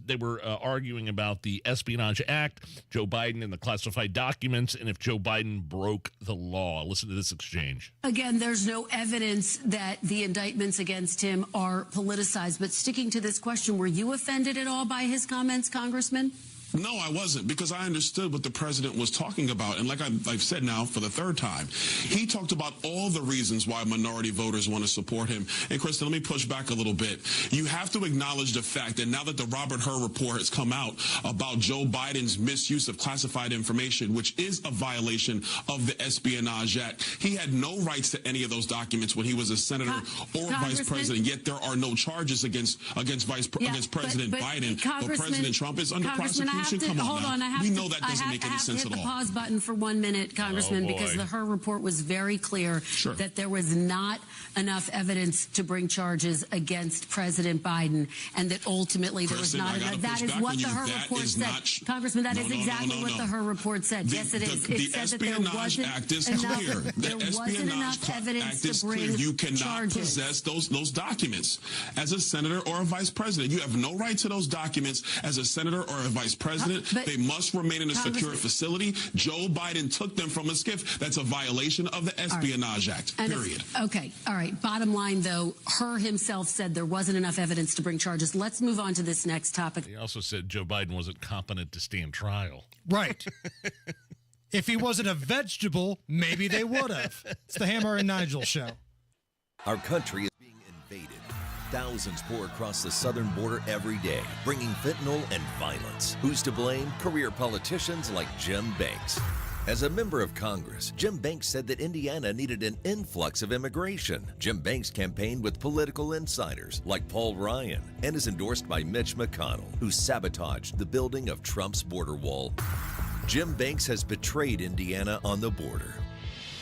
They were arguing about the Espionage Act, Joe Biden and the classified documents, and if Joe Biden broke the law. Listen to this exchange. Again, there's no evidence that the indictments against him are politicized. But sticking to this question, were you offended at all by his comments, Congressman? No, I wasn't, because I understood what the president was talking about. And like I've said now for the third time, he talked about all the reasons why minority voters want to support him. And Kristen, let me push back a little bit. You have to acknowledge the fact that now that the Robert Hur report has come out about Joe Biden's misuse of classified information, which is a violation of the Espionage Act, he had no rights to any of those documents when he was a senator or vice president. Yet there are no charges against President Biden. But President Trump is under prosecution. Hold on. We know that doesn't make any sense at all. I have to hit the pause button for 1 minute, Congressman, because the Hur report was very clear that there was not enough evidence to bring charges against President Biden, and that ultimately there was not enough. That is what the Hur report said. Congressman, that is exactly what the Hur report said. Yes, it is. It said that there wasn't enough. There wasn't enough evidence to bring charges. You cannot possess those documents as a senator or a vice president. You have no right to those documents as a senator or a vice president. They must remain in a secure facility. Joe Biden took them from a SCIF. That's a violation of the Espionage Act, period. Okay. All right. Bottom line, though, Hur himself said there wasn't enough evidence to bring charges. Let's move on to this next topic. He also said Joe Biden wasn't competent to stand trial. Right. If he wasn't a vegetable, maybe they would have. It's the Hammer and Nigel show. Our country is being invaded. Thousands pour across the southern border every day, bringing fentanyl and violence. Who's to blame? Career politicians like Jim Banks. As a member of Congress, Jim Banks said that Indiana needed an influx of immigration. Jim Banks campaigned with political insiders like Paul Ryan and is endorsed by Mitch McConnell, who sabotaged the building of Trump's border wall. Jim Banks has betrayed Indiana on the border.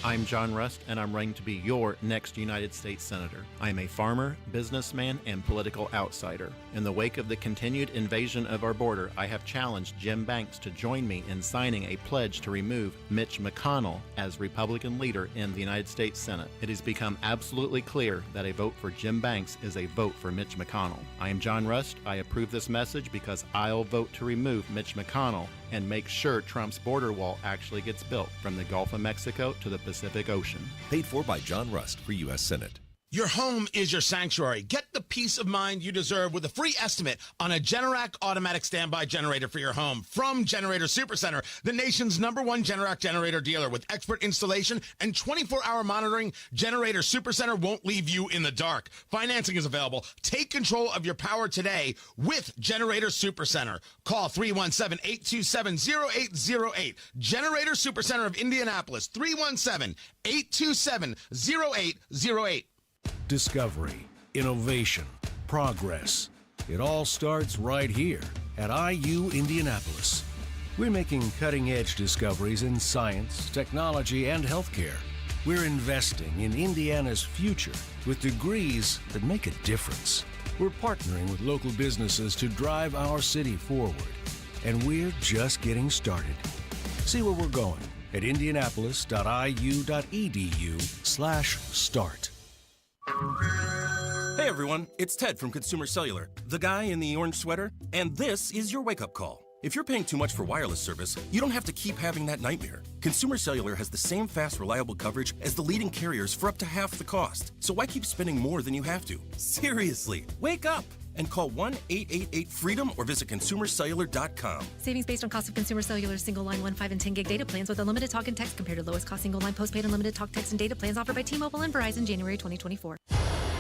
I'm John Rust, and I'm running to be your next United States Senator. I am a farmer, businessman, and political outsider. In the wake of the continued invasion of our border, I have challenged Jim Banks to join me in signing a pledge to remove Mitch McConnell as Republican leader in the United States Senate. It has become absolutely clear that a vote for Jim Banks is a vote for Mitch McConnell. I am John Rust. I approve this message because I'll vote to remove Mitch McConnell and make sure Trump's border wall actually gets built from the Gulf of Mexico to the Pacific Ocean. Paid for by John Rust for U.S. Senate. Your home is your sanctuary. Get the peace of mind you deserve with a free estimate on a Generac automatic standby generator for your home from Generator Supercenter, the nation's #1 Generac generator dealer. With expert installation and 24-hour monitoring, Generator Supercenter won't leave you in the dark. Financing is available. Take control of your power today with Generator Supercenter. Call 317-827-0808. Generator Supercenter of Indianapolis, 317-827-0808. Discovery, innovation, progress. It all starts right here at IU Indianapolis. We're making cutting-edge discoveries in science, technology, and healthcare. We're investing in Indiana's future with degrees that make a difference. We're partnering with local businesses to drive our city forward. And we're just getting started. See where we're going at indianapolis.iu.edu/start. Hey everyone, it's Ted from Consumer Cellular, the guy in the orange sweater, and this is your wake-up call. If you're paying too much for wireless service, you don't have to keep having that nightmare. Consumer Cellular has the same fast, reliable coverage as the leading carriers for up to half the cost. So why keep spending more than you have to? Seriously, wake up! and call 1-888-FREEDOM or visit consumercellular.com. Savings based on cost of consumer cellular single line 1, 5, and 10 gig data plans with unlimited talk and text compared to lowest cost single line postpaid unlimited talk, text, and data plans offered by T-Mobile and Verizon January 2024.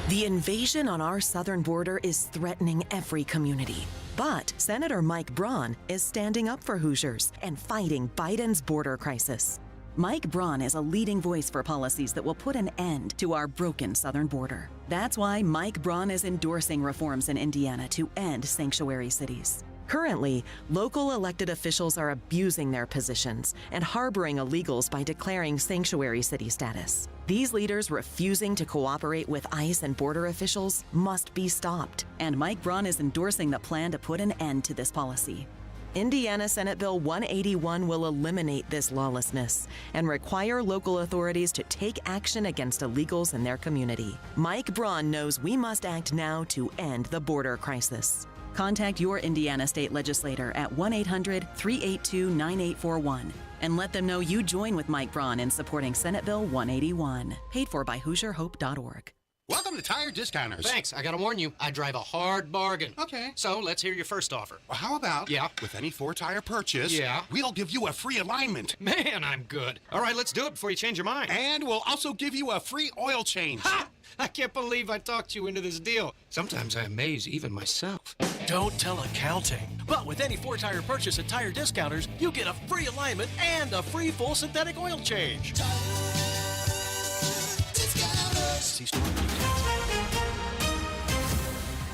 The invasion on our southern border is threatening every community. But Senator Mike Braun is standing up for Hoosiers and fighting Biden's border crisis. Mike Braun is a leading voice for policies that will put an end to our broken southern border. That's why Mike Braun is endorsing reforms in Indiana to end sanctuary cities. Currently, local elected officials are abusing their positions and harboring illegals by declaring sanctuary city status. These leaders refusing to cooperate with ICE and border officials must be stopped, and Mike Braun is endorsing the plan to put an end to this policy. Indiana Senate Bill 181 will eliminate this lawlessness and require local authorities to take action against illegals in their community. Mike Braun knows we must act now to end the border crisis. Contact your Indiana state legislator at 1-800-382-9841 and let them know you join with Mike Braun in supporting Senate Bill 181. Paid for by HoosierHope.org. Welcome to Tire Discounters. Thanks. I gotta warn you, I drive a hard bargain. Okay. So let's hear your first offer. Well, how about, with any 4-tire purchase, we'll give you a free alignment. Man, I'm good. All right, let's do it before you change your mind. And we'll also give you a free oil change. Ha! I can't believe I talked you into this deal. Sometimes I amaze even myself. Don't tell accounting. But with any 4-tire purchase at Tire Discounters, you get a free alignment and a free full synthetic oil change.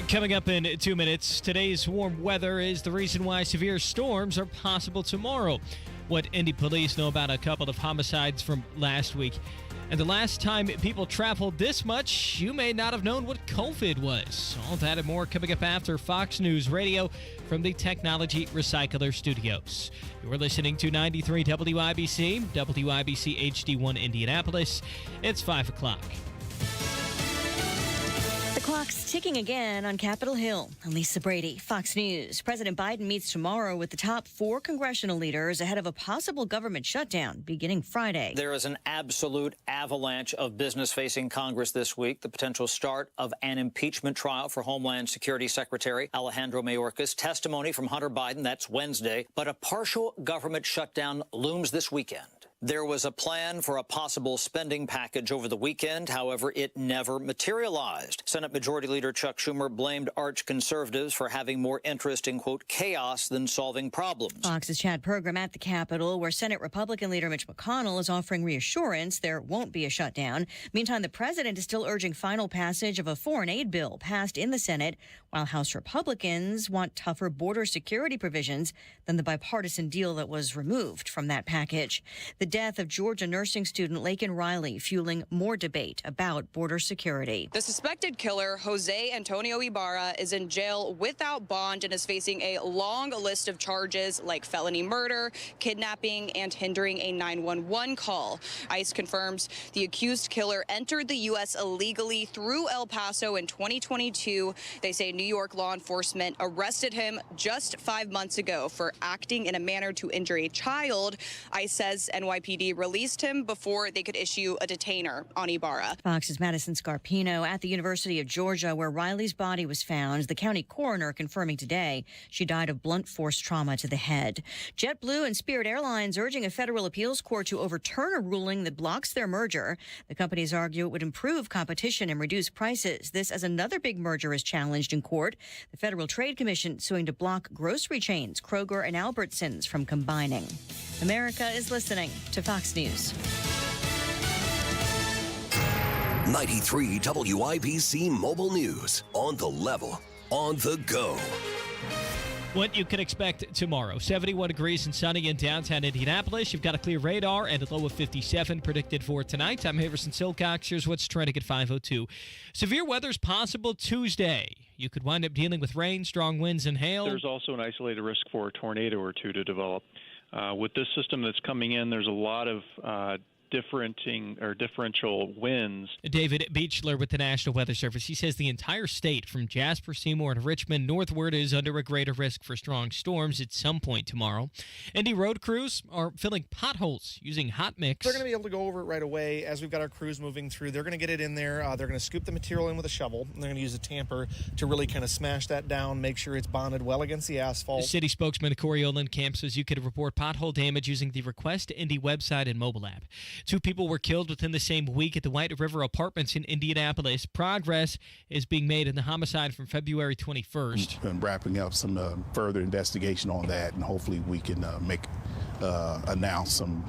Coming up in 2 minutes, today's warm weather is the reason why severe storms are possible tomorrow. What Indy police know about a couple of homicides from last week. And the last time people traveled this much, you may not have known what COVID was. All that and more coming up after Fox News Radio from the Technology Recycler Studios. You're listening to 93 WIBC, WIBC HD1 Indianapolis. It's 5 o'clock. The clock's ticking again on Capitol Hill. Lisa Brady, Fox News. President Biden meets tomorrow with the top 4 congressional leaders ahead of a possible government shutdown beginning Friday. There is an absolute avalanche of business facing Congress this week. The potential start of an impeachment trial for Homeland Security Secretary Alejandro Mayorkas. Testimony from Hunter Biden, that's Wednesday. But a partial government shutdown looms this weekend. There was a plan for a possible spending package over the weekend. However, it never materialized. Senate Majority Leader Chuck Schumer blamed arch conservatives for having more interest in, quote, chaos than solving problems. Fox's chat program at the Capitol, where Senate Republican leader Mitch McConnell is offering reassurance there won't be a shutdown. Meantime, the president is still urging final passage of a foreign aid bill passed in the Senate, while House Republicans want tougher border security provisions than the bipartisan deal that was removed from that package. The death of Georgia nursing student Laken Riley fueling more debate about border security. The suspected killer, Jose Antonio Ibarra, is in jail without bond and is facing a long list of charges like felony murder, kidnapping, and hindering a 911 call. ICE confirms the accused killer entered the U.S. illegally through El Paso in 2022. They say New York law enforcement arrested him just 5 months ago for acting in a manner to injure a child. ICE says NYPD released him before they could issue a detainer on Ibarra. Fox's Madison Scarpino at the University of Georgia, where Riley's body was found. The county coroner confirming today she died of blunt force trauma to the head. JetBlue and Spirit Airlines urging a federal appeals court to overturn a ruling that blocks their merger. The companies argue it would improve competition and reduce prices. This as another big merger is challenged in court. The Federal Trade Commission suing to block grocery chains Kroger and Albertsons from combining. America is listening to Fox News. 93 WIBC Mobile News. On the level, on the go. What you can expect tomorrow. 71 degrees and sunny in downtown Indianapolis. You've got a clear radar and a low of 57 predicted for tonight. I'm Harrison Silcox. Here's what's trending at 5:02. Severe weather's possible Tuesday. You could wind up dealing with rain, strong winds, and hail. There's also an isolated risk for a tornado or two to develop. With this system that's coming in, there's a lot of differential winds. David Beechler with the National Weather Service. He says the entire state from Jasper, Seymour, to Richmond northward is under a greater risk for strong storms at some point tomorrow. Indy road crews are filling potholes using hot mix. They're going to be able to go over it right away as we've got our crews moving through. They're going to get it in there. They're going to scoop the material in with a shovel, and they're going to use a tamper to really kind of smash that down, make sure it's bonded well against the asphalt. City spokesman Corey Olenkamp says you could report pothole damage using the Request Indy website and mobile app. 2 people were killed within the same week at the White River Apartments in Indianapolis. Progress is being made in the homicide from February 21st. And wrapping up some further investigation on that, and hopefully we can announce some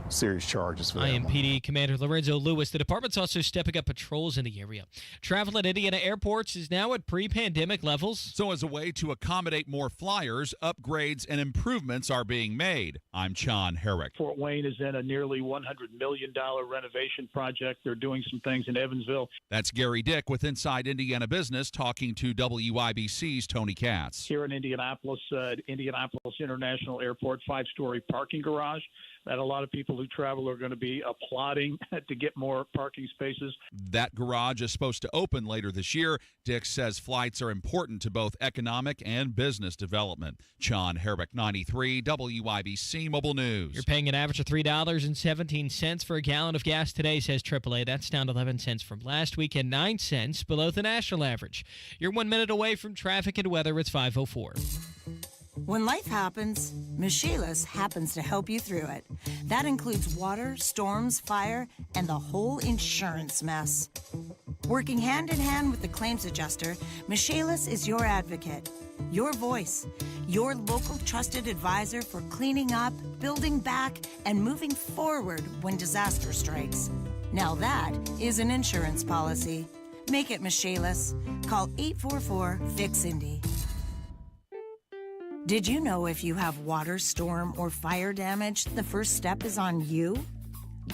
serious charges for that. IMPD Commander Lorenzo Lewis. The department's also stepping up patrols in the area. Travel at Indiana airports is now at pre-pandemic levels. So as a way to accommodate more flyers, upgrades and improvements are being made. I'm John Herrick. Fort Wayne is in a nearly $100 million renovation project. They're doing some things in Evansville. That's Gary Dick with Inside Indiana Business talking to WIBC's Tony Katz. Here in Indianapolis, Indianapolis International Airport, 5-story parking garage that a lot of people who travel are going to be applauding to get more parking spaces. That garage is supposed to open later this year. Dick says flights are important to both economic and business development. John Herrick, 93 WIBC Mobile News. You're paying an average of $3.17 for a gallon of gas today, says AAA. That's down 11 cents from last week and 9 cents below the national average. You're 1 minute away from traffic and weather. It's 5:04. When life happens, Michelis happens to help you through it. That includes water, storms, fire, and the whole insurance mess. Working hand in hand with the claims adjuster, Michelis is your advocate, your voice, your local trusted advisor for cleaning up, building back, and moving forward when disaster strikes. Now that is an insurance policy. Make it Michelis. Call 844-FIX-INDY. Did you know if you have water, storm, or fire damage, the first step is on you?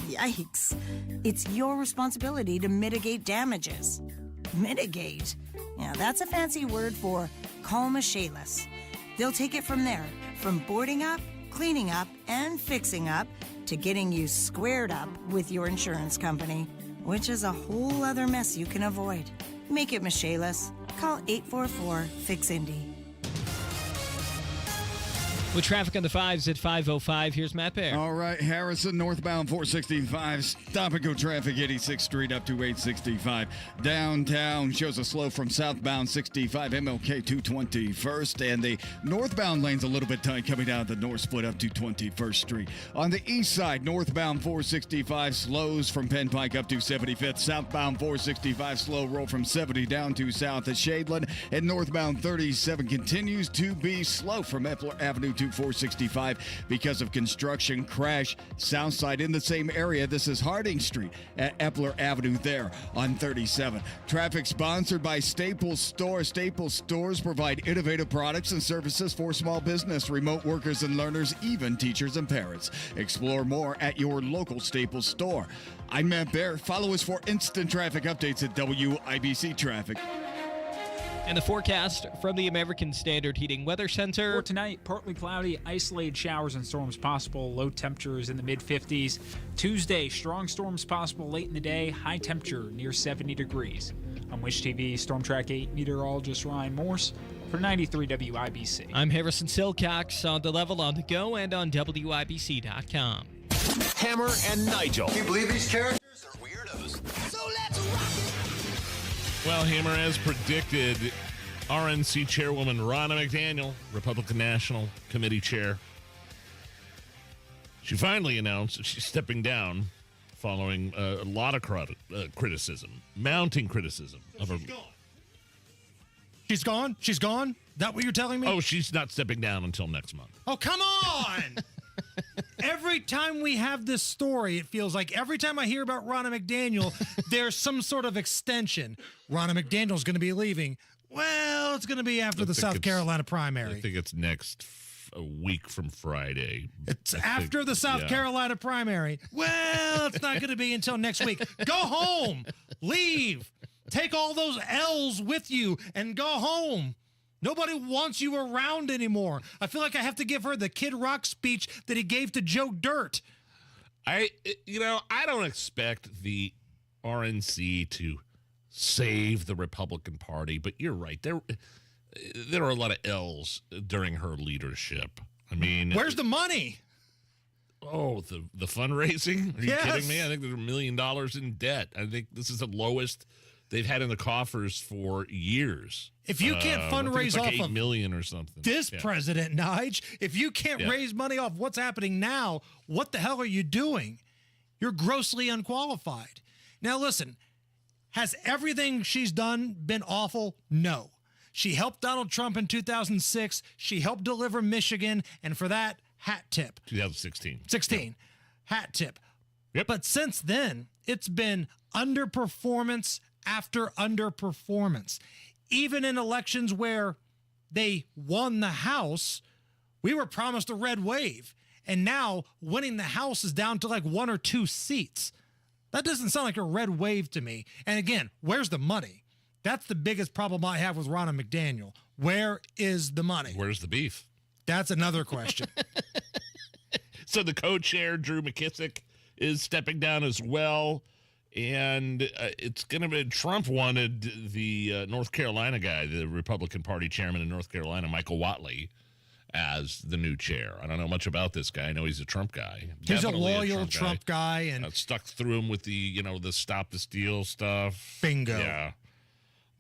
Yikes. It's your responsibility to mitigate damages. Mitigate? Yeah, that's a fancy word for call Michelis. They'll take it from there, from boarding up, cleaning up, and fixing up, to getting you squared up with your insurance company, which is a whole other mess you can avoid. Make it Michelis. Call 844-FIX-INDY. With traffic on the 5s at 5:05, here's Matt Bear. All right, Harrison, northbound 465, stop and go traffic, 86th Street up to 865. Downtown shows a slow from southbound 65, MLK 221st, and the northbound lane's a little bit tight coming down the north split up to 21st Street. On the east side, northbound 465 slows from Penn Pike up to 75th. Southbound 465 slow roll from 70 down to south at Shadeland, and northbound 37 continues to be slow from Epler Avenue to 465 because of construction crash. South side in the same area. This is Harding Street at Epler Avenue there on 37. Traffic sponsored by Staples Store. Staples Stores provide innovative products and services for small business, remote workers and learners, even teachers and parents. Explore more at your local Staples Store. I'm Matt Bear. Follow us for instant traffic updates at WIBC Traffic. And the forecast from the American Standard Heating Weather Center. For tonight, partly cloudy, isolated showers and storms possible. Low temperatures in the mid-50s. Tuesday, strong storms possible late in the day. High temperature near 70 degrees. On Wish TV, Storm Track 8 meteorologist Ryan Morse for 93 WIBC. I'm Harrison Silcox on the level on the go and on WIBC.com. Hammer and Nigel. Can you believe these characters are weirdos? So let's rock it. Well, Hammer, as predicted, RNC Chairwoman Ronna McDaniel, Republican National Committee Chair, she finally announced that she's stepping down following a lot of criticism, mounting criticism of her. She's gone? She's gone? That what you're telling me? Oh, she's not stepping down until next month. Oh, come on! Every time we have this story, it feels like every time I hear about Ronna McDaniel, there's some sort of extension. Ronna McDaniel's going to be leaving. Well, it's going to be after the South Carolina primary. I think it's a week from Friday. It's after the South Carolina primary. Well, it's not going to be until next week. Go home. Leave. Take all those L's with you and go home. Nobody wants you around anymore. I feel like I have to give her the Kid Rock speech that he gave to Joe Dirt. I don't expect the RNC to save the Republican Party, but you're right. There are a lot of L's during her leadership. I mean, where's the money? Oh, the fundraising? Are you kidding me? I think there's $1 million in debt. I think this is the lowest they've had in the coffers for years. If you can't fundraise like off $8 of million or something. This president, Nige, if you can't raise money off what's happening now, what the hell are you doing? You're grossly unqualified. Now, listen, has everything she's done been awful? No. She helped Donald Trump in 2006. She helped deliver Michigan, and for that, hat tip. 2016. 16. Hat tip. Yep. But since then, it's been underperformance after underperformance. Even in elections where they won the House, we were promised a red wave. And now winning the House is down to like 1 or 2 seats. That doesn't sound like a red wave to me. And again, where's the money? That's the biggest problem I have with Ronna McDaniel. Where is the money? Where's the beef? That's another question. So the co-chair, Drew McKissick, is stepping down as well. And it's going to be, Trump wanted the North Carolina guy, the Republican Party chairman in North Carolina, Michael Whatley, as the new chair. I don't know much about this guy. I know he's a Trump guy. He's Definitely a loyal Trump guy. And stuck through him with the Stop the Steal stuff. Bingo. Yeah.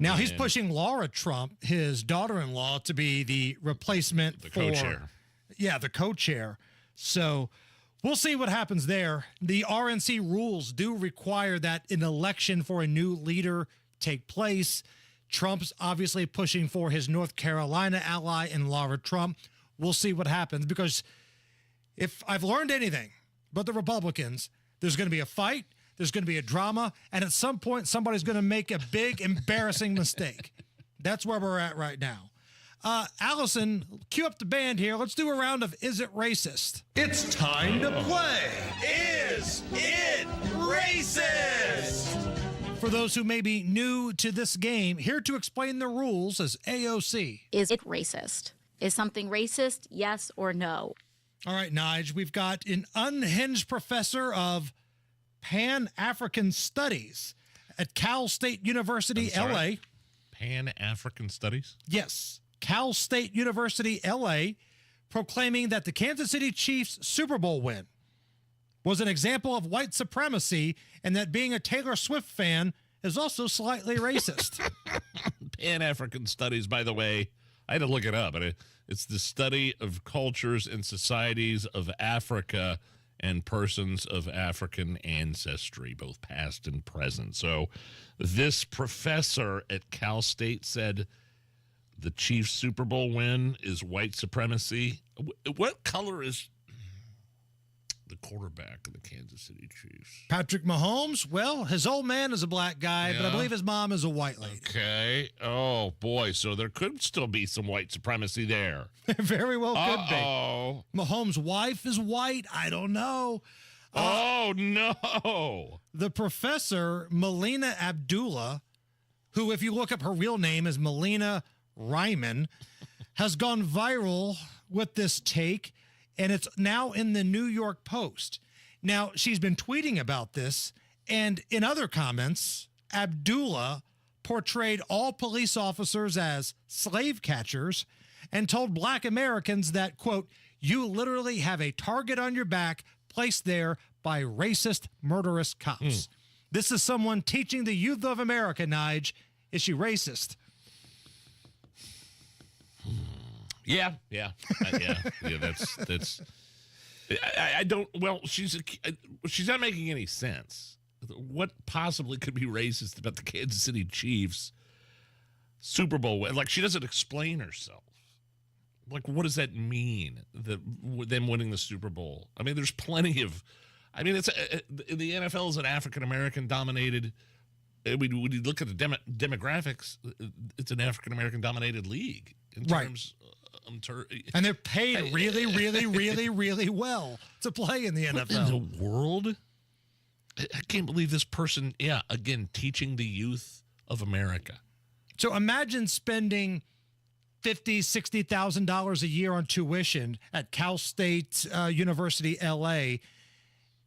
Now he's pushing Laura Trump, his daughter-in-law, to be the replacement the co-chair. Yeah, the co-chair. So we'll see what happens there. The RNC rules do require that an election for a new leader take place. Trump's obviously pushing for his North Carolina ally in Laura Trump. We'll see what happens, because if I've learned anything but the Republicans, there's going to be a fight, there's going to be a drama, and at some point somebody's going to make a big, embarrassing mistake. That's where we're at right now. Allison, cue up the band here. Let's do a round of Is It Racist? It's time to play Is It Racist? For those who may be new to this game, here to explain the rules is AOC. Is it racist? Is something racist, yes or no? All right, Nige, we've got an unhinged professor of Pan-African Studies at Cal State University, LA. Pan-African Studies? Yes. Cal State University, LA, proclaiming that the Kansas City Chiefs Super Bowl win was an example of white supremacy, and that being a Taylor Swift fan is also slightly racist. Pan-African Studies, by the way, I had to look it up, but it's the study of cultures and societies of Africa and persons of African ancestry, both past and present. So this professor at Cal State said the Chiefs Super Bowl win is white supremacy. What color is the quarterback of the Kansas City Chiefs? Patrick Mahomes? Well, his old man is a black guy, but I believe his mom is a white lady. Okay. Oh, boy. So there could still be some white supremacy there. Very well could Uh-oh. be. Mahomes' wife is white. I don't know. Oh, no. The professor, Melina Abdullah, who, if you look up her real name, is Melina Ryman, has gone viral with this take, and it's now in the New York Post. Now, she's been tweeting about this, and in other comments, Abdullah portrayed all police officers as slave catchers and told black Americans that, quote, you literally have a target on your back placed there by racist, murderous cops. This is someone teaching the youth of America, Nige. Is she racist? Yeah. That's. I don't. Well, she's not making any sense. What possibly could be racist about the Kansas City Chiefs Super Bowl? Like, she doesn't explain herself. Like, what does that mean? Them winning the Super Bowl? I mean, there's plenty of. I mean, it's the NFL is an African American dominated. When you look at the demographics, it's an African American dominated league in terms. And they're paid really, really, really, really well to play in the NFL. What in the world? I can't believe this person, again, teaching the youth of America. So imagine spending $50,000, $60,000 a year on tuition at Cal State University, LA,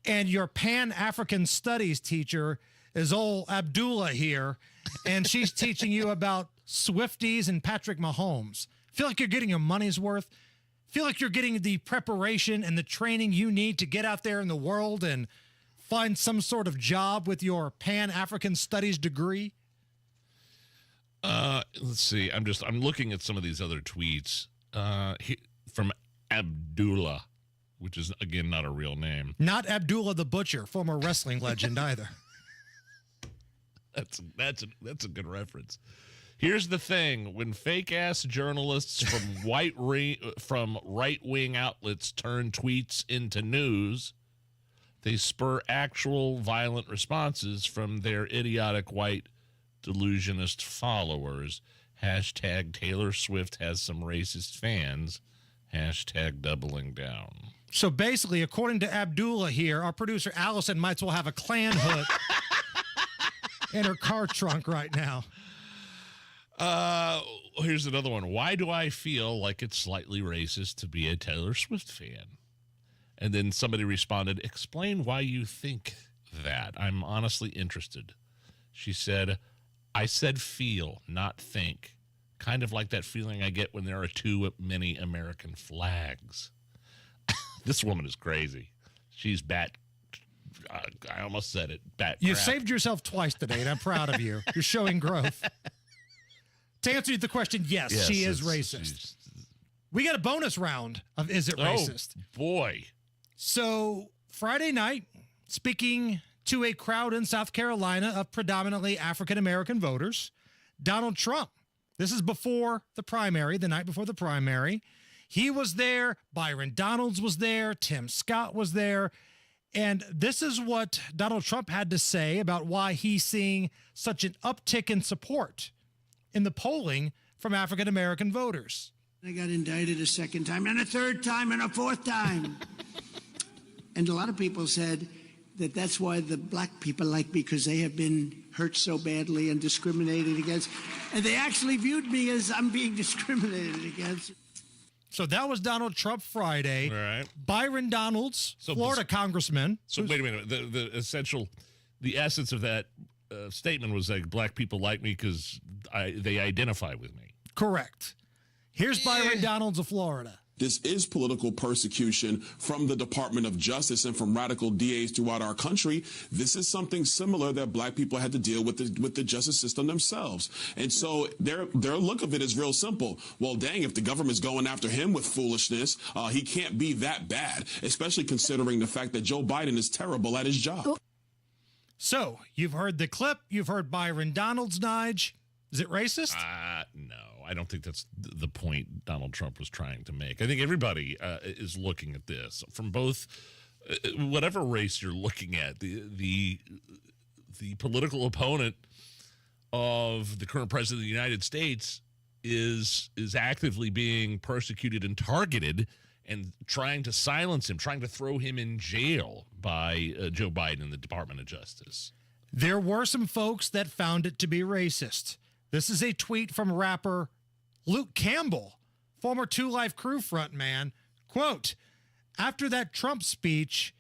and your Pan-African Studies teacher is old Abdullah here, and she's teaching you about Swifties and Patrick Mahomes. Feel like you're getting your money's worth? Feel like you're getting the preparation and the training you need to get out there in the world and find some sort of job with your Pan-African Studies degree? Let's see. I'm looking at some of these other tweets from Abdullah, which is, again, not a real name. Not Abdullah the Butcher, former wrestling legend either. That's a good reference. Here's the thing: when fake-ass journalists from right-wing outlets turn tweets into news, they spur actual violent responses from their idiotic white delusionist followers. Hashtag Taylor Swift has some racist fans. Hashtag doubling down. So basically, according to Abdullah here, our producer Allison might as well have a Klan hood in her car trunk right now. Here's another one. Why do I feel like it's slightly racist to be a Taylor Swift fan? And then somebody responded, explain why you think that. I'm honestly interested. She said, I said feel, not think. Kind of like that feeling I get when there are too many American flags. This woman is crazy. She's I almost said it. You saved yourself twice today, and I'm proud of you. You're showing growth. To answer the question, yes, she is racist. We got a bonus round of Is It Racist? Oh, boy. So, Friday night, speaking to a crowd in South Carolina of predominantly African-American voters, Donald Trump. This is before the primary, the night before the primary. He was there. Byron Donalds was there. Tim Scott was there. And this is what Donald Trump had to say about why he's seeing such an uptick in support in the polling from African-American voters. I got indicted a second time and a third time and a fourth time. And a lot of people said that that's why the black people like me, because they have been hurt so badly and discriminated against. And they actually viewed me as I'm being discriminated against. So that was Donald Trump Friday. All right. Byron Donalds, Florida congressman. So wait a minute. The essence of that statement was like, black people like me because they identify with me. Correct. Here's Byron Donalds of Florida. This is political persecution from the Department of Justice and from radical DAs throughout our country. This is something similar that black people had to deal with the justice system themselves. And so their look of it is real simple. Well, dang, if the government's going after him with foolishness, he can't be that bad, especially considering the fact that Joe Biden is terrible at his job. So you've heard the clip. You've heard Byron Donalds, Nige. Is it racist? No. I don't think that's the point Donald Trump was trying to make. I think everybody is looking at this from both, whatever race you're looking at. The political opponent of the current president of the United States is actively being persecuted and targeted and trying to silence him, trying to throw him in jail by Joe Biden and the Department of Justice. There were some folks that found it to be racist. This is a tweet from rapper Luke Campbell, former 2 Live Crew frontman. Quote, after that Trump speech,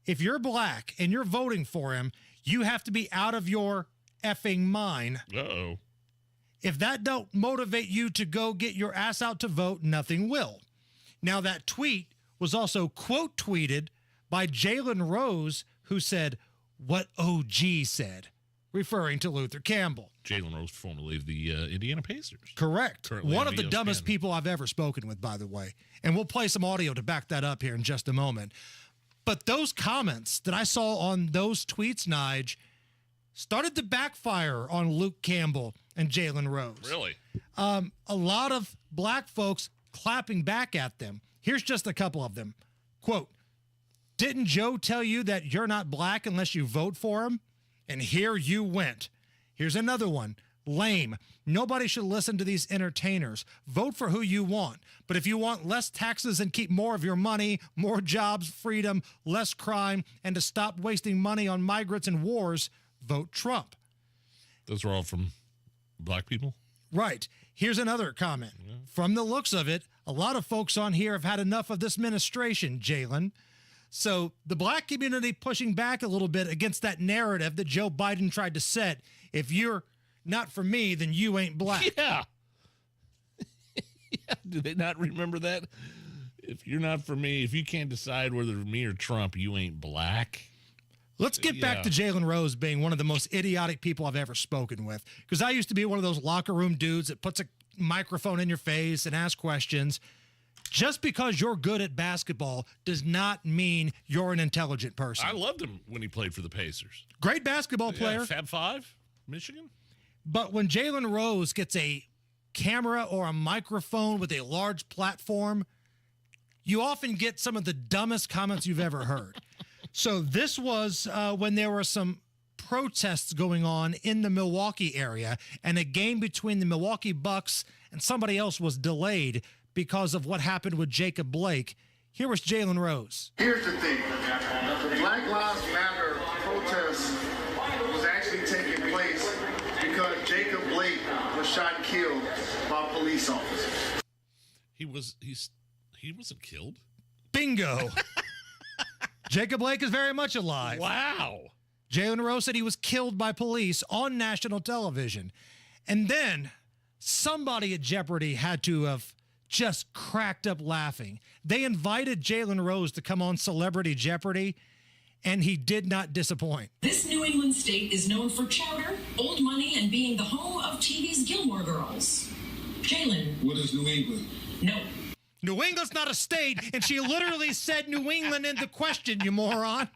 if you're black and you're voting for him, you have to be out of your effing mind. Uh-oh. If that don't motivate you to go get your ass out to vote, nothing will. Now, that tweet was also quote tweeted by Jalen Rose, who said, what OG said, referring to Luther Campbell. Jalen Rose, formerly of the Indiana Pacers. Correct. Currently one of the dumbest people I've ever spoken with, by the way. And we'll play some audio to back that up here in just a moment. But those comments that I saw on those tweets, Nige, started to backfire on Luke Campbell and Jalen Rose. Really? A lot of black folks clapping back at them. Here's just a couple of them. Quote, didn't Joe tell you that you're not black unless you vote for him? And here you went. Here's another one. Lame. Nobody should listen to these entertainers. Vote for who you want. But if you want less taxes and keep more of your money, more jobs, freedom, less crime, and to stop wasting money on migrants and wars, vote Trump. Those are all from black people? Right. Here's another comment. From the looks of it, a lot of folks on here have had enough of this administration, Jalen. So the black community pushing back a little bit against that narrative that Joe Biden tried to set. If you're not for me, then you ain't black. Yeah. Yeah. Do they not remember that? If you're not for me, if you can't decide whether me or Trump, you ain't black. Let's get back to Jalen Rose being one of the most idiotic people I've ever spoken with. Because I used to be one of those locker room dudes that puts a microphone in your face and asks questions. Just because you're good at basketball does not mean you're an intelligent person. I loved him when he played for the Pacers. Great basketball player. Fab Five, Michigan. But when Jalen Rose gets a camera or a microphone with a large platform, you often get some of the dumbest comments you've ever heard. So this was when there were some protests going on in the Milwaukee area, and a game between the Milwaukee Bucks and somebody else was delayed because of what happened with Jacob Blake. Here was Jalen Rose. Here's the thing. The Black Lives Matter protest was actually taking place because Jacob Blake was shot and killed by a police officer. He wasn't killed. Bingo. Jacob Blake is very much alive. Wow. Jalen Rose said he was killed by police on national television. And then somebody at Jeopardy had to have just cracked up laughing. They invited Jalen Rose to come on Celebrity Jeopardy, and he did not disappoint. This New England state is known for chowder, old money, and being the home of TV's Gilmore Girls. Jalen. What is New England? No. New England's not a state, and she literally said New England in the question, you moron.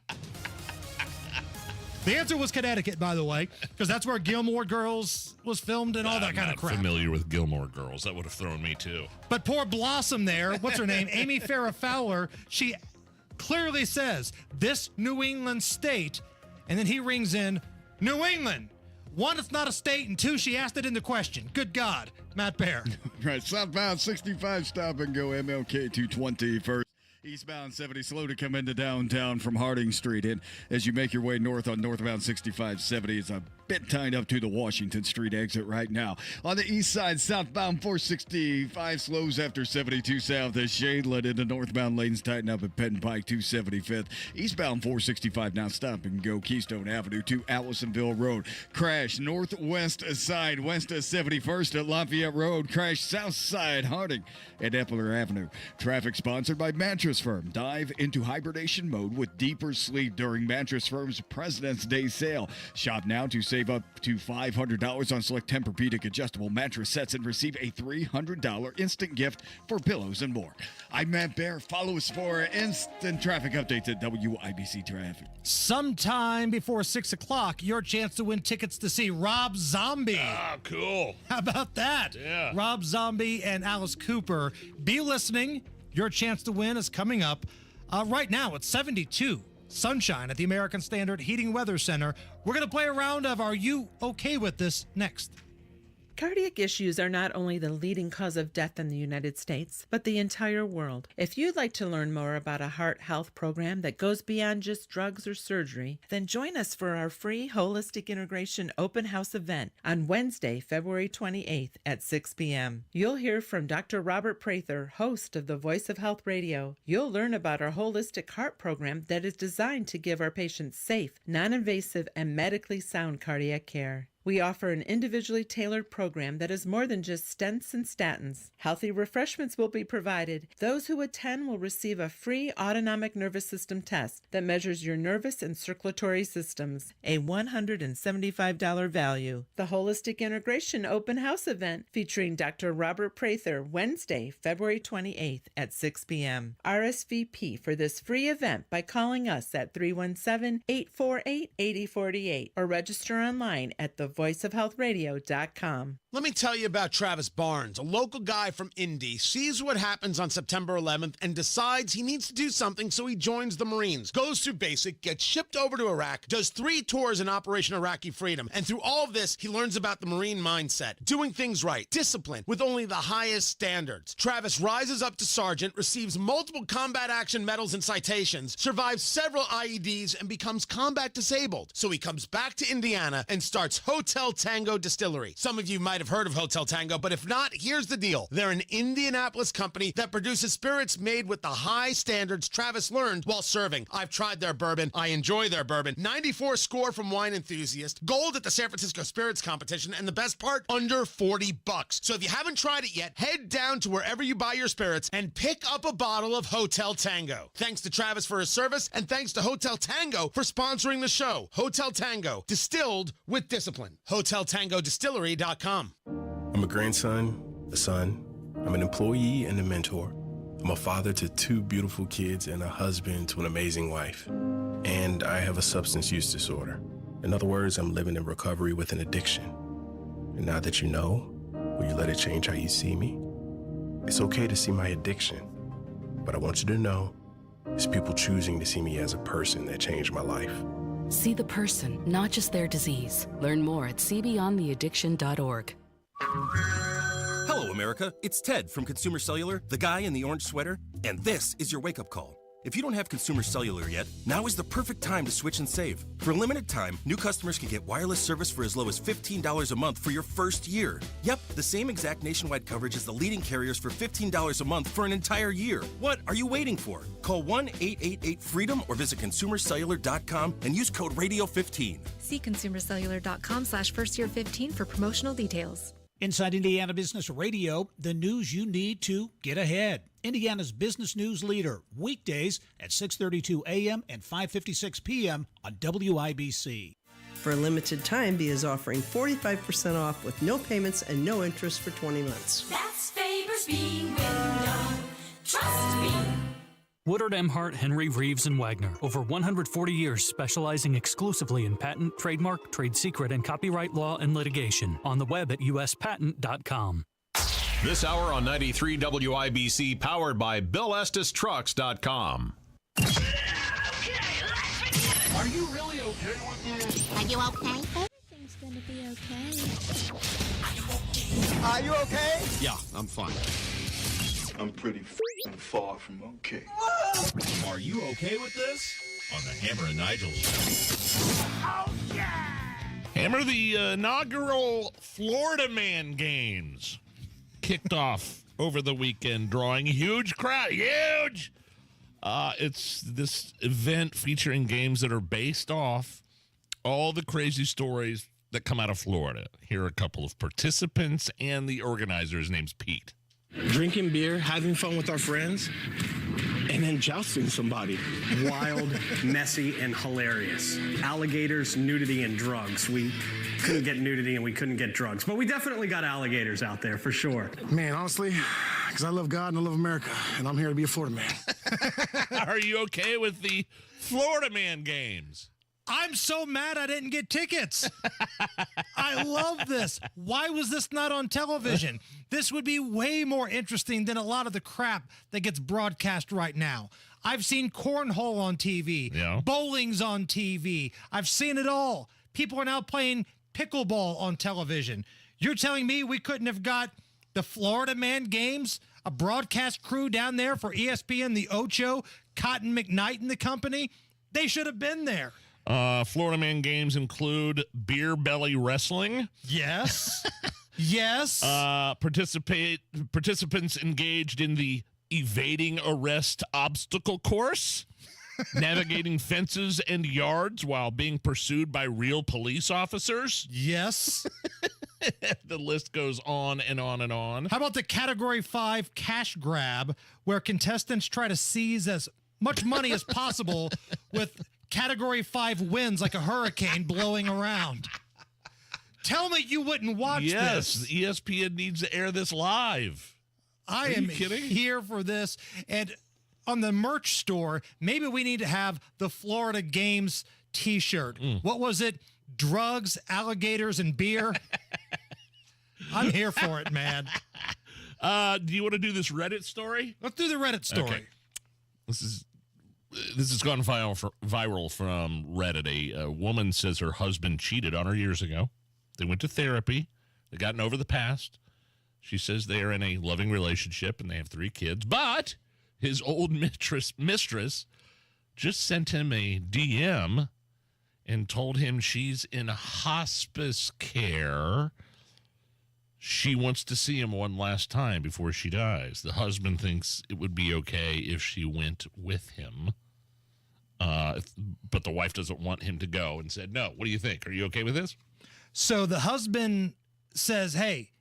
The answer was Connecticut, by the way, because that's where Gilmore Girls was filmed and all that kind of crap. I'm familiar with Gilmore Girls. That would have thrown me, too. But poor Blossom there, what's her name? Amy Farrah Fowler, she clearly says, this New England state, and then he rings in, New England. One, it's not a state, and two, she asked it in the question. Good God. Matt Bear. Right, southbound 65, stop and go MLK 220 first. Eastbound 70 slow to come into downtown from Harding Street. And as you make your way north on northbound 6570, it's a bit tied up to the Washington Street exit right now. On the east side, southbound 465 slows after 72 south as Shadeland into northbound lanes tighten up at Penn Pike 275th. Eastbound 465 now stop and go Keystone Avenue to Allisonville Road. Crash northwest side west of 71st at Lafayette Road. Crash south side Harding at Epler Avenue. Traffic sponsored by Mattress Firm. Dive into hibernation mode with deeper sleep during Mattress Firm's President's Day sale. Shop now to save up to $500 on select Tempur-Pedic adjustable mattress sets and receive a $300 instant gift for pillows and more. I'm Matt Bear. Follow us for instant traffic updates at WIBC Traffic. Sometime before 6 o'clock, your chance to win tickets to see Rob Zombie. Ah, cool. How about that? Yeah. Rob Zombie and Alice Cooper. Be listening. Your chance to win is coming up. Right now, it's 72. Sunshine at the American Standard Heating Weather Center. We're going to play a round of Are You Okay With This next. Cardiac issues are not only the leading cause of death in the United States, but the entire world. If you'd like to learn more about a heart health program that goes beyond just drugs or surgery, then join us for our free Holistic Integration Open House event on Wednesday, February 28th at 6 p.m. You'll hear from Dr. Robert Prather, host of the Voice of Health Radio. You'll learn about our holistic heart program that is designed to give our patients safe, non-invasive, and medically sound cardiac care. We offer an individually tailored program that is more than just stents and statins. Healthy refreshments will be provided. Those who attend will receive a free autonomic nervous system test that measures your nervous and circulatory systems, a $175 value. The Holistic Integration Open House event featuring Dr. Robert Prather, Wednesday, February 28th at 6 p.m. RSVP for this free event by calling us at 317-848-8048 or register online at thevoiceofhealthradio.com. Let me tell you about Travis Barnes, a local guy from Indy, sees what happens on September 11th and decides he needs to do something, so he joins the Marines, goes through basic, gets shipped over to Iraq, does 3 tours in Operation Iraqi Freedom, and through all of this, he learns about the Marine mindset, doing things right, discipline, with only the highest standards. Travis rises up to sergeant, receives multiple combat action medals and citations, survives several IEDs, and becomes combat disabled. So he comes back to Indiana and starts Hotel Tango Distillery. Some of you might have heard of Hotel Tango, but if not, here's the deal. They're an Indianapolis company that produces spirits made with the high standards Travis learned while serving. I've tried their bourbon. I enjoy their bourbon. 94 score from Wine Enthusiast, gold at the San Francisco Spirits Competition, and the best part, under $40. So if you haven't tried it yet, head down to wherever you buy your spirits and pick up a bottle of Hotel Tango. Thanks to Travis for his service, and thanks to Hotel Tango for sponsoring the show. Hotel Tango, distilled with discipline. HotelTangoDistillery.com. I'm a grandson, a son. I'm an employee and a mentor. I'm a father to 2 beautiful kids and a husband to an amazing wife. And I have a substance use disorder. In other words, I'm living in recovery with an addiction. And now that you know, will you let it change how you see me? It's okay to see my addiction, but I want you to know it's people choosing to see me as a person that changed my life. See the person, not just their disease. Learn more at cbeyondtheaddiction.org. Hello, America. It's Ted from Consumer Cellular, the guy in the orange sweater, and this is your wake-up call. If you don't have Consumer Cellular yet, now is the perfect time to switch and save. For a limited time, new customers can get wireless service for as low as $15 a month for your first year. Yep, the same exact nationwide coverage as the leading carriers for $15 a month for an entire year. What are you waiting for? Call 1-888-FREEDOM or visit consumercellular.com and use code RADIO15. See consumercellular.com/firstyear15 for promotional details. Inside Indiana Business Radio, the news you need to get ahead. Indiana's business news leader, weekdays at 6:32 a.m. and 5:56 p.m. on WIBC. For a limited time, B is offering 45% off with no payments and no interest for 20 months. That's Faber's Bean Window. Trust me. Woodard, Emhart, Henry, Reeves, and Wagner. Over 140 years specializing exclusively in patent, trademark, trade secret, and copyright law and litigation. On the web at uspatent.com. This hour on 93 WIBC, powered by BillEstisTrucks.com. Are you really okay with this? Are you okay? Everything's gonna be okay. Are you okay? Yeah, I'm fine. I'm pretty far from okay. Are you okay with this? On the Hammer and Nigel show. Oh, yeah! Hammer, the inaugural Florida Man Games kicked off over the weekend, drawing a huge crowd. Huge! It's this event featuring games that are based off all the crazy stories that come out of Florida. Here are a couple of participants and the organizer. His name's Pete. Drinking beer, having fun with our friends, and then jousting somebody. Wild, messy, and hilarious. Alligators, nudity, and drugs. We couldn't get nudity and we couldn't get drugs, but we definitely got alligators out there for sure. Man, honestly, because I love God and I love America, and I'm here to be a Florida man. Are you okay with the Florida Man Games? I'm so mad I didn't get tickets. I love this. Why was this not on television? This would be way more interesting than a lot of the crap that gets broadcast right now. I've seen cornhole on TV. Yeah. Bowling's on TV. I've seen it all. People are now playing pickleball on television. You're telling me we couldn't have got the Florida Man Games, a broadcast crew down there for ESPN, the Ocho, Cotton McKnight and the company? They should have been there. Florida Man Games include beer belly wrestling. Yes. Yes. Participants engaged in the evading arrest obstacle course, navigating fences and yards while being pursued by real police officers. Yes. The list goes on and on and on. How about the Category 5 cash grab, where contestants try to seize as much money as possible with Category 5 winds like a hurricane blowing around? Tell me you wouldn't watch this. Yes, ESPN needs to air this live. I am here for this. And on the merch store, maybe we need to have the Florida Games t-shirt. What was it? Drugs, alligators, and beer? I'm here for it, man. Do you want to do this Reddit story? Let's do the Reddit story. Okay. This has gone viral from Reddit. A woman says her husband cheated on her years ago. They went to therapy. They've gotten over the past. She says they are in a loving relationship and they have 3 kids. But his old mistress just sent him a DM and told him she's in hospice care. She wants to see him one last time before she dies. The husband thinks it would be okay if she went with him. But the wife doesn't want him to go and said, no, what do you think? Are you okay with this? So the husband says, hey,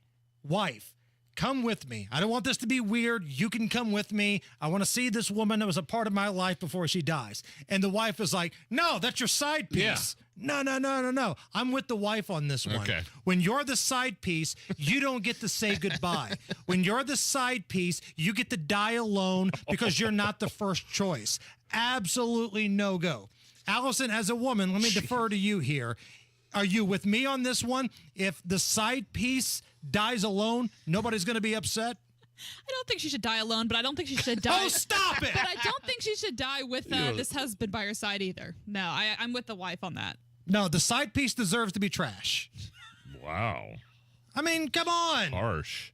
wife, come with me. I don't want this to be weird. You can come with me. I want to see this woman that was a part of my life before she dies. And the wife is like, no, that's your side piece. No. I'm with the wife on this one. Okay. When you're the side piece, you don't get to say goodbye. When you're the side piece, you get to die alone because you're not the first choice. Absolutely no go. Allison, as a woman, let me defer to you here. Are you with me on this one? If the side piece dies alone, nobody's going to be upset? I don't think she should die alone, but I don't think she should die. Oh, stop it! But I don't think she should die with this husband by her side either. No, I'm with the wife on that. No, the side piece deserves to be trash. Wow. I mean, come on. Harsh.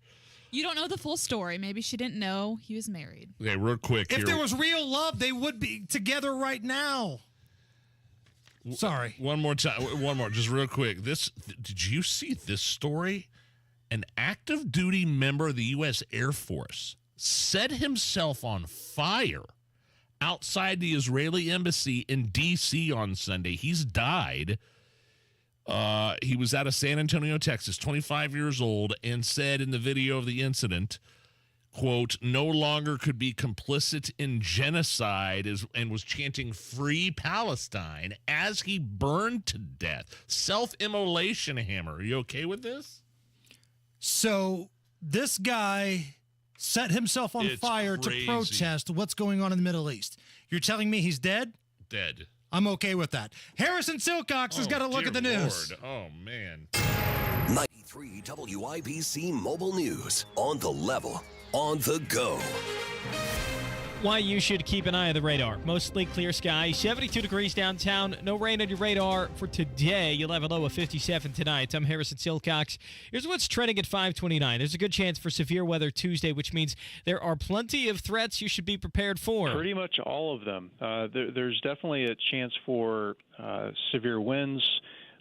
You don't know the full story. Maybe she didn't know he was married. Okay, real quick. If there was real love, they would be together right now. Sorry. One more time. One more, just real quick. Did you see this story? An active duty member of the U.S. Air Force set himself on fire outside the Israeli embassy in D.C. on Sunday. He's died. He was out of San Antonio, Texas, 25 years old, and said in the video of the incident, quote, no longer could be complicit in genocide, and was chanting Free Palestine as he burned to death. Self-immolation hammer. Are you okay with this? So this guy set himself on fire crazy. to protest what's going on in the Middle East. You're telling me he's dead? Dead. I'm okay with that. Harrison Silcox has got a look at the news. Oh, man. 93 WIBC Mobile News. On the level. On the go. Why you should keep an eye on the radar. Mostly clear skies, 72 degrees downtown. No rain on your radar for today. You'll have a low of 57 tonight. I'm Harrison Silcox. Here's what's trending at 529. There's a good chance for severe weather Tuesday, which means there are plenty of threats you should be prepared for. Pretty much all of them. There's definitely a chance for severe winds,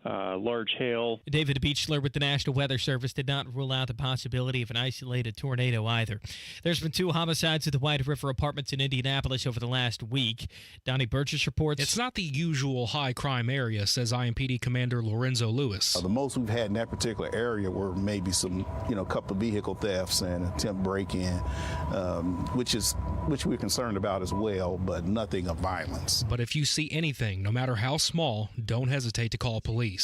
large hail. David Beechler with the National Weather Service did not rule out the possibility of an isolated tornado either. There's been 2 homicides at the White River Apartments in Indianapolis over the last week. Donnie Burgess reports. It's not the usual high crime area, says IMPD Commander Lorenzo Lewis. The most we've had in that particular area were maybe some, couple of vehicle thefts and attempt break-in, which we're concerned about as well, but nothing of violence. But if you see anything, no matter how small, don't hesitate to call police.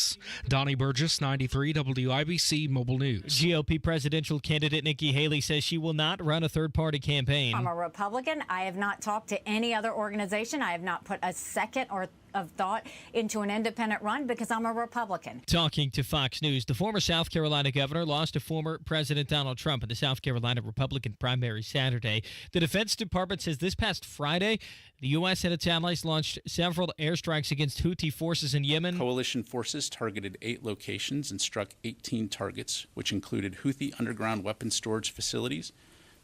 Donnie Burgess, 93 WIBC Mobile News. GOP presidential candidate Nikki Haley says she will not run a third-party campaign. I'm a Republican. I have not talked to any other organization. I have not put a second of thought into an independent run because I'm a Republican. Talking to Fox News, the former South Carolina governor lost to former President Donald Trump in the South Carolina Republican primary Saturday. The Defense Department says this past Friday, the U.S. and its allies launched several airstrikes against Houthi forces in Yemen. Coalition forces targeted 8 locations and struck 18 targets, which included Houthi underground weapons storage facilities,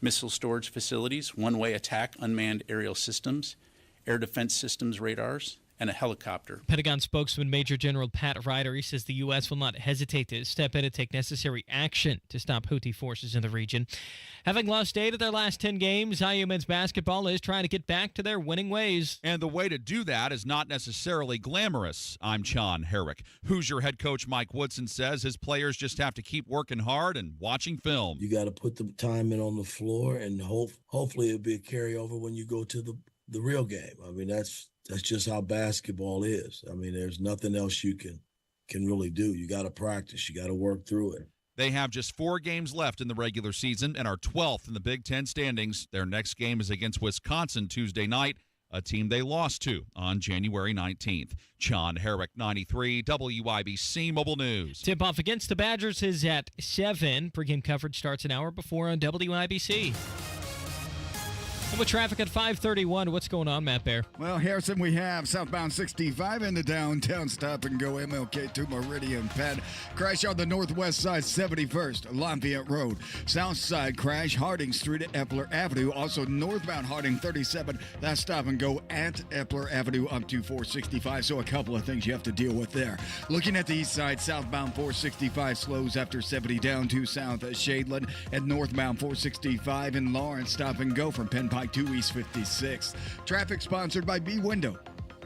missile storage facilities, one-way attack unmanned aerial systems, air defense systems radars, and a helicopter. Pentagon spokesman Major General Pat Ryder, he says the U.S. will not hesitate to step in and take necessary action to stop Houthi forces in the region. Having lost 8 of their last 10 games, IU men's basketball is trying to get back to their winning ways. And the way to do that is not necessarily glamorous. I'm John Herrick. Hoosier head coach Mike Woodson says his players just have to keep working hard and watching film. You got to put the time in on the floor, and hopefully it'll be a carryover when you go to the real game. I mean, that's just how basketball is. I mean, there's nothing else you can really do. You got to practice. You got to work through it. They have just 4 games left in the regular season and are 12th in the Big Ten standings. Their next game is against Wisconsin Tuesday night, a team they lost to on January 19th. John Herrick, 93 WIBC Mobile News. Tip-off against the Badgers is at 7. Pre-game coverage starts an hour before on WIBC. And with traffic at 531, what's going on, Matt Bear? Well, Harrison, we have southbound 65 into downtown stop and go MLK to Meridian Penn. Crash on the northwest side, 71st Lafayette Road. South side crash, Harding Street at Epler Avenue. Also northbound Harding 37, that stop and go at Epler Avenue up to 465. So a couple of things you have to deal with there. Looking at the east side, southbound 465 slows after 70 down to south at Shadeland, and northbound 465 in Lawrence stop and go from Penn Pike to East 56th. Traffic sponsored by B Window.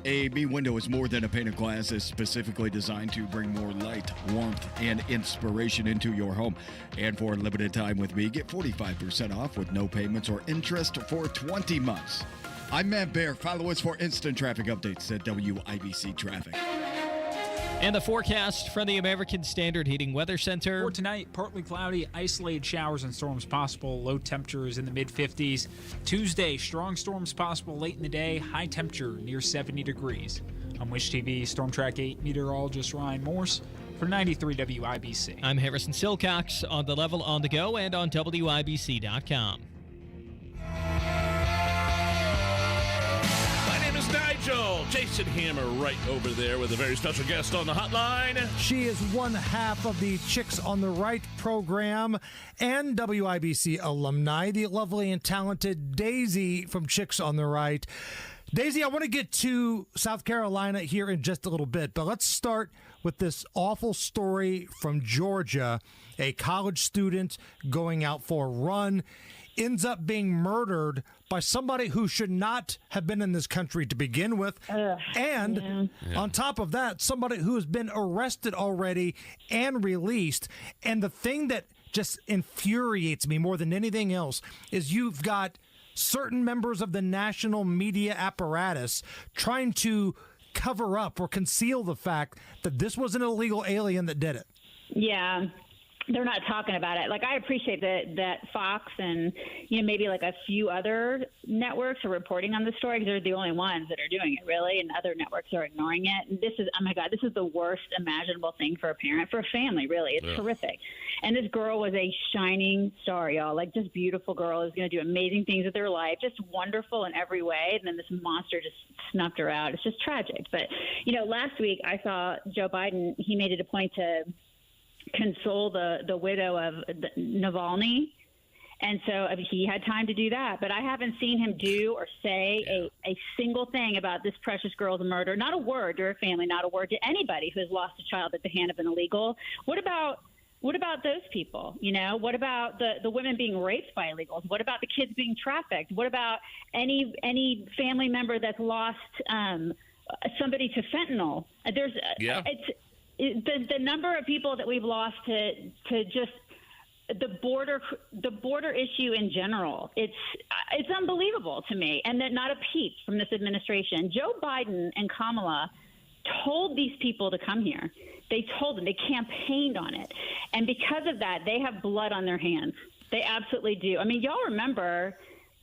A B Window is more than a pane of glass. It's specifically designed to bring more light, warmth, and inspiration into your home. And for a limited time with me, get 45% off with no payments or interest for 20 months. I'm Matt Bear. Follow us for instant traffic updates at WIBC Traffic. And the forecast from the American Standard Heating Weather Center. For tonight, partly cloudy, isolated showers and storms possible. Low temperatures in the mid-50s. Tuesday, strong storms possible late in the day. High temperature near 70 degrees. On Wish TV, Storm Track 8 meteorologist Ryan Morse for 93 WIBC. I'm Harrison Silcox on the level on the go and on WIBC.com. Nigel, Jason Hammer right over there with a very special guest on the hotline. She is one half of the Chicks on the Right program and WIBC alumni, the lovely and talented Daisy from Chicks on the Right. Daisy, I want to get to South Carolina here in just a little bit, but let's start with this awful story from Georgia. A college student going out for a run ends up being murdered by somebody who should not have been in this country to begin with. On top of that, somebody who has been arrested already and released. And the thing that just infuriates me more than anything else is you've got certain members of the national media apparatus trying to cover up or conceal the fact that this was an illegal alien that did it. Yeah. They're not talking about it. Like, I appreciate that Fox and, maybe like a few other networks are reporting on the story because they're the only ones that are doing it, really, and other networks are ignoring it. And this is, oh my God, this is the worst imaginable thing for a parent, for a family, really. It's horrific. And this girl was a shining star, y'all. Like, just beautiful girl is going to do amazing things with her life, just wonderful in every way. And then this monster just snuffed her out. It's just tragic. But, last week I saw Joe Biden, he made it a point to console the widow of Navalny. And so he had time to do that. But I haven't seen him do or say a single thing about this precious girl's murder. Not a word to her family, not a word to anybody who has lost a child at the hand of an illegal. What about those people? What about the women being raped by illegals? What about the kids being trafficked? What about any family member that's lost somebody to fentanyl? The number of people that we've lost to just the border issue in general, it's unbelievable to me, and that not a peep from this administration. Joe Biden and Kamala told these people to come here. They told them, they campaigned on it, and because of that, they have blood on their hands. They absolutely do. I mean, y'all remember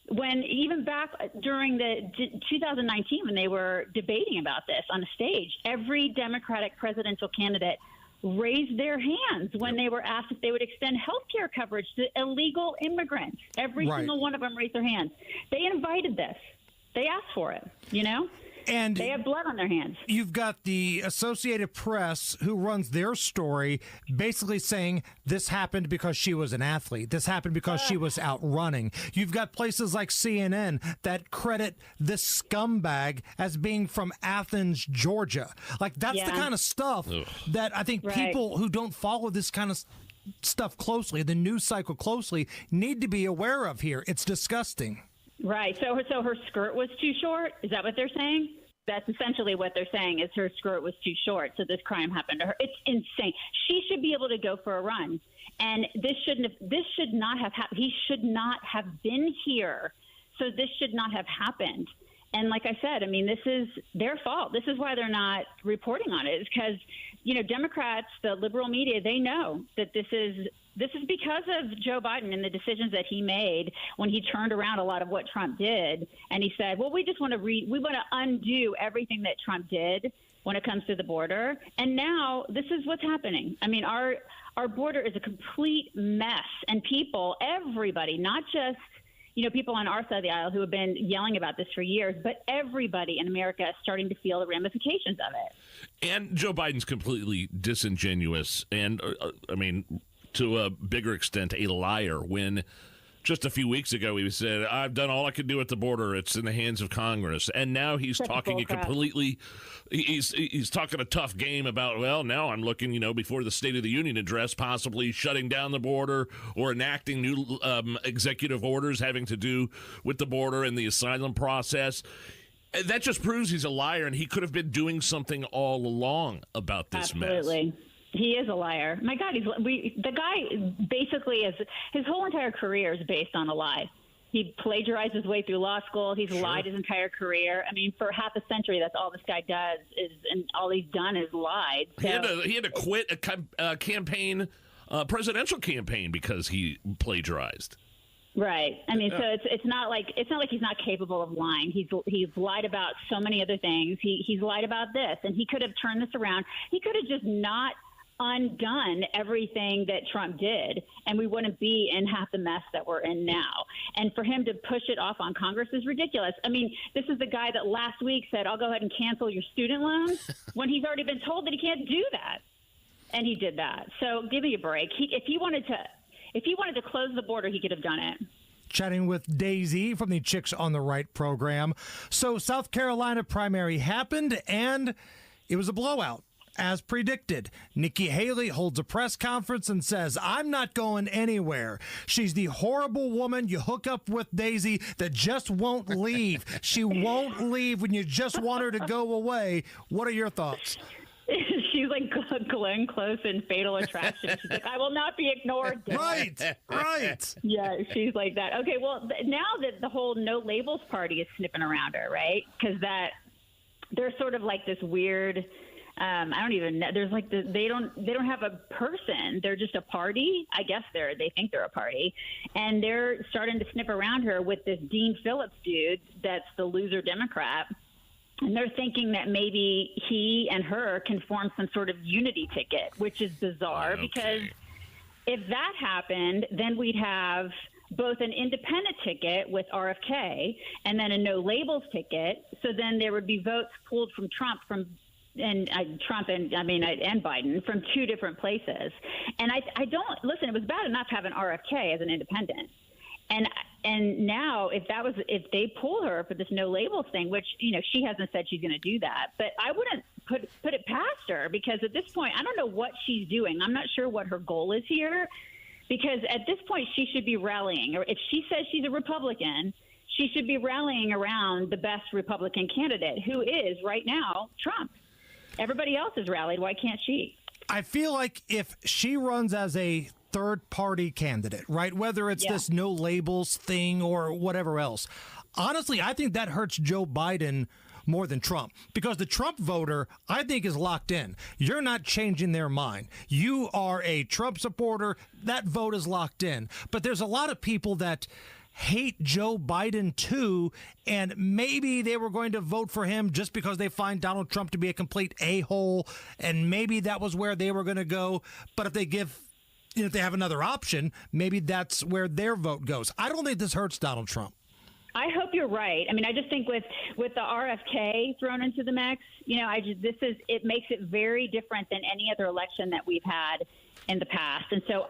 when even back during the 2019 when they were debating about this on a stage, every Democratic presidential candidate raised their hands when they were asked if they would extend health care coverage to illegal immigrants. Every single one of them raised their hands. They invited this. They asked for it, And they have blood on their hands. You've got the Associated Press who runs their story basically saying this happened because she was an athlete. This happened because she was out running. You've got places like CNN that credit this scumbag as being from Athens, Georgia. Like, that's the kind of stuff that I think people who don't follow this kind of stuff closely, the news cycle closely, need to be aware of here. It's disgusting. Right. So her skirt was too short? Is that what they're saying? That's essentially what they're saying, is her skirt was too short, so this crime happened to her. It's insane. She should be able to go for a run. And this should not have happened. He should not have been here. So this should not have happened. And like I said, I mean, this is their fault. This is why they're not reporting on it, is because, Democrats, the liberal media, they know that this is because of Joe Biden and the decisions that he made when he turned around a lot of what Trump did. And he said, well, we just want to undo everything that Trump did when it comes to the border. And now this is what's happening. I mean, our border is a complete mess, and people, everybody, not just people on our side of the aisle who have been yelling about this for years, but everybody in America is starting to feel the ramifications of it. And Joe Biden's completely disingenuous and, to a bigger extent, a liar when just a few weeks ago he said, I've done all I could do at the border. It's in the hands of Congress. And now he's talking a completely he's talking a tough game about, well, now I'm looking, before the State of the Union address, possibly shutting down the border or enacting new executive orders having to do with the border and the asylum process. That just proves he's a liar, and he could have been doing something all along about this mess. Absolutely. He is a liar. My God, the guy basically is, his whole entire career is based on a lie. He plagiarized his way through law school. He's lied his entire career. I mean, for half a century, that's all this guy does and all he's done is lied. So, he had to quit a campaign, presidential campaign, because he plagiarized. Right. I mean, so it's not like he's not capable of lying. He's lied about so many other things. He's lied about this, and he could have turned this around. He could have just not undone everything that Trump did, and we wouldn't be in half the mess that we're in now. And for him to push it off on Congress is ridiculous. I mean, this is the guy that last week said, I'll go ahead and cancel your student loans when he's already been told that he can't do that. And he did that. So give me a break. If he wanted to close the border, he could have done it. Chatting with Daisy from the Chicks on the Right program. So South Carolina primary happened, and it was a blowout. As predicted, Nikki Haley holds a press conference and says, I'm not going anywhere. She's the horrible woman you hook up with, Daisy, that just won't leave. She won't leave when you just want her to go away. What are your thoughts? She's like Glenn Close in Fatal Attraction. She's like, I will not be ignored. Right. Yeah, she's like that. Okay, well, now that the whole No Labels party is sniffing around her, right? Because they're sort of like this weird. I don't even know. There's like they don't have a person. They're just a party. I guess they think they're a party, and they're starting to sniff around her with this Dean Phillips dude. That's the loser Democrat. And they're thinking that maybe he and her can form some sort of unity ticket, which is bizarre because if that happened, then we'd have both an independent ticket with RFK and then a no labels ticket. So then there would be votes pulled from Trump and Biden from two different places. And I don't listen. It was bad enough having RFK as an independent. And now if they pull her for this no labels thing, which, she hasn't said she's going to do that, but I wouldn't put it past her because at this point, I don't know what she's doing. I'm not sure what her goal is here because at this point she should be rallying, or if she says she's a Republican, she should be rallying around the best Republican candidate, who is right now Trump. Everybody else has rallied. Why can't she? I feel like if she runs as a third-party candidate, right, whether it's this no labels thing or whatever else, honestly, I think that hurts Joe Biden more than Trump because the Trump voter, I think, is locked in. You're not changing their mind. You are a Trump supporter. That vote is locked in. But there's a lot of people that hate Joe Biden too, and maybe they were going to vote for him just because they find Donald Trump to be a complete a-hole, and maybe that was where they were going to go. But if they have another option, maybe that's where their vote goes. I don't think this hurts Donald Trump. I hope you're right. I mean, I just think with the RFK thrown into the mix, it makes it very different than any other election that we've had in the past. And so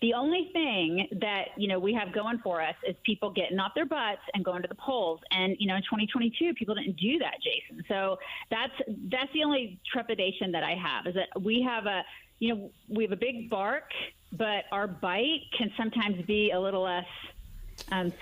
the only thing that, we have going for us is people getting off their butts and going to the polls. And, in 2022, people didn't do that, Jason. So that's the only trepidation that I have is that we have a big bark, but our bite can sometimes be a little less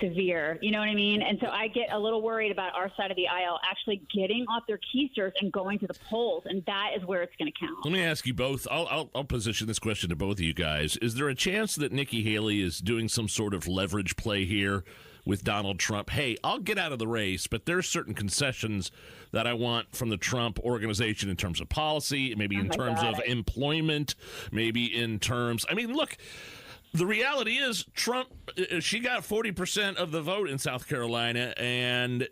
severe. You know what I mean? And so I get a little worried about our side of the aisle actually getting off their keisters and going to the polls, and that is where it's going to count. Let me ask you both. I'll position this question to both of you guys. Is there a chance that Nikki Haley is doing some sort of leverage play here with Donald Trump? Hey, I'll get out of the race, but there's certain concessions that I want from the Trump organization in terms of policy, maybe in terms of employment, maybe in terms. I mean, look. The reality is Trump, she got 40% of the vote in South Carolina, and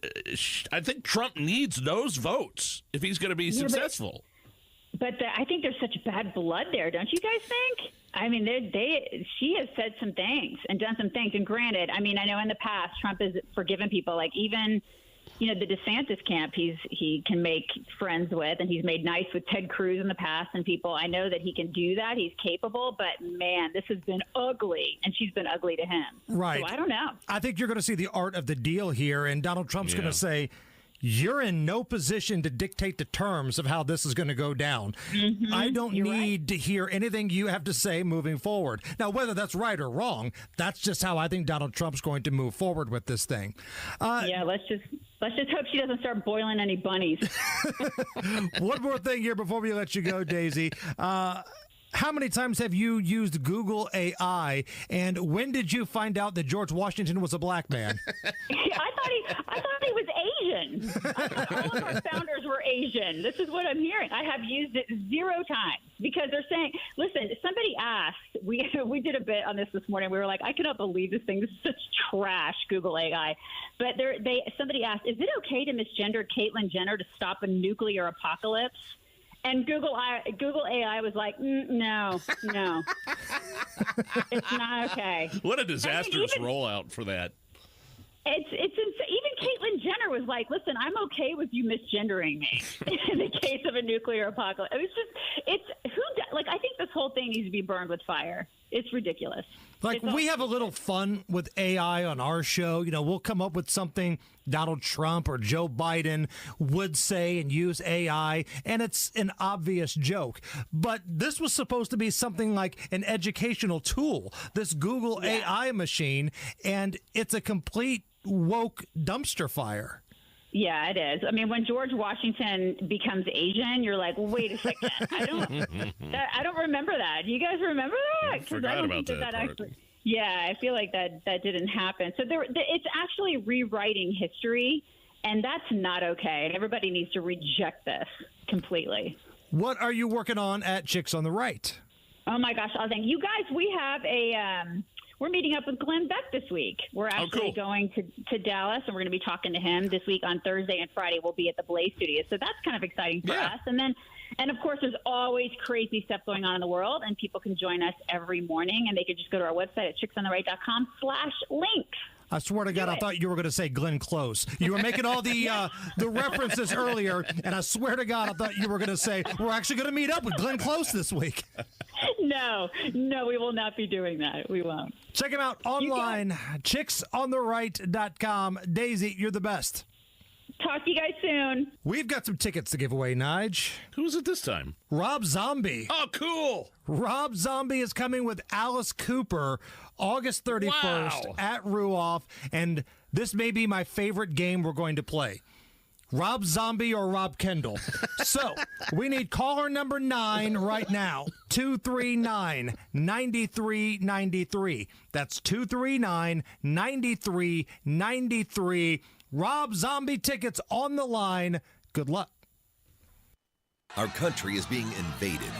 I think Trump needs those votes if he's going to be successful. But I think there's such bad blood there, don't you guys think? I mean, she has said some things and done some things. And granted, I mean, I know in the past Trump has forgiven people, like even, the DeSantis camp he can make friends with, and he's made nice with Ted Cruz in the past and people. I know that he can do that. He's capable, but man, this has been ugly, and she's been ugly to him. Right. So I don't know. I think you're going to see the art of the deal here, and Donald Trump's going to say, you're in no position to dictate the terms of how this is going to go down. Mm-hmm. I don't need to hear anything you have to say moving forward. Now, whether that's right or wrong, that's just how I think Donald Trump's going to move forward with this thing. Let's just hope she doesn't start boiling any bunnies. One more thing here before we let you go, Daisy. How many times have you used Google AI, and when did you find out that George Washington was a black man? I thought he was Asian. I thought all of our founders were Asian. This is what I'm hearing. I have used it 0 times because they're saying, listen, somebody asked, we did a bit on this morning. We were like, I cannot believe this thing. This is such trash, Google AI. But somebody asked, is it okay to misgender Caitlyn Jenner to stop a nuclear apocalypse? And Google AI was like, no, it's not okay. What a disastrous rollout for that. It's insane. Even Caitlyn Jenner was like, listen, I'm okay with you misgendering me in the case of a nuclear apocalypse. I think this whole thing needs to be burned with fire. It's ridiculous. We have a little fun with AI on our show. We'll come up with something Donald Trump or Joe Biden would say and use AI, and it's an obvious joke. But this was supposed to be something like an educational tool, this Google AI machine, and it's a complete woke dumpster fire. Yeah, it is. I mean, when George Washington becomes Asian, you're like, wait a second. I don't remember that. Do you guys remember that? I forgot about that part. Yeah, I feel like that didn't happen. So it's actually rewriting history, and that's not okay. And everybody needs to reject this completely. What are you working on at Chicks on the Right? Oh, my gosh. I'll thank you guys. We have we're meeting up with Glenn Beck this week. We're actually going to Dallas, and we're going to be talking to him this week on Thursday and Friday. We'll be at the Blaze Studio. So that's kind of exciting for us. And of course, there's always crazy stuff going on in the world, and people can join us every morning, and they can just go to our website at chicksontheright.com/links. I swear to God, I thought you were going to say Glenn Close. You were making all the references earlier, and I swear to God, I thought you were going to say, we're actually going to meet up with Glenn Close this week. No, we will not be doing that. We won't. Check him out online, chicksontheright.com. Daisy, you're the best. Talk to you guys soon. We've got some tickets to give away, Nige. Who's it this time? Rob Zombie. Oh, cool. Rob Zombie is coming with Alice Cooper August 31st at Ruoff, and this may be my favorite game we're going to play. Rob Zombie or Rob Kendall. So we need caller number 9 right now. 239-9393. That's 239-9393. Rob Zombie tickets on the line. Good luck. Our country is being invaded.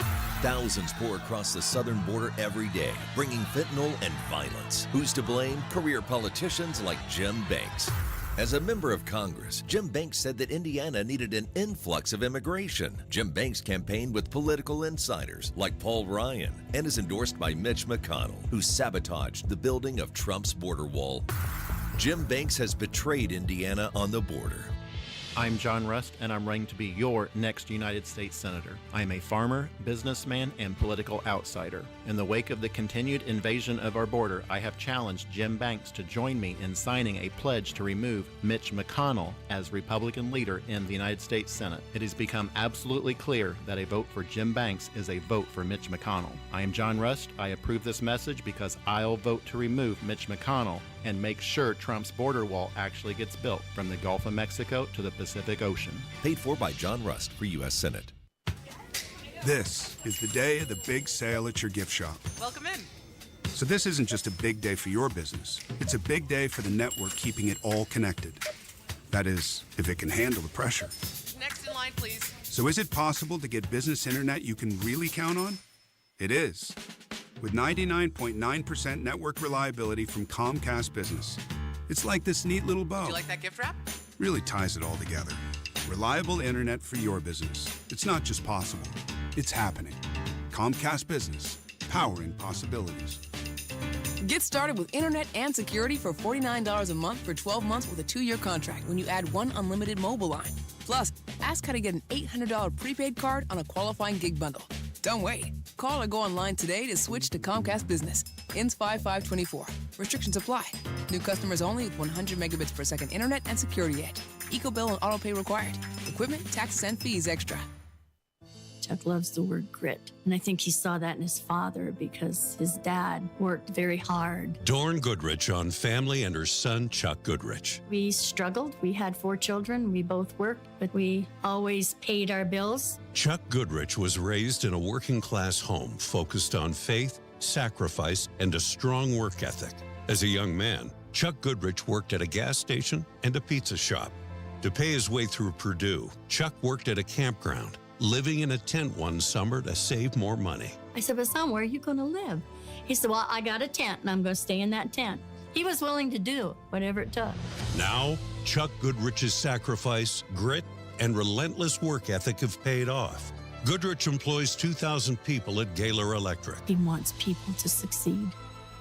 Thousands pour across the southern border every day, bringing fentanyl and violence. Who's to blame? Career politicians like Jim Banks. As a member of Congress, Jim Banks said that Indiana needed an influx of immigration. Jim Banks campaigned with political insiders like Paul Ryan and is endorsed by Mitch McConnell, who sabotaged the building of Trump's border wall. Jim Banks has betrayed Indiana on the border. I'm John Rust, and I'm running to be your next United States Senator. I am a farmer, businessman, and political outsider. In the wake of the continued invasion of our border, I have challenged Jim Banks to join me in signing a pledge to remove Mitch McConnell as Republican leader in the United States Senate. It has become absolutely clear that a vote for Jim Banks is a vote for Mitch McConnell. I am John Rust. I approve this message because I'll vote to remove Mitch McConnell and make sure Trump's border wall actually gets built from the Gulf of Mexico to the Pacific Ocean. Paid for by John Rust for U.S. Senate. This is the day of the big sale at your gift shop. Welcome in. So this isn't just a big day for your business. It's a big day for the network keeping it all connected. That is, if it can handle the pressure. Next in line, please. So is it possible to get business internet you can really count on? It is. With 99.9% network reliability from Comcast Business. It's like this neat little bow. Do you like that gift wrap? Really ties it all together. Reliable internet for your business. It's not just possible, It's happening. Comcast Business, powering possibilities. Get started with internet and security for $49 a month for 12 months with a 2-year contract when you add one unlimited mobile line. Plus, ask how to get an $800 prepaid card on a qualifying gig bundle. Don't wait. Call or go online today to switch to Comcast Business. Ends 5/5/24. Restrictions apply. New customers only with 100 megabits per second internet and security edge. EcoBill and autopay required. Equipment, taxes, and fees extra. Chuck loves the word grit. And I think he saw that in his father because his dad worked very hard. Dorn Goodrich on family and her son, Chuck Goodrich. We struggled. We had 4 children. We both worked, but we always paid our bills. Chuck Goodrich was raised in a working-class home focused on faith, sacrifice, and a strong work ethic. As a young man, Chuck Goodrich worked at a gas station and a pizza shop. To pay his way through Purdue, Chuck worked at a campground, living in a tent one summer to save more money. I said, but son, where are you going to live? He said, well, I got a tent and I'm going to stay in that tent. He was willing to do whatever it took. Now, Chuck Goodrich's sacrifice, grit, and relentless work ethic have paid off. Goodrich employs 2,000 people at Gaylor Electric. He wants people to succeed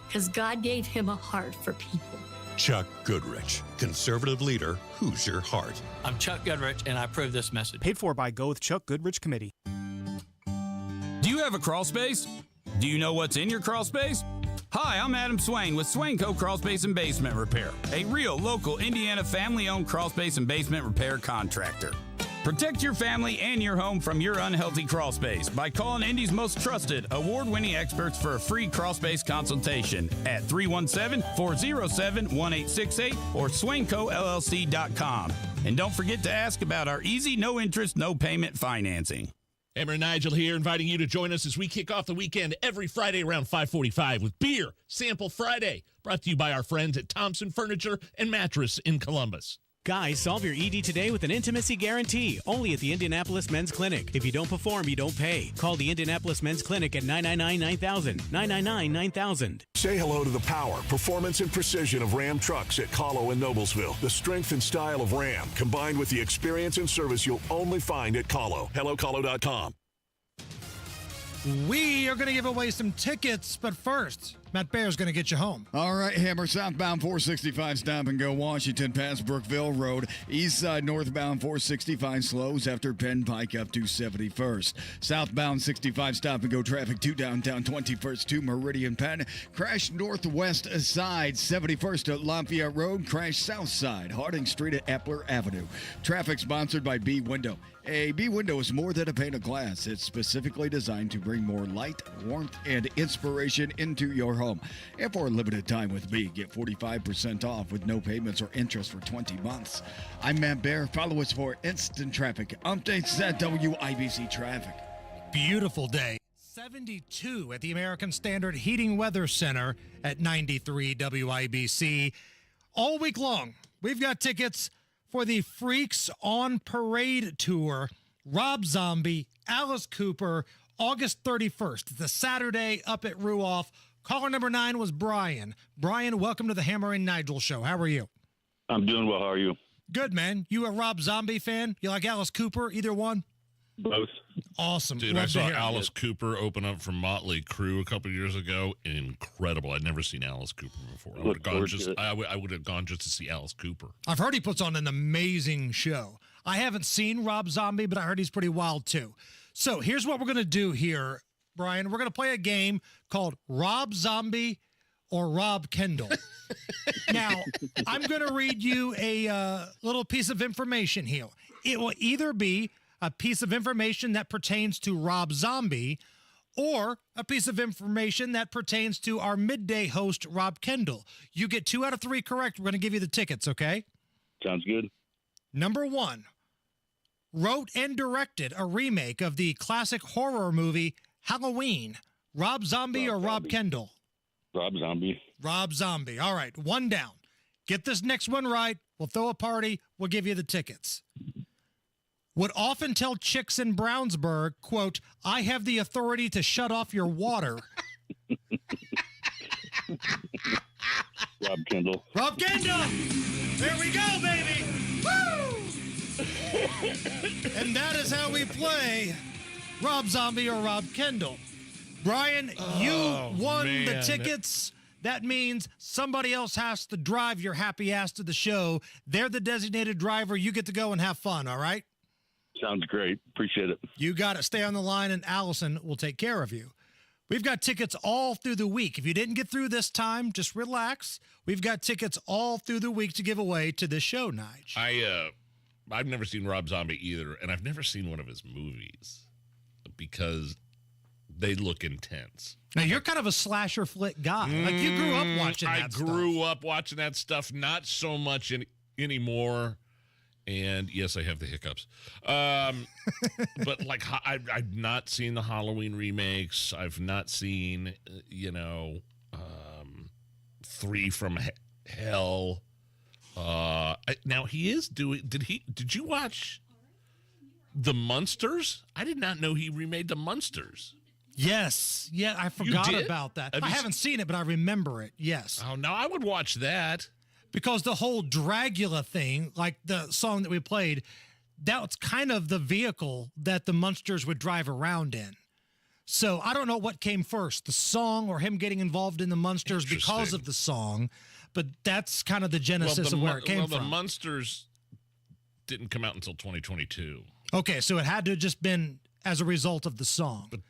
because God gave him a heart for people. Chuck Goodrich, conservative leader, Hoosier heart. I'm Chuck Goodrich, and I approve this message. Paid for by Go with Chuck Goodrich Committee. Do you have a crawl space? Do you know what's in your crawl space? Hi, I'm Adam Swain with Swain Co. Crawl Space and Basement Repair, a real local Indiana family-owned crawl space and basement repair contractor. Protect your family and your home from your unhealthy crawl space by calling Indy's most trusted, award-winning experts for a free crawl space consultation at 317-407-1868 or SwainCoLLC.com. And don't forget to ask about our easy, no-interest, no-payment financing. Hammer and Nigel here, inviting you to join us as we kick off the weekend every Friday around 5:45 with Beer Sample Friday, brought to you by our friends at Thompson Furniture and Mattress in Columbus. Guys, solve your ED today with an intimacy guarantee, only at the Indianapolis Men's Clinic. If you don't perform, you don't pay. Call the Indianapolis Men's Clinic at 999-9000, 999-9000. Say hello to the power, performance, and precision of Ram trucks at Kahlo in Noblesville. The strength and style of Ram, combined with the experience and service you'll only find at Kahlo. HelloKahlo.com. We are going to give away some tickets, but first, Matt Bear's going to get you home. All right, Hammer, southbound 465, stop and go Washington past Brookville Road. East side northbound 465 slows after Penn Pike up to 71st. Southbound 65, stop and go traffic to downtown 21st to Meridian Penn. Crash northwest side 71st at Lafayette Road. Crash south side Harding Street at Epler Avenue. Traffic sponsored by B Window. A B window is more than a pane of glass. It's specifically designed to bring more light, warmth, and inspiration into your home. And for a limited time with B, get 45% off with no payments or interest for 20 months. I'm Matt Bear. Follow us for instant traffic updates at WIBC Traffic. Beautiful day. 72 at the American Standard Heating Weather Center at 93 WIBC. All week long, we've got tickets for the Freaks on Parade Tour. Rob Zombie, Alice Cooper, August 31st. It's a Saturday up at Ruoff. Caller number 9 was Brian. Brian, welcome to the Hammer and Nigel Show. How are you? I'm doing well. How are you? Good, man. You a Rob Zombie fan? You like Alice Cooper? Either one? Both. Awesome. Dude, Love I to saw hear it. Alice Cooper open up for Motley Crue a couple years ago. Incredible. I'd never seen Alice Cooper before. I would have gone just to see Alice Cooper. I've heard he puts on an amazing show. I haven't seen Rob Zombie, but I heard he's pretty wild too. So here's what we're going to do here, Brian. We're going to play a game called Rob Zombie or Rob Kendall. Now, I'm going to read you a little piece of information here. It will either be a piece of information that pertains to Rob Zombie or a piece of information that pertains to our midday host, Rob Kendall. You get 2 out of 3 correct, we're going to give you the tickets, okay? Sounds good. Number 1, wrote and directed a remake of the classic horror movie Halloween. Rob Zombie or Rob Kendall? Rob Zombie. Rob Zombie. All right, 1 down. Get this next one right. We'll throw a party. We'll give you the tickets. Would often tell chicks in Brownsburg, quote, I have the authority to shut off your water. Rob Kendall. Rob Kendall! There we go, baby! Woo! And that is how we play Rob Zombie or Rob Kendall. Brian, you won the tickets. That means somebody else has to drive your happy ass to the show. They're the designated driver. You get to go and have fun, all right? Sounds great. Appreciate it. You got it. Stay on the line, and Allison will take care of you. We've got tickets all through the week. If you didn't get through this time, just relax. We've got tickets all through the week to give away to this show, Nige. I've never seen Rob Zombie either, and I've never seen one of his movies because they look intense. Now, you're kind of a slasher flick guy. Like, you grew up watching that stuff. I grew up watching that stuff, not so much anymore. And yes, I have the hiccups. But like, I've not seen the Halloween remakes. I've not seen, Three from Hell. Now he is doing. Did you watch The Munsters? I did not know he remade The Munsters. Yes. Yeah, I forgot about that. I haven't seen it, but I remember it. Yes. Oh, no, I would watch that. Because the whole Dragula thing, like the song that we played, that's kind of the vehicle that the Munsters would drive around in. So I don't know what came first, the song or him getting involved in the Munsters because of the song, but that's kind of the genesis of where it came from. The Munsters didn't come out until 2022. Okay, so it had to have just been as a result of the song. But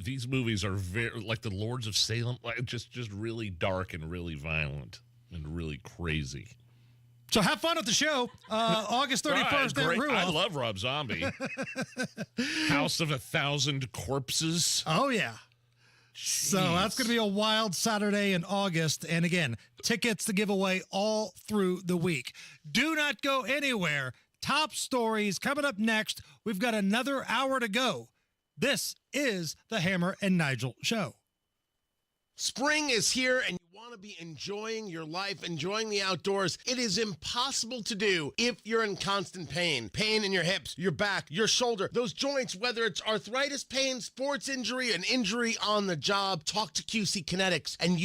these movies are very like the Lords of Salem, like just really dark and really violent and really crazy. So have fun at the show, August 31st at Ruoff. I love Rob Zombie. House of 1,000 Corpses. Oh yeah. Jeez. So that's going to be a wild Saturday in August. And again, tickets to give away all through the week. Do not go anywhere. Top stories coming up next. We've got another hour to go. This is the Hammer and Nigel Show. Spring is here and you want to be enjoying your life, enjoying the outdoors. It is impossible to do if you're in constant pain. Pain in your hips, your back, your shoulder, those joints, whether it's arthritis pain, sports injury, an injury on the job. Talk to QC Kinetics and